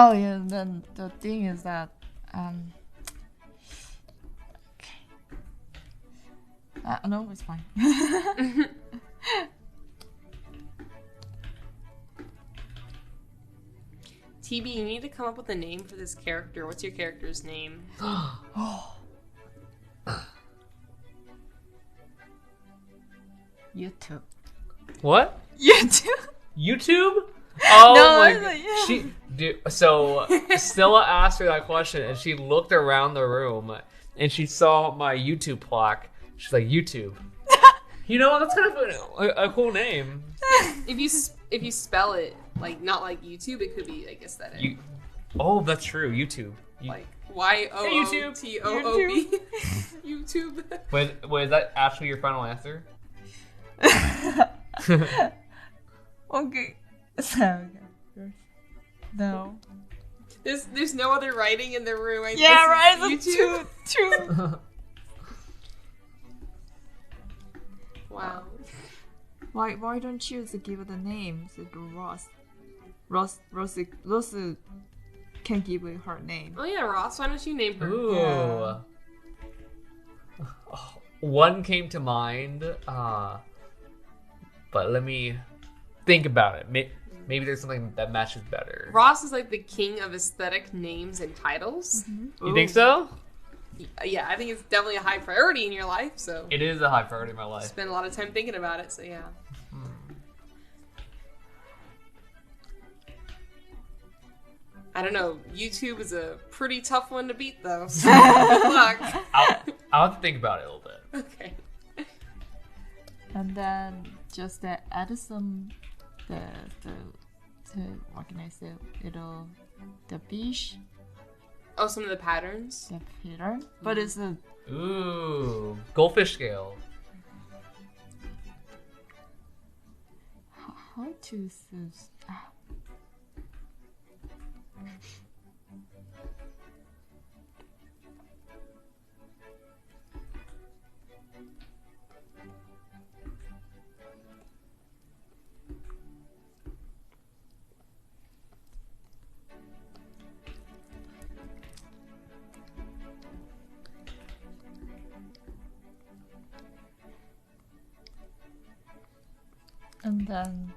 Oh yeah, and then the thing is that no, it's fine. TB, you need to come up with a name for this character. What's your character's name? YouTube. What? YouTube. YouTube? Oh No, my it's god. like, yeah. So Stella asked her that question and she looked around the room and she saw my YouTube plaque. She's like, YouTube. You know, that's kind of a cool name. If you spell it like not like YouTube, it could be like aesthetic. Oh, that's true. YouTube. Like YOOTOOB. YouTube. Wait, is that actually your final answer? Okay. So, no. There's no other writing in the room. Yeah, right. YouTube. True. Wow. Why don't you give it a name? So Ross can give it her name. Oh yeah, Ross. Why don't you name her? Ooh. Yeah. One came to mind, but let me think about it. Maybe there's something that matches better. Ross is like the king of aesthetic names and titles. You think so? Yeah, I think it's definitely a high priority in your life. So It is a high priority in my life. spend a lot of time thinking about it. So yeah. I don't know. YouTube is a pretty tough one to beat, though. So good luck. I'll have to think about it a little bit. Okay. And then just add some the what can I say? The fish, Oh, some of the patterns. the pattern, but it's a Ooh, goldfish scale. how to use. And then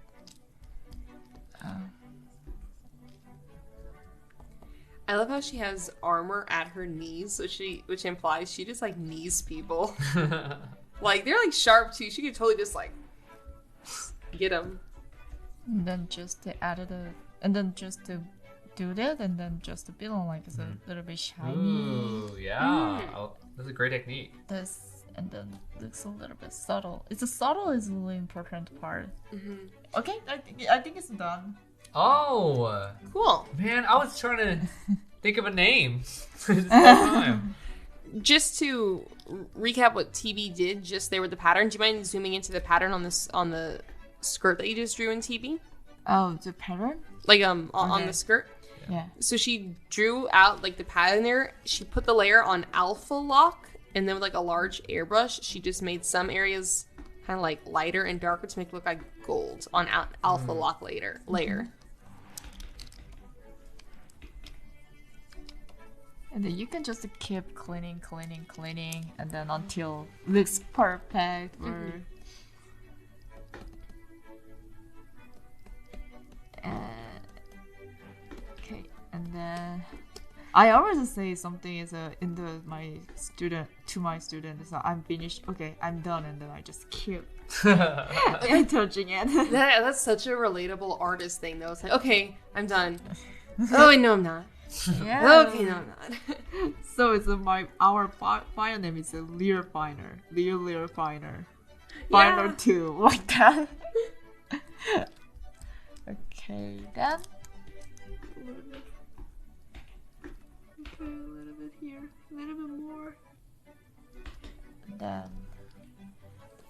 I love how she has armor at her knees, which implies she just like knees people. Like they're like sharp too. She could totally just like get them. and then just to add and then just to do that, and then just to feel like it's a little bit shiny. Ooh, yeah. Oh, that's a great technique. This and then looks a little bit subtle. It's a subtle is a really important part. Okay, I think it's done. Oh, Cool. man, I was trying to think of a name this whole time. Just to recap what TB did just there with the pattern, do you mind zooming into the pattern on the skirt that you just drew in TB? Oh, the pattern? Like on Okay. the skirt? Yeah. So she drew out like the pattern there. She put the layer on alpha lock, and then with like a large airbrush, she just made some areas kind of like lighter and darker to make it look like gold on alpha lock layer. And then you can just keep cleaning, and then until it looks perfect. Or okay, and then I always say something is my student is I'm finished. Okay, I'm done, and then I just keep touching it. That's such a relatable artist thing though. It's like, okay, I'm done. Oh wait, no, I'm not. Yeah. Okay, no, I'm not. So it's our file name is a Lear Finer. Lear Finer. Finer Yeah. 2, like that. Okay, then. Okay, a little bit here, a little bit more. And then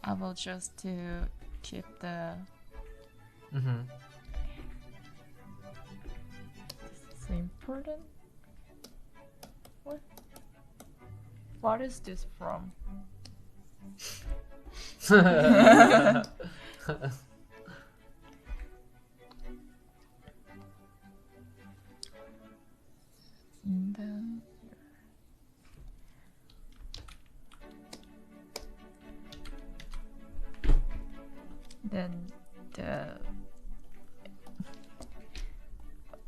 I will just to keep the. Mm-hmm. This is important. What is this from? And then the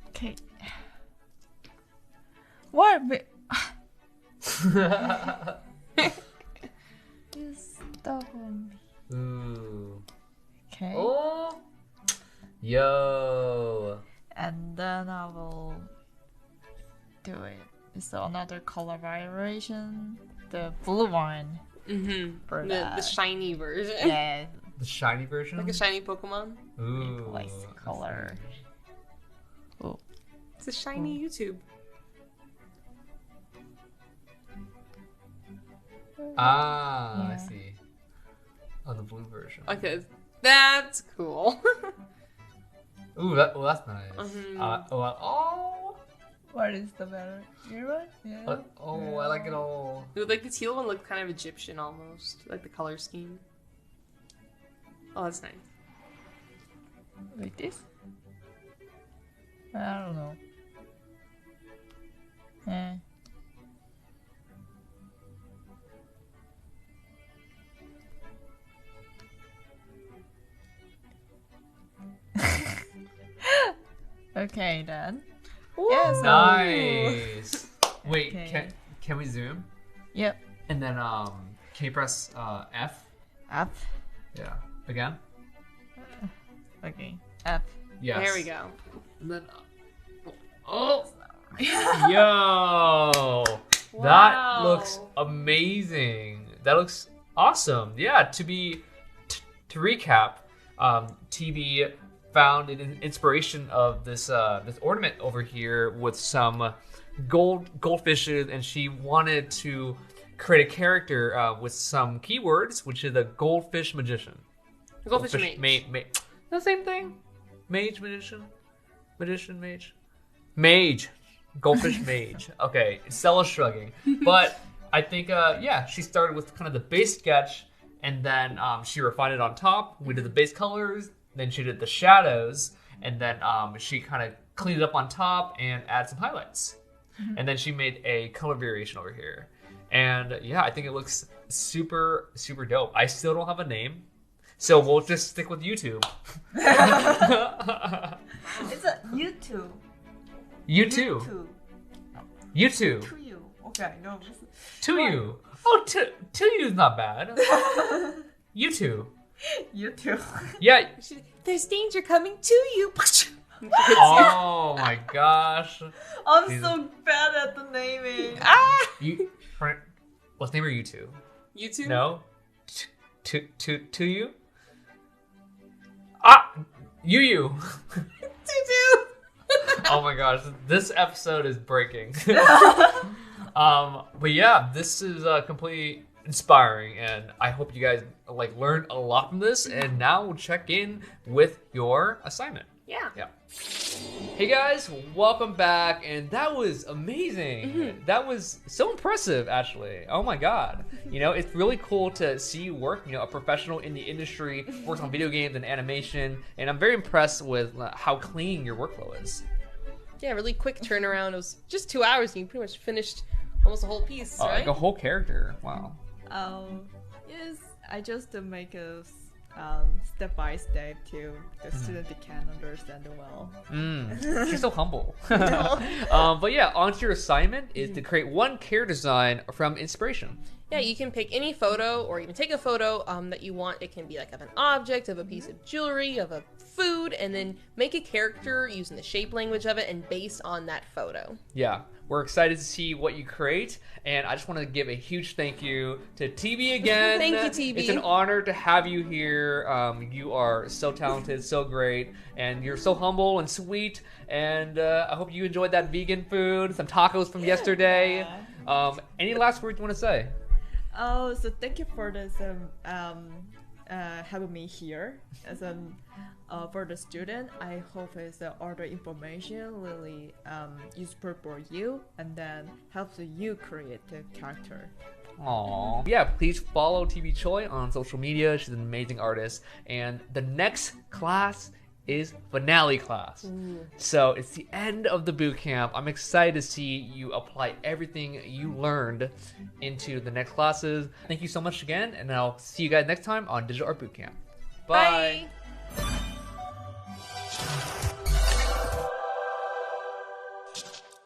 okay. What? You stop on me. Ooh. Okay. Oh. Yo. And then I will do it. It's another color variation. The blue one. For The that. shiny version. Yeah. The shiny version? Like a shiny Pokemon. Ooh. Nice color. Oh. It's a shiny YouTube. Ah, I Yeah. see. Oh, the blue version. Okay, that's cool. Ooh, that's nice. Mhm. Oh, What is the better? Your one? Yeah. I like it all. Dude, like the teal one looked kind of Egyptian almost, like the color scheme. Oh, that's nice. Like this? I don't know. Eh. Okay then. Ooh. Yeah, so- Nice. Wait, Okay. can we zoom? Yep. And then can you press F? F. Yeah. Again? Okay. F. Yes. There we go. And then oh. Yo. Wow. That looks amazing. That looks awesome. Yeah, to recap, TB found an inspiration of this this ornament over here with some goldfishes, and she wanted to create a character with some keywords, which is a goldfish magician. Goldfish mage. The same thing. Mage, magician, mage, mage, goldfish mage. Okay, Stella's shrugging, but I think yeah, she started with kind of the base sketch, and then she refined it on top. We did the base colors, then she did the shadows, and then she kind of cleaned it up on top and added some highlights. And then she made a color variation over here. And yeah, I think it looks super, super dope. I still don't have a name, so we'll just stick with YouTube. It's a YouTube. YouTube. YouTube. To you. Okay, no. To you. Oh, to you is not bad. YouTube. YouTube. Yeah. There's danger coming to you. Oh my gosh. I'm so bad at the naming. Let's name her YouTube. YouTube? No. To you. Ah, you. Oh my gosh, this episode is breaking. But yeah, this is completely inspiring, and I hope you guys like learned a lot from this. And now we'll check in with your assignment. Yeah. Hey guys, welcome back, and that was amazing. Mm-hmm. That was so impressive, actually. Oh my god. You know, it's really cool to see you work, you know, a professional in the industry, works on video games and animation, and I'm very impressed with how clean your workflow is. Yeah, really quick turnaround. It was just 2 hours and you pretty much finished almost a whole piece, right? Like a whole character. Wow. Yes, I just make a step by step to the student can understand well. She's so humble. But yeah, onto your assignment is to create one character design from inspiration. Yeah, you can pick any photo or even take a photo that you want. It can be like of an object, of a piece of jewelry, of a food, and then make a character using the shape language of it and based on that photo. Yeah, we're excited to see what you create, and I just want to give a huge thank you to TB again. Thank you, TB. It's an honor to have you here. You are so talented, so great, and you're so humble and sweet, and I hope you enjoyed that vegan food, some tacos from yesterday. Any last words you want to say? Oh, so thank you for this having me here as for the student. I hope it's all the information really useful for you, and then helps you create the character. Aww. Yeah, please follow TB Choi on social media. She's an amazing artist. And the next class is finale class. So it's the end of the boot camp. I'm excited to see you apply everything you learned into the next classes. Thank you so much again, and I'll see you guys next time on Digital Art Bootcamp. Bye. Bye.